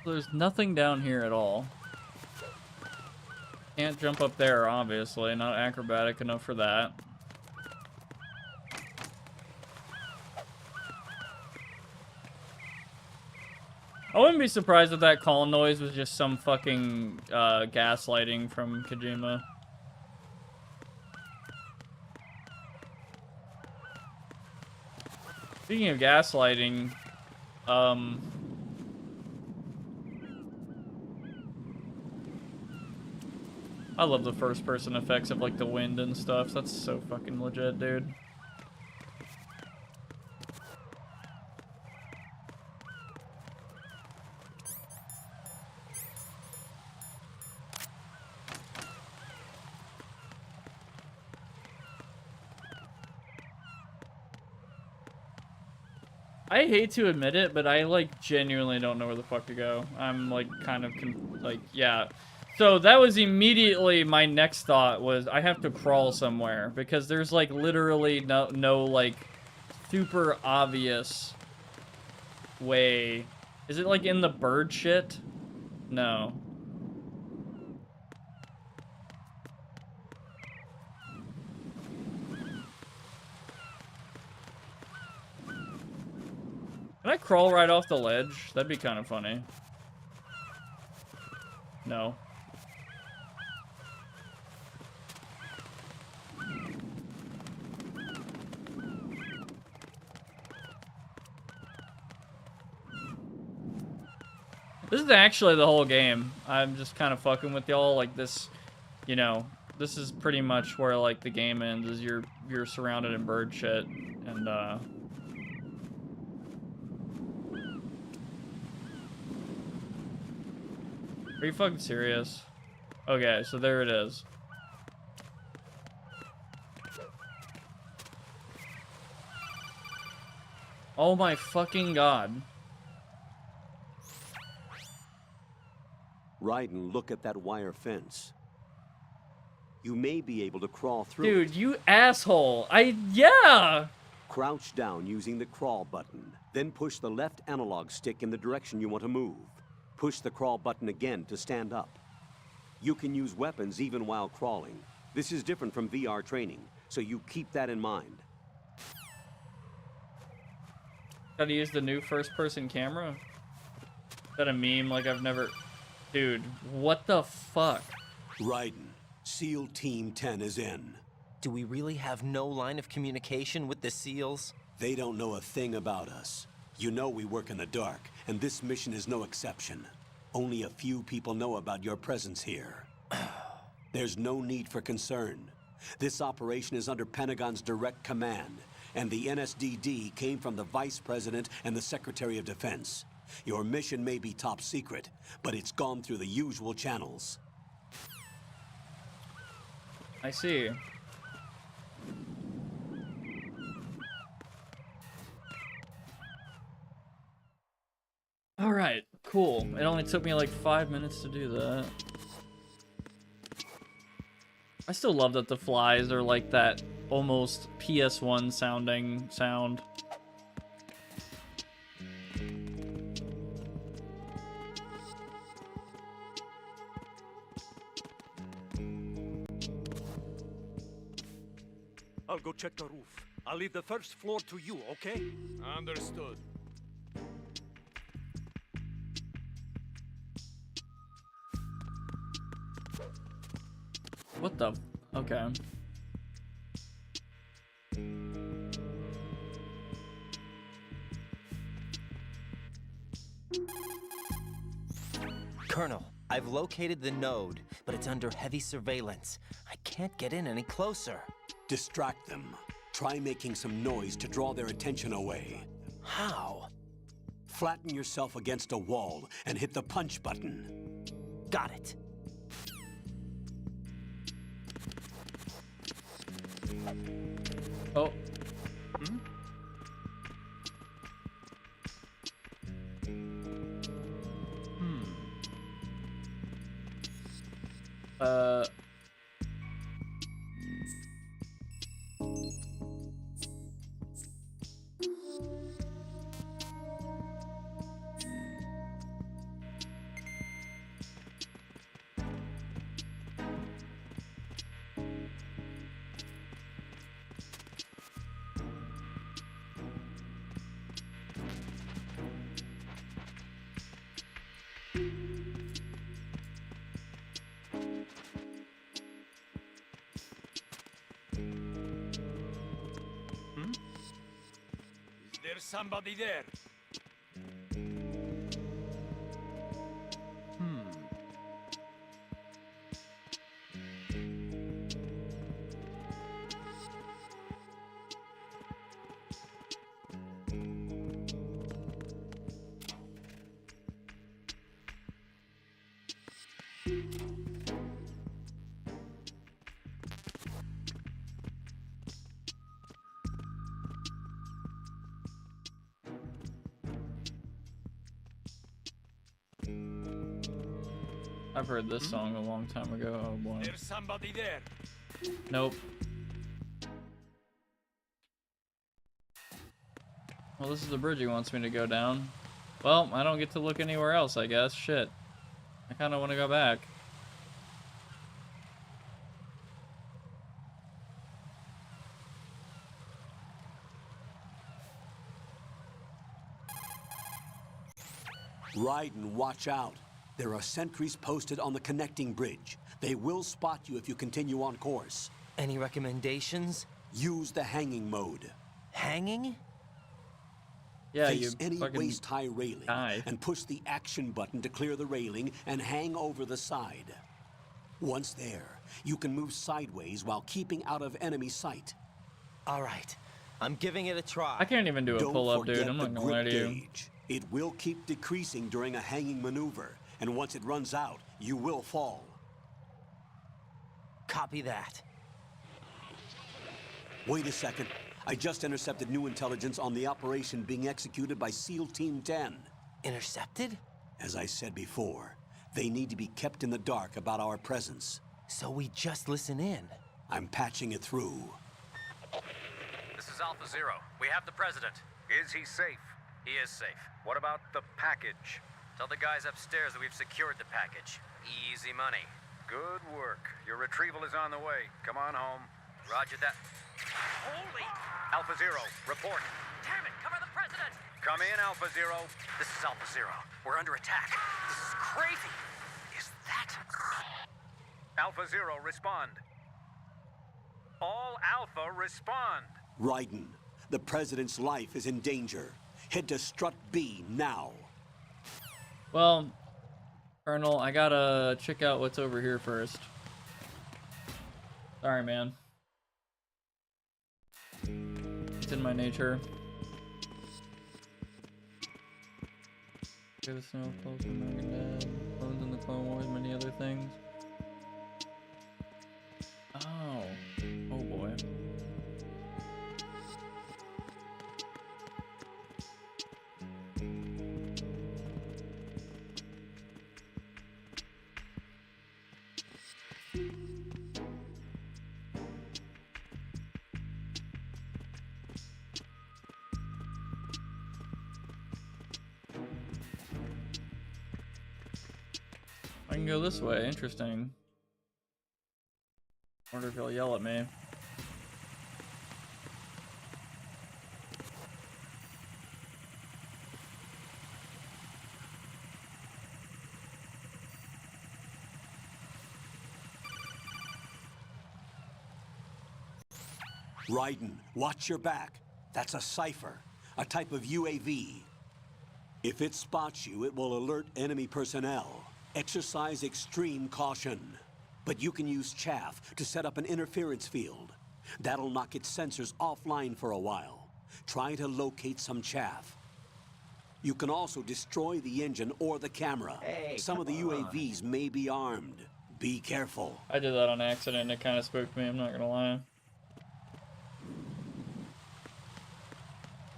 There's nothing down here at all. Can't jump up there, obviously. Not acrobatic enough for that. I wouldn't be surprised if that call noise was just some fucking gaslighting from Kojima. Speaking of gaslighting, I love the first-person effects of, like, the wind and stuff. That's so fucking legit, dude. I hate to admit it, but I, like, genuinely don't know where the fuck to go. I'm, like, kind of, yeah. So that was immediately my next thought was I have to crawl somewhere because there's like literally no like super obvious way. Is it like in the bird shit? No. Can I crawl right off the ledge? That'd be kind of funny. No. This is actually the whole game. I'm just kind of fucking with y'all. Like this, you know, this is pretty much where like the game ends. Is you're surrounded in bird shit, and Are you fucking serious? Okay, so there it is. Oh my fucking god. Right, and look at that wire fence. You may be able to crawl through. Dude, you asshole. Yeah! Crouch down using the crawl button. Then push the left analog stick in the direction you want to move. Push the crawl button again to stand up. You can use weapons even while crawling. This is different from VR training, so you keep that in mind. Gotta use the new first-person camera? Is that a meme like I've never... Dude, what the fuck? Raiden, SEAL Team 10 is in. Do we really have no line of communication with the SEALs? They don't know a thing about us. You know we work in the dark, and this mission is no exception. Only a few people know about your presence here. There's no need for concern. This operation is under Pentagon's direct command, and the NSDD came from the Vice President and the Secretary of Defense. Your mission may be top secret, but it's gone through the usual channels. I see. Alright, cool. It only took me like 5 minutes to do that. I still love that the flies are like that almost PS1 sounding sound. I'll go check the roof. I'll leave the first floor to you, okay? Understood. What the? Okay. Colonel, I've located the node, but it's under heavy surveillance. I can't get in any closer. Distract them. Try making some noise to draw their attention away. How? Flatten yourself against a wall and hit the punch button. Got it. Oh. There's somebody there. I've heard this song a long time ago. Oh boy. There's somebody there. Nope. Well, this is the bridge he wants me to go down. Well, I don't get to look anywhere else, I guess. Shit. I kind of want to go back. Ride and watch out. There are sentries posted on the connecting bridge. They will spot you if you continue on course. Any recommendations? Use the hanging mode. Hanging? Yeah, Face you any fucking waist-high railing die. and push the action button to clear the railing and hang over the side. Once there, you can move sideways while keeping out of enemy sight. All right, I'm giving it a try. I can't even do a Don't pull-up, dude. forget I'm the not gonna lie grip to you. gauge. It will keep decreasing during a hanging maneuver, and once it runs out, you will fall. Copy that. Wait a second. I just intercepted new intelligence on the operation being executed by SEAL Team 10. Intercepted? As I said before, they need to be kept in the dark about our presence. So we just listen in. I'm patching it through. This is Alpha Zero. We have the president. Is he safe? He is safe. What about the package? Tell the guys upstairs that we've secured the package. Easy money. Good work. Your retrieval is on the way. Come on home. Roger that. Holy! Alpha Zero, report. Damn it, cover the president! Come in, Alpha Zero. This is Alpha Zero. We're under attack. This is crazy. Is that... Alpha Zero, respond. All Alpha, respond. Raiden, the President's life is in danger. Head to Strut B now. Well, Colonel, I gotta check out what's over here first. Sorry, man. It's in my nature. The snow clothes from American Dad, clones in the Clone Wars, many other things. Oh. Oh boy. I can go this way. Interesting. I wonder if he'll yell at me. Raiden, watch your back. That's a cipher, a type of UAV. If it spots you, it will alert enemy personnel. Exercise extreme caution. But you can use chaff to set up an interference field. That'll knock its sensors offline for a while. Try to locate some chaff. You can also destroy the engine or the camera. Hey, some of the UAVs may be armed. Be careful. I did that on accident. It kind of spooked me, I'm not gonna lie.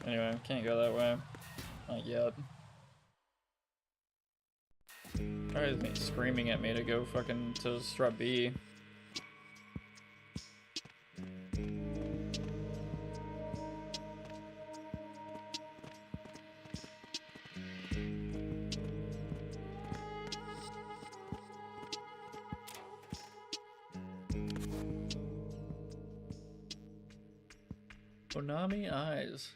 Anyway, can't go that way. Not yet. Alright, me screaming at me to go fucking to strut B. Konami eyes.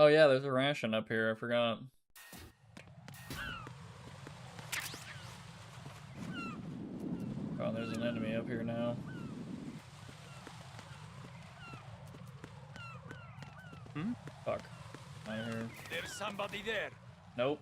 Oh yeah, there's a ration up here, I forgot. Oh, there's an enemy up here now. Fuck. I hear. There's somebody there. Nope.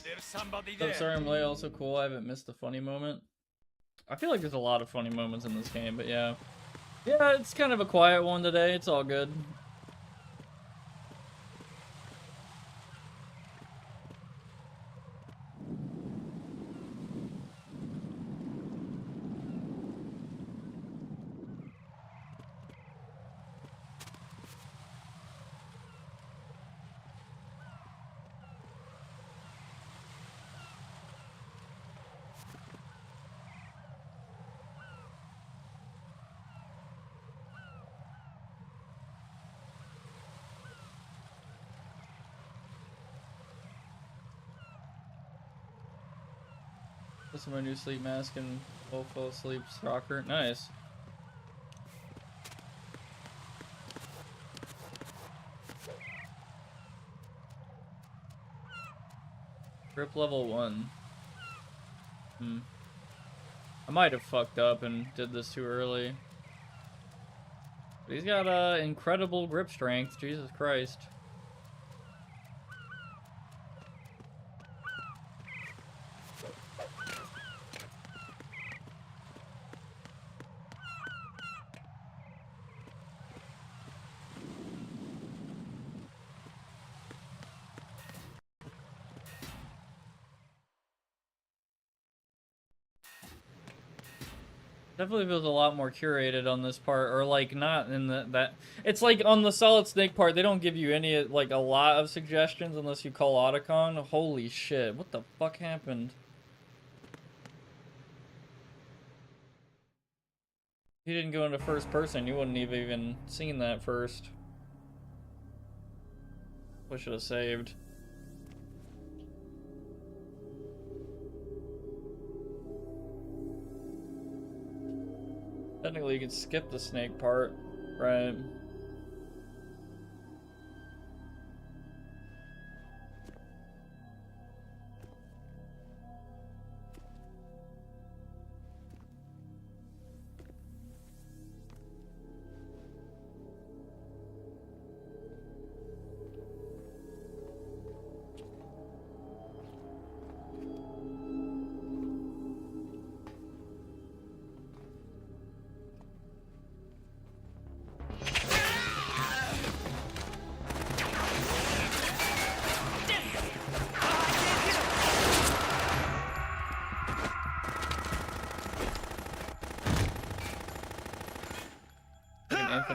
There's somebody So there. sorry I'm late, also cool, I haven't missed a funny moment. I feel like there's a lot of funny moments in this game, but yeah. Yeah, it's kind of a quiet one today, it's all good. This is my new sleep mask and full sleep rocker. Nice. Grip level 1. I might have fucked up and did this too early. But he's got incredible grip strength, Jesus Christ. Definitely feels a lot more curated on this part, or like not in that. It's like on the Solid Snake part, they don't give you any like a lot of suggestions unless you call Otacon. Holy shit! What the fuck happened? He didn't go into first person. You wouldn't have even seen that first. I should have saved. Technically, you could skip the snake part, right?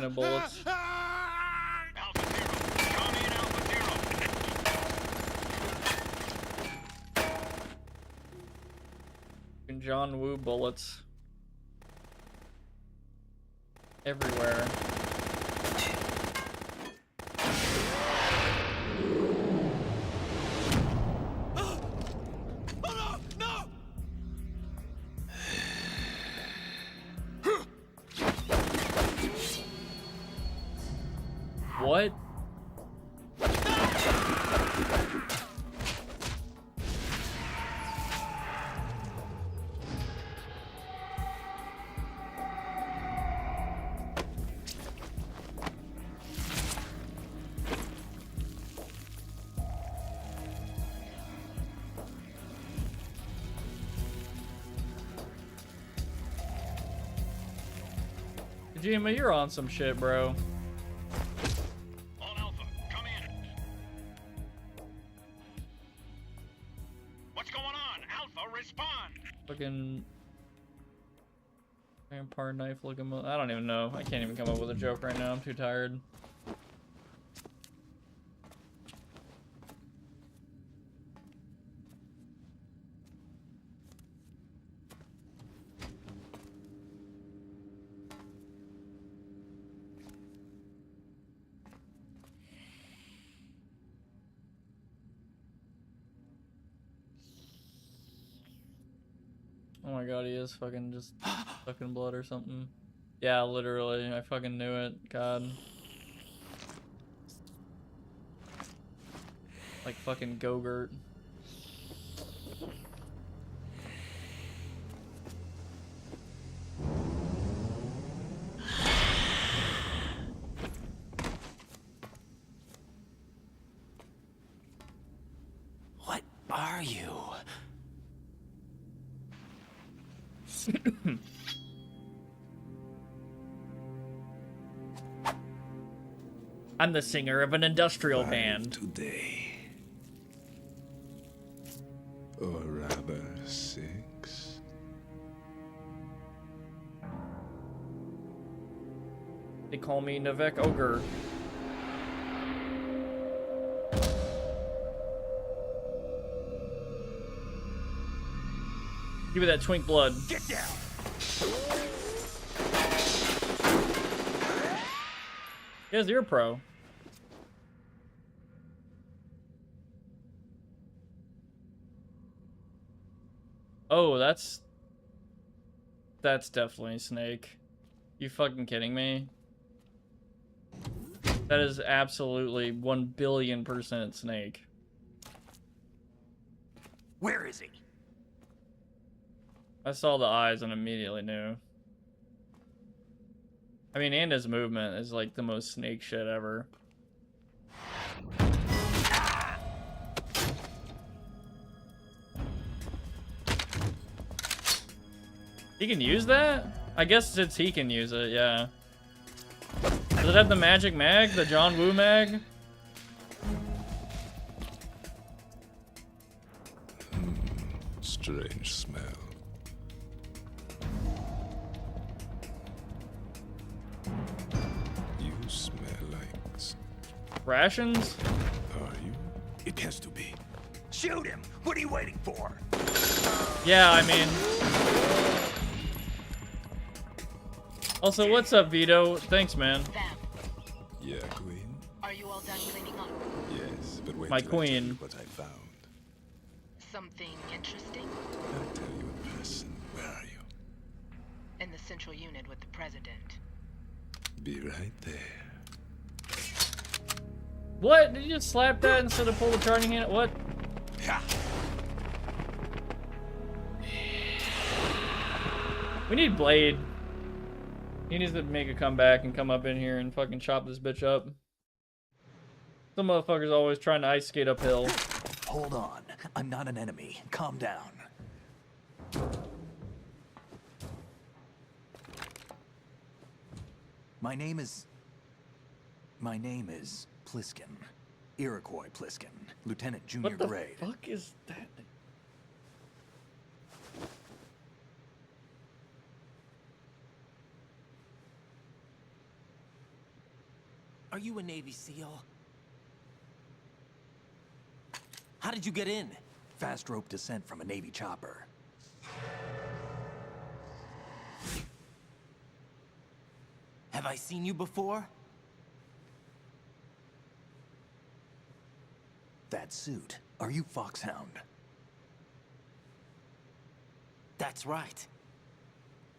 cannon bullets. Alpha Zero. Call me in Alpha Zero. Fucking John Woo bullets. Everywhere. What? Kojima, you're on some shit, bro. On Alpha, come in. What's going on? Alpha, respond. Fucking vampire knife looking. I don't even know. I can't even come up with a joke right now. I'm too tired. Oh my god, he is fucking just fucking blood or something. Yeah, literally. I fucking knew it. God. Like fucking Gogurt. What are you? I'm the singer of an industrial band. Today. Or rather, 6. They call me Navek Ogre. Give me that twink blood. Get down. Yes, you're a pro. Oh, that's definitely Snake. You fucking kidding me? That is absolutely 1,000,000,000% Snake. Where is he? I saw the eyes and immediately knew. I mean, and his movement is like the most Snake shit ever. He can use that? I guess since he can use it, yeah. Does it have the magic mag? The John Woo mag? Strange smell. You smell like... Rations? Are you? It has to be. Shoot him! What are you waiting for? Yeah, I mean... Also, what's up, Vito? Thanks, man. Yeah, Queen? Are you all done cleaning up? Yes, but wait My till I tell queen. you what I found. Something interesting? I'll tell you in person. Where are you? In the central unit with the president. Be right there. What? Did you just slap that instead of pull the charging hand? What? We need Blade. He needs to make a comeback and come up in here and fucking chop this bitch up. Some motherfucker's always trying to ice skate uphill. Hold on. I'm not an enemy. Calm down. My name is Pliskin. Iroquois Pliskin. Lieutenant Junior What the grade. fuck is that? Are you a Navy SEAL? How did you get in? Fast rope descent from a Navy chopper. Have I seen you before? That suit. Are you Foxhound? That's right.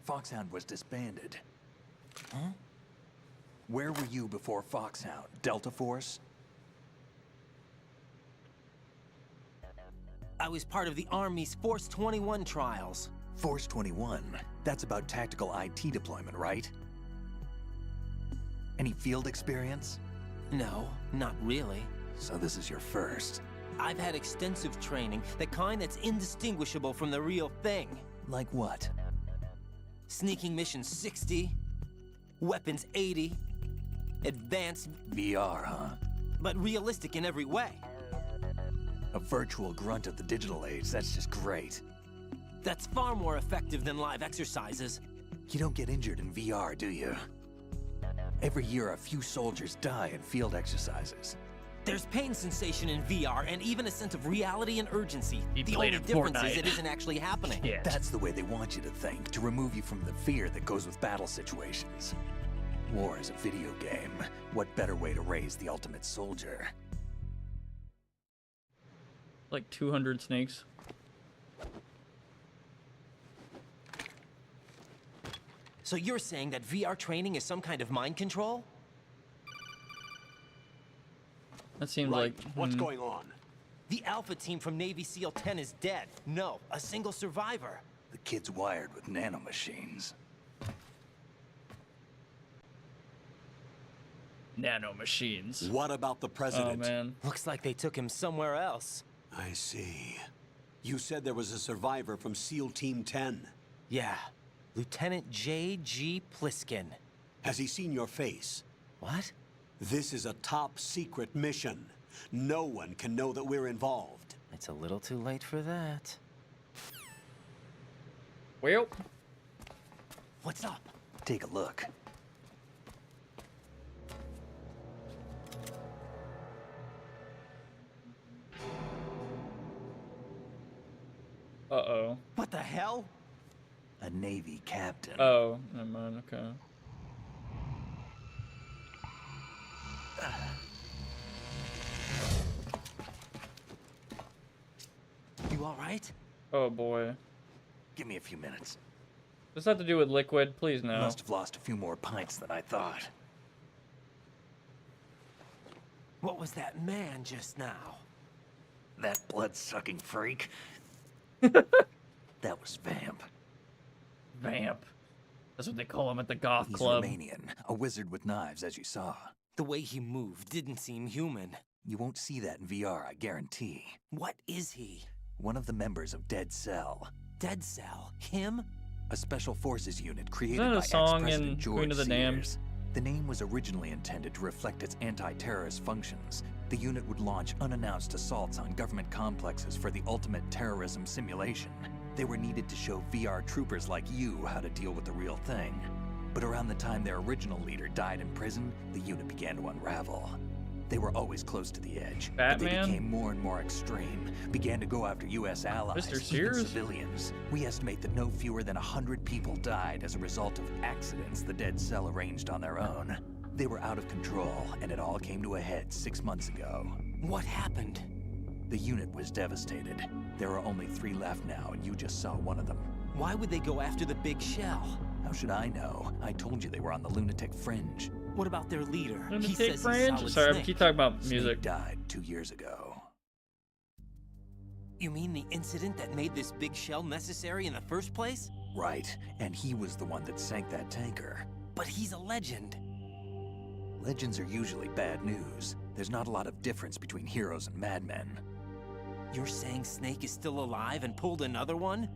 Foxhound was disbanded. Huh? Where were you before Foxhound? Delta Force? I was part of the Army's Force 21 trials. Force 21? That's about tactical IT deployment, right? Any field experience? No, not really. So this is your first. I've had extensive training, the kind that's indistinguishable from the real thing. Like what? Sneaking Mission 60, Weapons 80, Advanced... VR, huh? But realistic in every way. A virtual grunt of the digital age, that's just great. That's far more effective than live exercises. You don't get injured in VR, do you? Every year, a few soldiers die in field exercises. There's pain sensation in VR, and even a sense of reality and urgency. The played only in difference Fortnite. is it isn't actually happening. Yeah. That's the way they want you to think, to remove you from the fear that goes with battle situations. War is a video game. What better way to raise the ultimate soldier? Like 200 snakes. So you're saying that VR training is some kind of mind control? That seems Right. like... What's going on? The Alpha team from Navy SEAL 10 is dead. No, a single survivor. The kid's wired with nanomachines. Nanomachines. What about the president? Oh, man. Looks like they took him somewhere else. I see. You said there was a survivor from SEAL Team 10. Yeah. Lieutenant J.G. Pliskin. Has he seen your face? What? This is a top secret mission. No one can know that we're involved. It's a little too late for that. Well. What's up? Take a look. Uh-oh. What the hell? A Navy captain. Oh, never mind, okay. You all right? Oh, boy. Give me a few minutes. Does that have to do with liquid? Please, no. Must have lost a few more pints than I thought. What was that man just now? That blood-sucking freak? That was Vamp. Vamp. That's what they call him at the goth He's club. Romanian, a wizard with knives, as you saw. The way he moved didn't seem human. You won't see that in VR, I guarantee. What is he? One of the members of Dead Cell. Dead Cell? Him? A special forces unit created Isn't that a by song ex-President in George Queen of the Damned? Sears. The name was originally intended to reflect its anti-terrorist functions. The unit would launch unannounced assaults on government complexes for the ultimate terrorism simulation. They were needed to show VR troopers like you how to deal with the real thing. But around the time their original leader died in prison, the unit began to unravel. They were always close to the edge, but they Batman? became more and more extreme, began to go after U.S. allies, Mr. even Sears? civilians. We estimate that no fewer than 100 people died as a result of accidents the Dead Cell arranged on their own. They were out of control, and it all came to a head 6 months ago. What happened? The unit was devastated. There are only 3 left now, and you just saw one of them. Why would they go after the big shell? How should I know? I told you they were on the lunatic fringe. What about their leader? Lunatic Fringe? Sorry, I keep talking about music. Snake died 2 years ago. You mean the incident that made this big shell necessary in the first place? Right, and he was the one that sank that tanker. But he's a legend. Legends are usually bad news. There's not a lot of difference between heroes and madmen. You're saying Snake is still alive and pulled another one?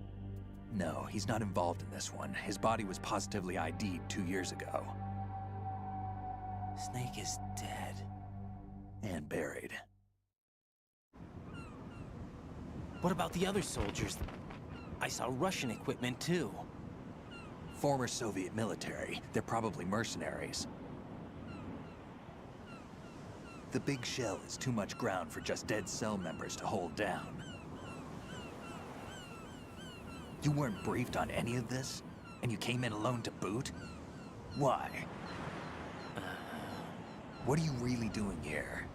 No, he's not involved in this one. His body was positively ID'd 2 years ago. Snake is dead. And buried. What about the other soldiers? I saw Russian equipment too. Former Soviet military. They're probably mercenaries. The big shell is too much ground for just dead cell members to hold down. You weren't briefed on any of this? And you came in alone to boot? Why? What are you really doing here?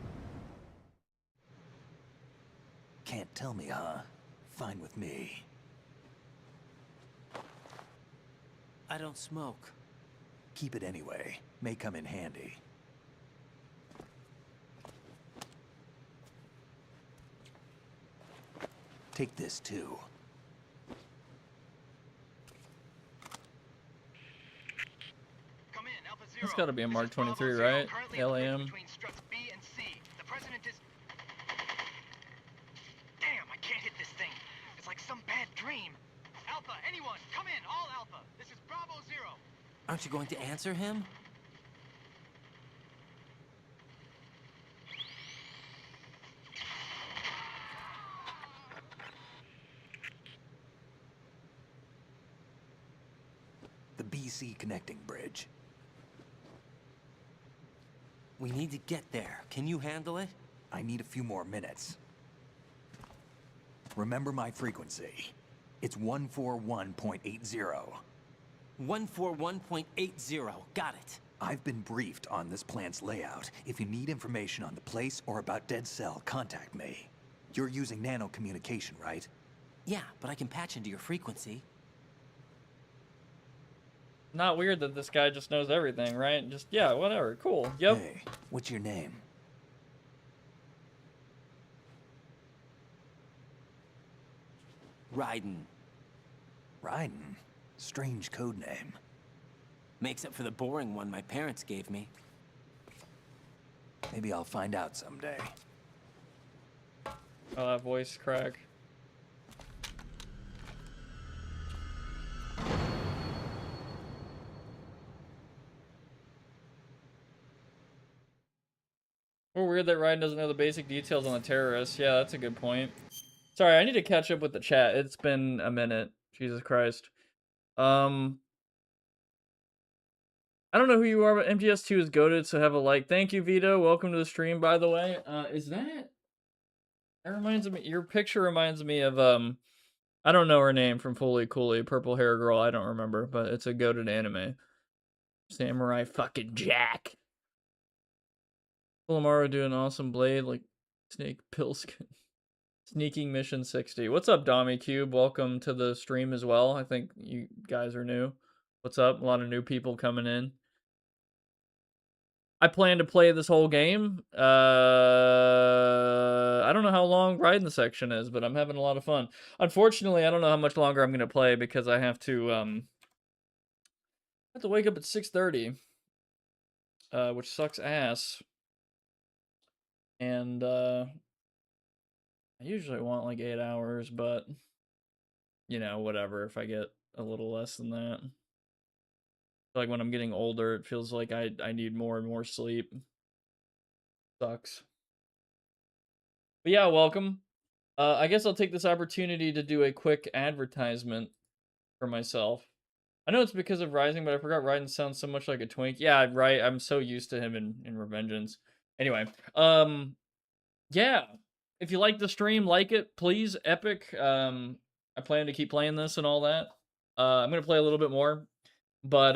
Can't tell me, huh? Fine with me. I don't smoke. Keep it anyway. May come in handy. Take this too. Come in, Alpha Zero. It's got to be a Mark This is Bravo 23, Zero, right? currently in the mix LAM. between struts B and C. The president is... Damn, I can't hit this thing. It's like some bad dream. Alpha, anyone, come in, all Alpha. This is Bravo Zero. Aren't you going to answer him? The BC connecting bridge. We need to get there. Can you handle it? I need a few more minutes. Remember my frequency. It's 141.80. 141.80. Got it. I've been briefed on this plant's layout. If you need information on the place or about Dead Cell, contact me. You're using nano communication, right? Yeah, but I can patch into your frequency. Not weird that this guy just knows everything, right? Just, yeah, whatever. Cool. Yep. Hey, what's your name? Raiden. Raiden? Strange code name. Makes up for the boring one my parents gave me. Maybe I'll find out someday. Oh, that voice crack. We're weird that Ryan doesn't know the basic details on the terrorists. Yeah, that's a good point. Sorry, I need to catch up with the chat. It's been a minute. Jesus Christ. I don't know who you are, but MGS2 is goated, so have a like. Thank you, Vito. Welcome to the stream, by the way. Is that... That reminds me... Your picture reminds me of, I don't know her name from Fully Cooley. Purple hair girl, I don't remember, but it's a goated anime. Samurai fucking Jack. Fulamaro doing an awesome blade like Snake Pillskin. Sneaking Mission 60. What's up, Dommy Cube? Welcome to the stream as well. I think you guys are new. What's up? A lot of new people coming in. I plan to play this whole game. I don't know how long riding the section is, but I'm having a lot of fun. Unfortunately, I don't know how much longer I'm going to play because I have to wake up at 6:30, which sucks ass. And I usually want like 8 hours, but you know, whatever. If I get a little less than that, like when I'm getting older, it feels like I need more and more sleep. Sucks. But yeah, welcome. I guess I'll take this opportunity to do a quick advertisement for myself. I know it's because of Rising, but I forgot Raiden sounds so much like a twink. Yeah, right. I'm so used to him in Revengeance. Anyway, yeah. If you like the stream, like it, please. Epic. I plan to keep playing this and all that. I'm gonna play a little bit more, but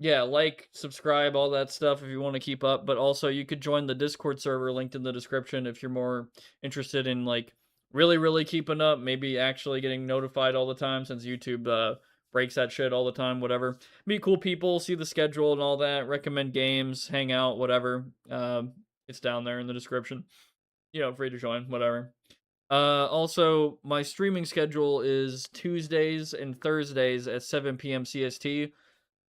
yeah, like, subscribe, all that stuff if you want to keep up. But also, you could join the Discord server linked in the description if you're more interested in like really keeping up. Maybe actually getting notified all the time since YouTube breaks that shit all the time. Whatever. Meet cool people, see the schedule and all that. Recommend games, hang out, whatever. It's down there in the description. You know, free to join, whatever. Also, my streaming schedule is Tuesdays and Thursdays at 7 PM CST.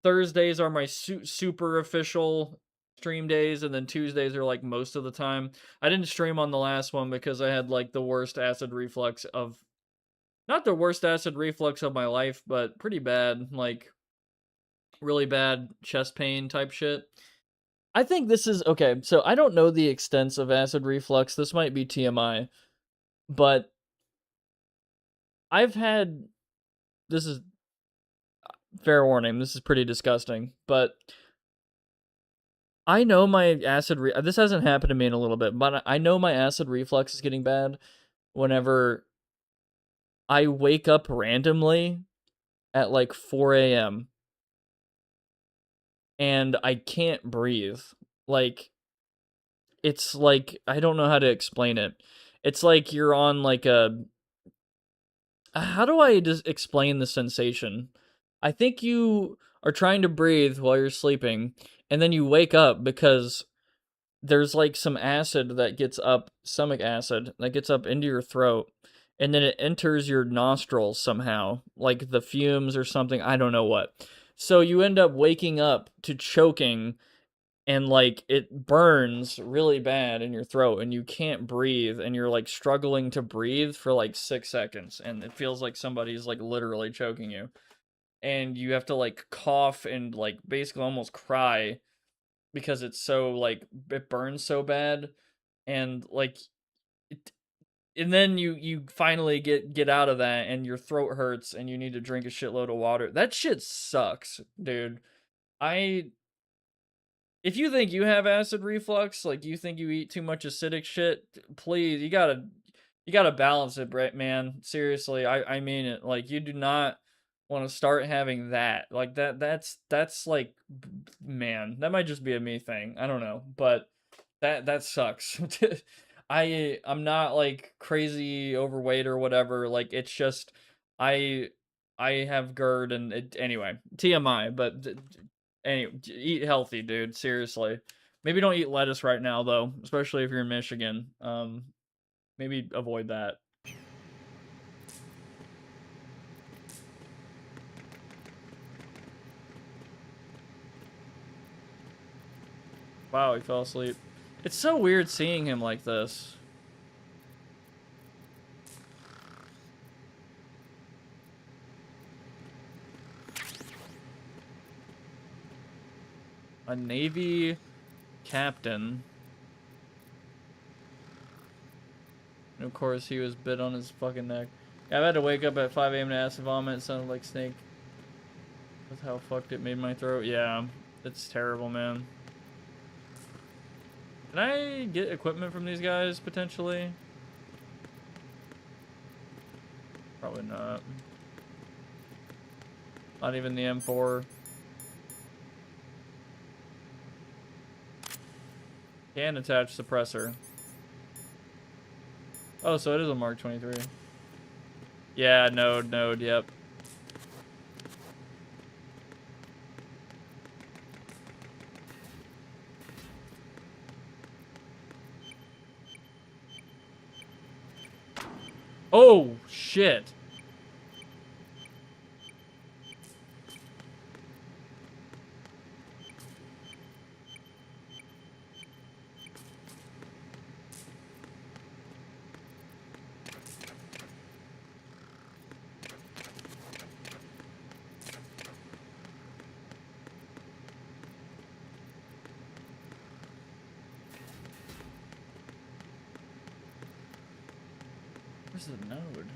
Thursdays are my super official stream days, and then Tuesdays are like most of the time. I didn't stream on the last one because I had like the worst acid reflux of... Not the worst acid reflux of my life, but pretty bad. Like, really bad chest pain type shit. I think this is... Okay, so I don't know the extents of acid reflux. This might be TMI. But I've had... This is... Fair warning, this is pretty disgusting. But I know my acid this hasn't happened to me in a little bit, but I know my acid reflux is getting bad whenever I wake up randomly at like 4 a.m. and I can't breathe. Like, it's like, I don't know how to explain it. It's like you're on like a, how do I just explain the sensation? I think you are trying to breathe while you're sleeping, and then you wake up because there's like some acid that gets up, stomach acid, that gets up into your throat, and then it enters your nostrils somehow, like the fumes or something, I don't know what. So you end up waking up to choking, and like it burns really bad in your throat, and you can't breathe, and you're like struggling to breathe for like 6 seconds, and it feels like somebody's like literally choking you. And you have to like cough and like basically almost cry because it's so like it burns so bad, and like it, and then you finally get out of that, and your throat hurts, and you need to drink a shitload of water. That shit sucks, dude. I If you think you have acid reflux, like you think you eat too much acidic shit, please, you gotta balance it, Brett, man. Seriously, I mean it. Like, you do not want to start having that. Like that's like, man, that might just be a me thing. I don't know, but that sucks. I'm not like crazy overweight or whatever. Like, it's just I I have GERD, and anyway, TMI, but anyway, eat healthy, dude. Seriously. Maybe don't eat lettuce right now, though, especially if you're in Michigan. Maybe avoid that. Wow, he fell asleep. It's so weird seeing him like this. A Navy captain. And of course, he was bit on his fucking neck. Yeah, I've had to wake up at 5 a.m. to acid vomit. It sounded like Snake. That's how fucked it made my throat. Yeah, it's terrible, man. Can I get equipment from these guys, potentially? Probably not. Not even the M4. Can attach suppressor. Oh, so it is a Mark 23. Yeah, node, yep. Oh, shit. Where's the node?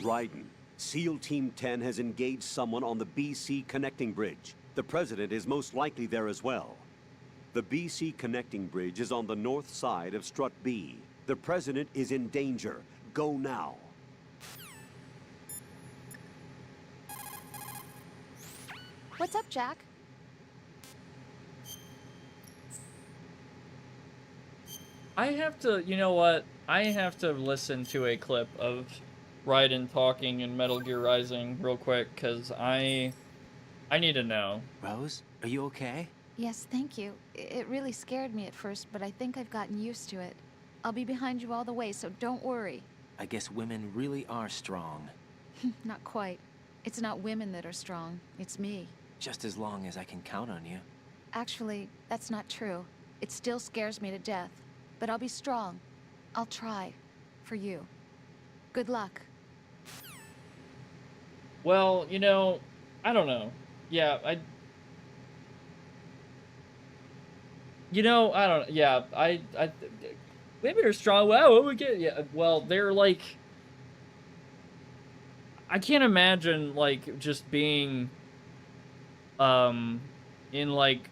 Raiden, SEAL Team 10 has engaged someone on the BC connecting bridge. The President is most likely there as well. The BC connecting bridge is on the north side of Strut B. The President is in danger. Go now. What's up, Jack? I have to, you know what? I have to listen to a clip of Raiden talking in Metal Gear Rising real quick, because I need to know. Rose, are you okay? Yes, thank you. It really scared me at first, but I think I've gotten used to it. I'll be behind you all the way, so don't worry. I guess women really are strong. Not quite. It's not women that are strong, it's me. Just as long as I can count on you. Actually, that's not true. It still scares me to death. But I'll be strong. I'll try. For you. Good luck. Well, you know, I don't know. Yeah, you know, I don't. Yeah, women are strong. Wow, we get. Yeah, well, they're like. I can't imagine like just being, in like,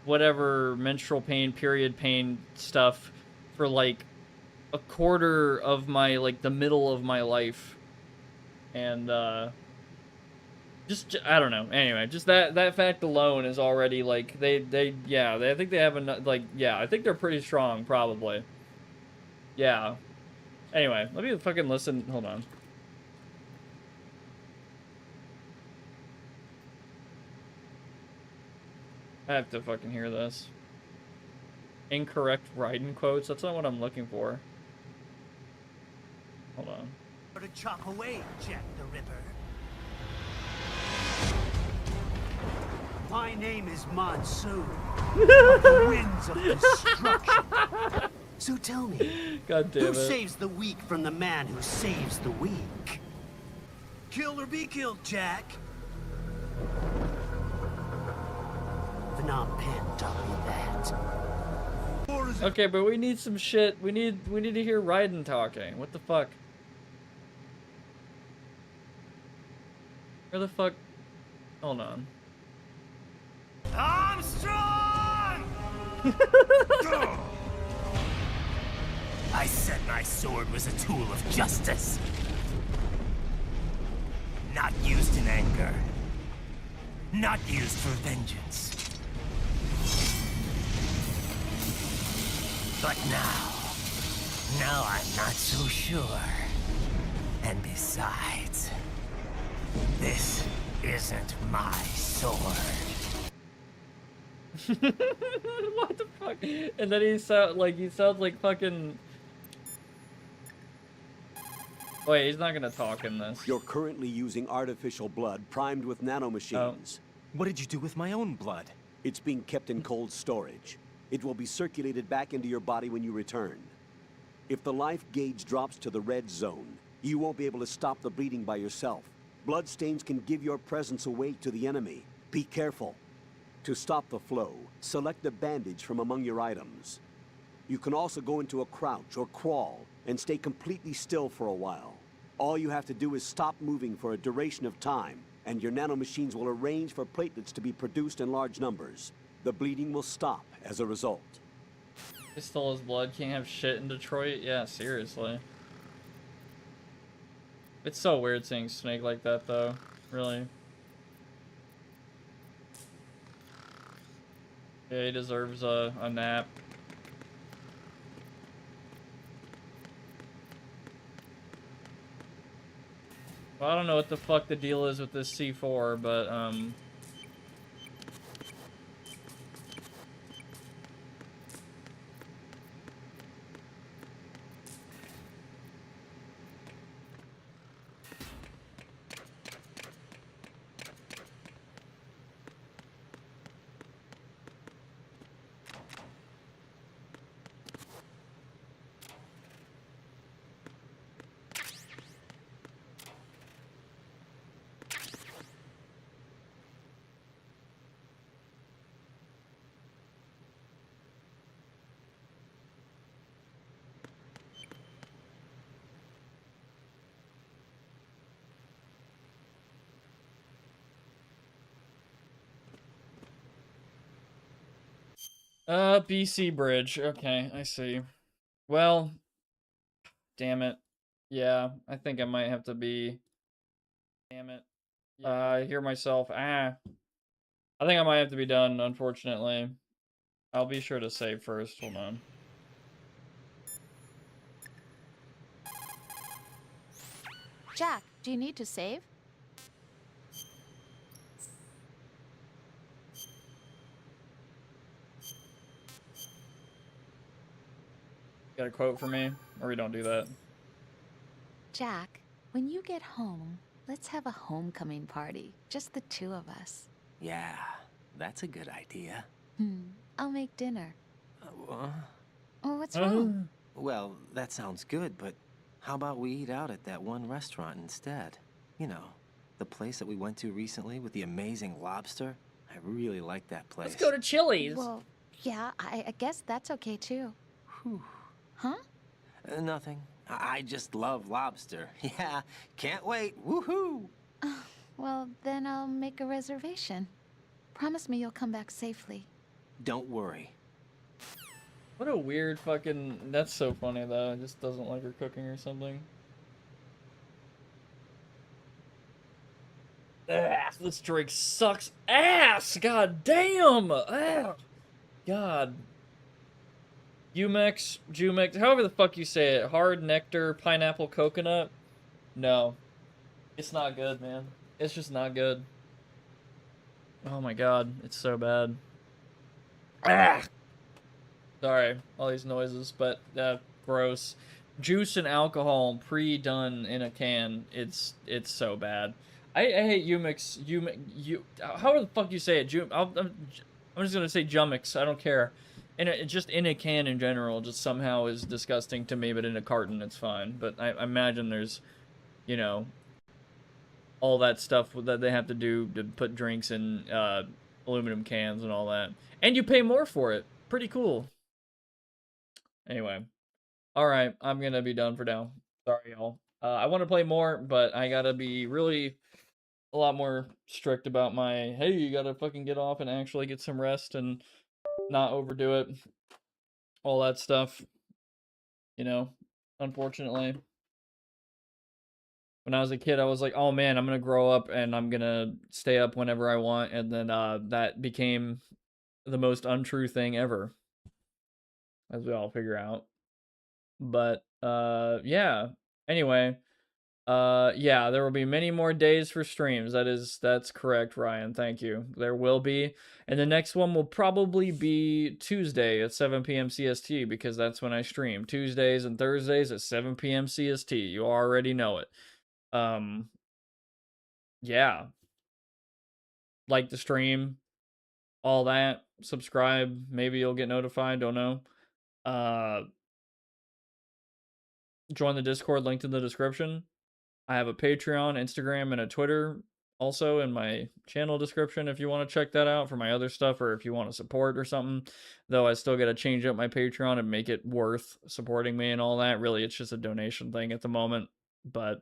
whatever menstrual pain, period pain stuff, for like a quarter of my like the middle of my life, and just I don't know. Anyway, just that fact alone is already like yeah, I think they have enough, like, yeah, I think they're pretty strong probably. Yeah. Anyway, let me fucking listen. Hold on. I have to fucking hear this. Incorrect Raiden quotes. That's not what I'm looking for. Hold on. To chop away, Jack the Ripper. My name is Monsoon, of the winds of destruction. So tell me, God damn who it. saves the weak from the man who saves the weak? Kill or be killed, Jack. Phnom Penh taught me that. Okay, but we need some shit. We need to hear Raiden talking. What the fuck? Where the fuck? Hold on. I'm strong! I said my sword was a tool of justice. Not used in anger. Not used for vengeance. But now I'm not so sure. And besides, this isn't my sword. What the fuck? And then he sounds like fucking. Wait, he's not gonna talk in this. You're currently using artificial blood primed with nanomachines. What did you do with my own blood? It's being kept in cold storage. It will be circulated back into your body when you return. If the life gauge drops to the red zone, you won't be able to stop the bleeding by yourself. Bloodstains can give your presence away to the enemy. Be careful. To stop the flow, select a bandage from among your items. You can also go into a crouch or crawl and stay completely still for a while. All you have to do is stop moving for a duration of time, and your nanomachines will arrange for platelets to be produced in large numbers. The bleeding will stop as a result. He stole his blood, can't have shit in Detroit? Yeah, seriously. It's so weird seeing Snake like that, though. Really. Yeah, he deserves a nap. Well, I don't know what the fuck the deal is with this C4, but, BC Bridge. Okay, I see. Well, damn it. Yeah, I think I might have to be... Damn it. I hear myself. I think I might have to be done, unfortunately. I'll be sure to save first. Hold on. Jack, do you need to save? Got a quote for me? Or we don't do that? Jack, When you get home, let's have a homecoming party. Just the two of us. Yeah, that's a good idea. I'll make dinner. Uh, Oh, what's wrong? well, that sounds good, but how about we eat out at that one restaurant instead? You know, the place that we went to recently with the amazing lobster. I really like that place. Let's go to Chili's. Well, yeah, I guess that's okay too. Whew. Huh? Nothing. I just love lobster. Yeah, can't wait. Woohoo! Well, then I'll make a reservation. Promise me you'll come back safely. Don't worry. What a weird fucking... That's so funny, though. It just doesn't like her cooking or something. This drink sucks ass! God damn! God. Jumex, however the fuck you say it. Hard nectar, pineapple, coconut. No. It's not good, man. It's just not good. Oh my god, it's so bad. Sorry, all these noises, but gross. Juice and alcohol pre-done in a can. It's so bad. I hate Umix. How the fuck you say it? I'm just gonna say Jumix. I don't care. And just in a can in general, just somehow is disgusting to me. But in a carton, it's fine. But I imagine there's, you know, all that stuff that they have to do to put drinks in aluminum cans and all that, and you pay more for it. Pretty cool. Anyway, all right, I'm gonna be done for now. Sorry, y'all. I want to play more, but I gotta be really a lot more strict about my, hey, you gotta fucking get off and actually get some rest and not overdo it. All that stuff. You know, unfortunately. When I was a kid, I was like, oh man, I'm gonna grow up and I'm gonna stay up whenever I want, and then that became the most untrue thing ever. As we all figure out. But yeah. Anyway, yeah, there will be many more days for streams. That's correct, Ryan. Thank you. There will be. And the next one will probably be Tuesday at 7 p.m. CST, because that's when I stream. Tuesdays and Thursdays at 7 p.m. CST. You already know it. Yeah. Like the stream, all that. Subscribe. Maybe you'll get notified. Don't know. Join the Discord, linked in the description. I have a Patreon, Instagram, and a Twitter also in my channel description if you want to check that out for my other stuff, or if you want to support or something. Though I still got to change up my Patreon and make it worth supporting me and all that. Really, it's just a donation thing at the moment. But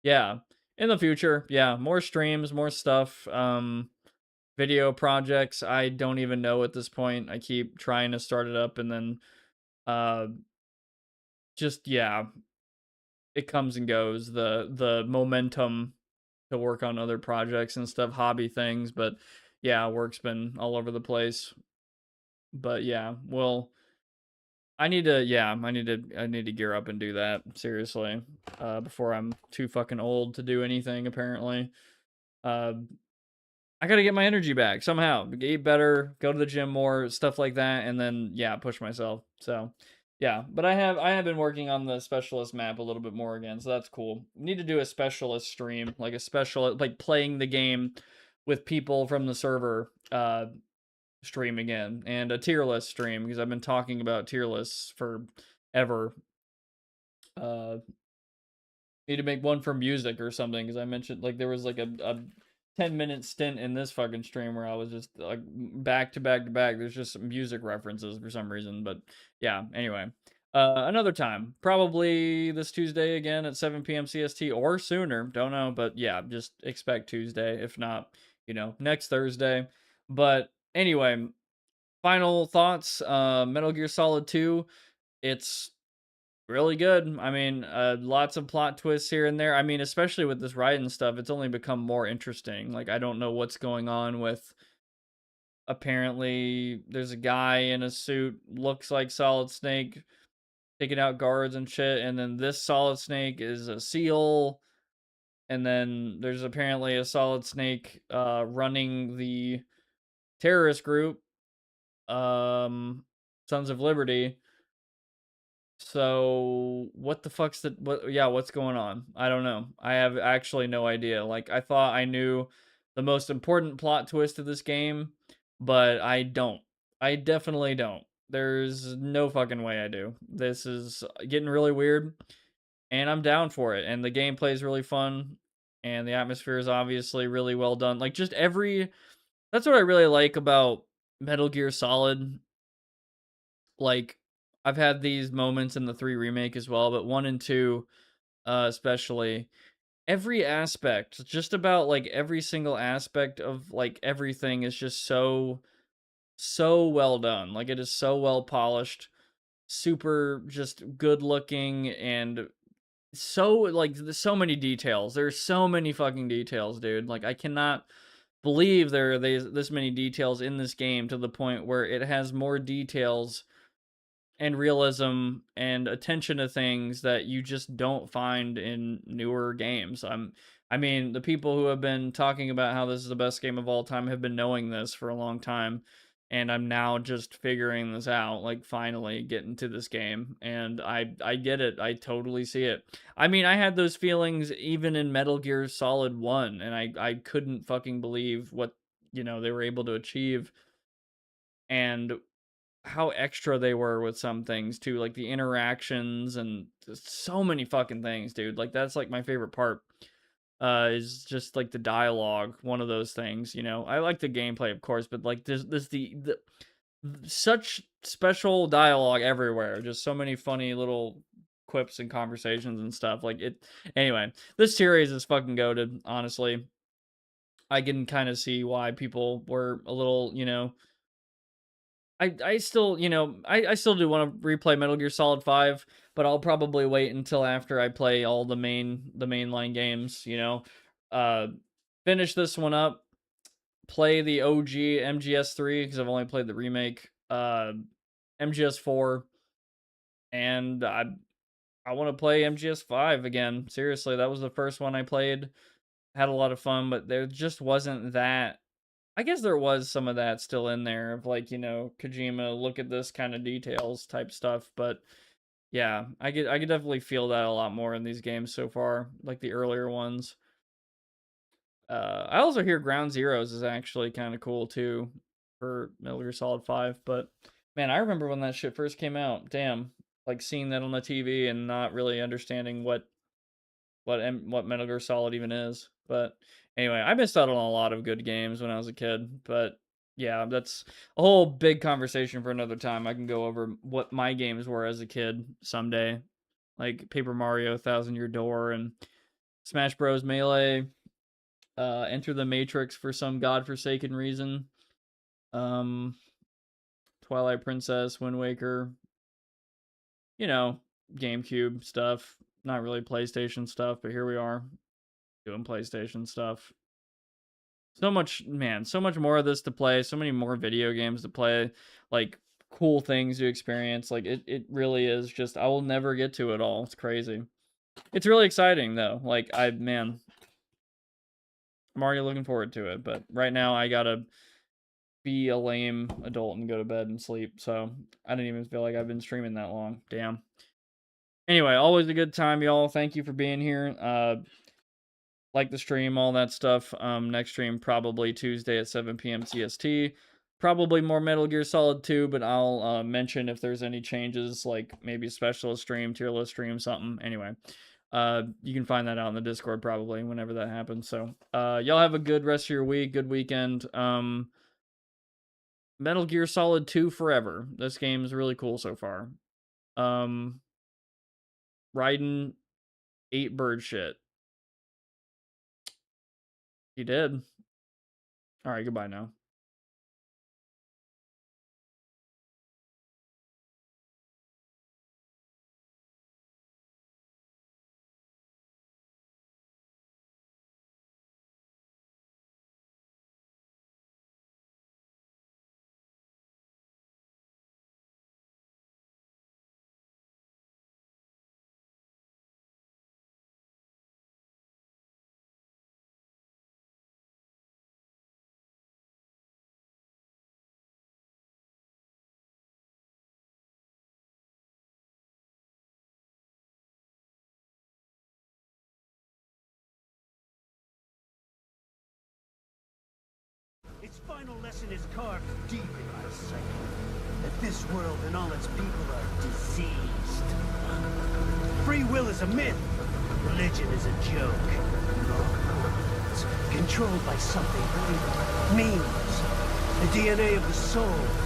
yeah, in the future, yeah, more streams, more stuff. Video projects, I don't even know at this point. I keep trying to start it up and then just, yeah, it comes and goes. The momentum to work on other projects and stuff, hobby things, but yeah, work's been all over the place. But yeah, well, I need to gear up and do that seriously before I'm too fucking old to do anything apparently. I gotta get my energy back somehow, eat better, go to the gym more, stuff like that, and then yeah, push myself. So yeah, but I have been working on the specialist map a little bit more again, so that's cool. Need to do a specialist stream, like a specialist, like playing the game with people from the server stream again, and a tier list stream, because I've been talking about tier lists forever. Need to make one for music or something, because I mentioned, like, there was like a 10-minute stint in this fucking stream where I was just like back to back to back. There's just some music references for some reason, but yeah, anyway. Another time, probably this Tuesday again at 7 p.m. CST or sooner, don't know, but yeah, just expect Tuesday, if not, you know, next Thursday. But anyway, final thoughts. Metal Gear Solid 2, it's really good. I mean, lots of plot twists here and there. I mean, especially with this Raiden stuff, it's only become more interesting. Like, I don't know what's going on with... Apparently, there's a guy in a suit, looks like Solid Snake, taking out guards and shit, and then this Solid Snake is a SEAL, and then there's apparently a Solid Snake running the terrorist group, Sons of Liberty. So what the fuck's the what? Yeah, what's going on? I don't know. I have actually no idea. Like I thought I knew the most important plot twist of this game, but I don't. I definitely don't. There's no fucking way I do. This is getting really weird, and I'm down for it. And the gameplay is really fun, and the atmosphere is obviously really well done. Like just every that's what I really like about Metal Gear Solid. Like I've had these moments in the 3 remake as well, but 1 and 2 especially every aspect, just about like every single aspect of like everything is just so well done. Like it is so well polished, super just good looking and so like so many details. There's so many fucking details, dude. Like I cannot believe there are this many details in this game to the point where it has more details and realism and attention to things that you just don't find in newer games. I mean, the people who have been talking about how this is the best game of all time have been knowing this for a long time, and I'm now just figuring this out, like finally getting to this game, and I get it. I totally see it. I mean, I had those feelings even in Metal Gear Solid 1, and I couldn't fucking believe what, they were able to achieve and how extra they were with some things too, like the interactions and just so many fucking things, dude. Like that's like my favorite part. Is just like the dialogue, one of those things, I like the gameplay, of course, but like this the such special dialogue everywhere. Just so many funny little quips and conversations and stuff. Like it anyway, this series is fucking goated, honestly. I can kind of see why people were a little, I still, I still do want to replay Metal Gear Solid 5, but I'll probably wait until after I play all the mainline games, Uh finish this one up, play the OG MGS3 because I've only played the remake, MGS4, and I want to play MGS5 again. Seriously, that was the first one I played. Had a lot of fun, but there just wasn't that. I guess there was some of that still in there of like, Kojima, look at this kind of details type stuff, but yeah, I could definitely feel that a lot more in these games so far, like the earlier ones. I also hear Ground Zeroes is actually kind of cool too for Metal Gear Solid 5, but man, I remember when that shit first came out. Damn, like seeing that on the TV and not really understanding what Metal Gear Solid even is. But anyway, I missed out on a lot of good games when I was a kid. But yeah, that's a whole big conversation for another time. I can go over what my games were as a kid someday, like Paper Mario, Thousand Year Door, and Smash Bros. Melee. Enter the Matrix for some godforsaken reason. Um, Twilight Princess, Wind Waker. You know, GameCube stuff. Not really PlayStation stuff, but here we are doing PlayStation stuff. So much, man, so much more of this to play, so many more video games to play, like cool things to experience. Like it really is just I will never get to it all. It's crazy. It's really exciting though. Like man, I'm already looking forward to it, but right now I gotta be a lame adult and go to bed and sleep. So I didn't even feel like I've been streaming that long. Damn. Anyway, always a good time, y'all. Thank you for being here. Like the stream, all that stuff. Next stream probably Tuesday at 7 p.m. CST. Probably more Metal Gear Solid 2, but I'll mention if there's any changes, like maybe a specialist stream, tier list stream, something. Anyway, you can find that out in the Discord probably whenever that happens. So, y'all have a good rest of your week, good weekend. Metal Gear Solid 2 Forever. This game is really cool so far. Raiden ate bird shit. He did. All right, goodbye now. final lesson is carved deep in my psyche. That this world and all its people are diseased. Free will is a myth. Religion is a joke. We're all cults, controlled by something greater. Memes. The DNA of the soul.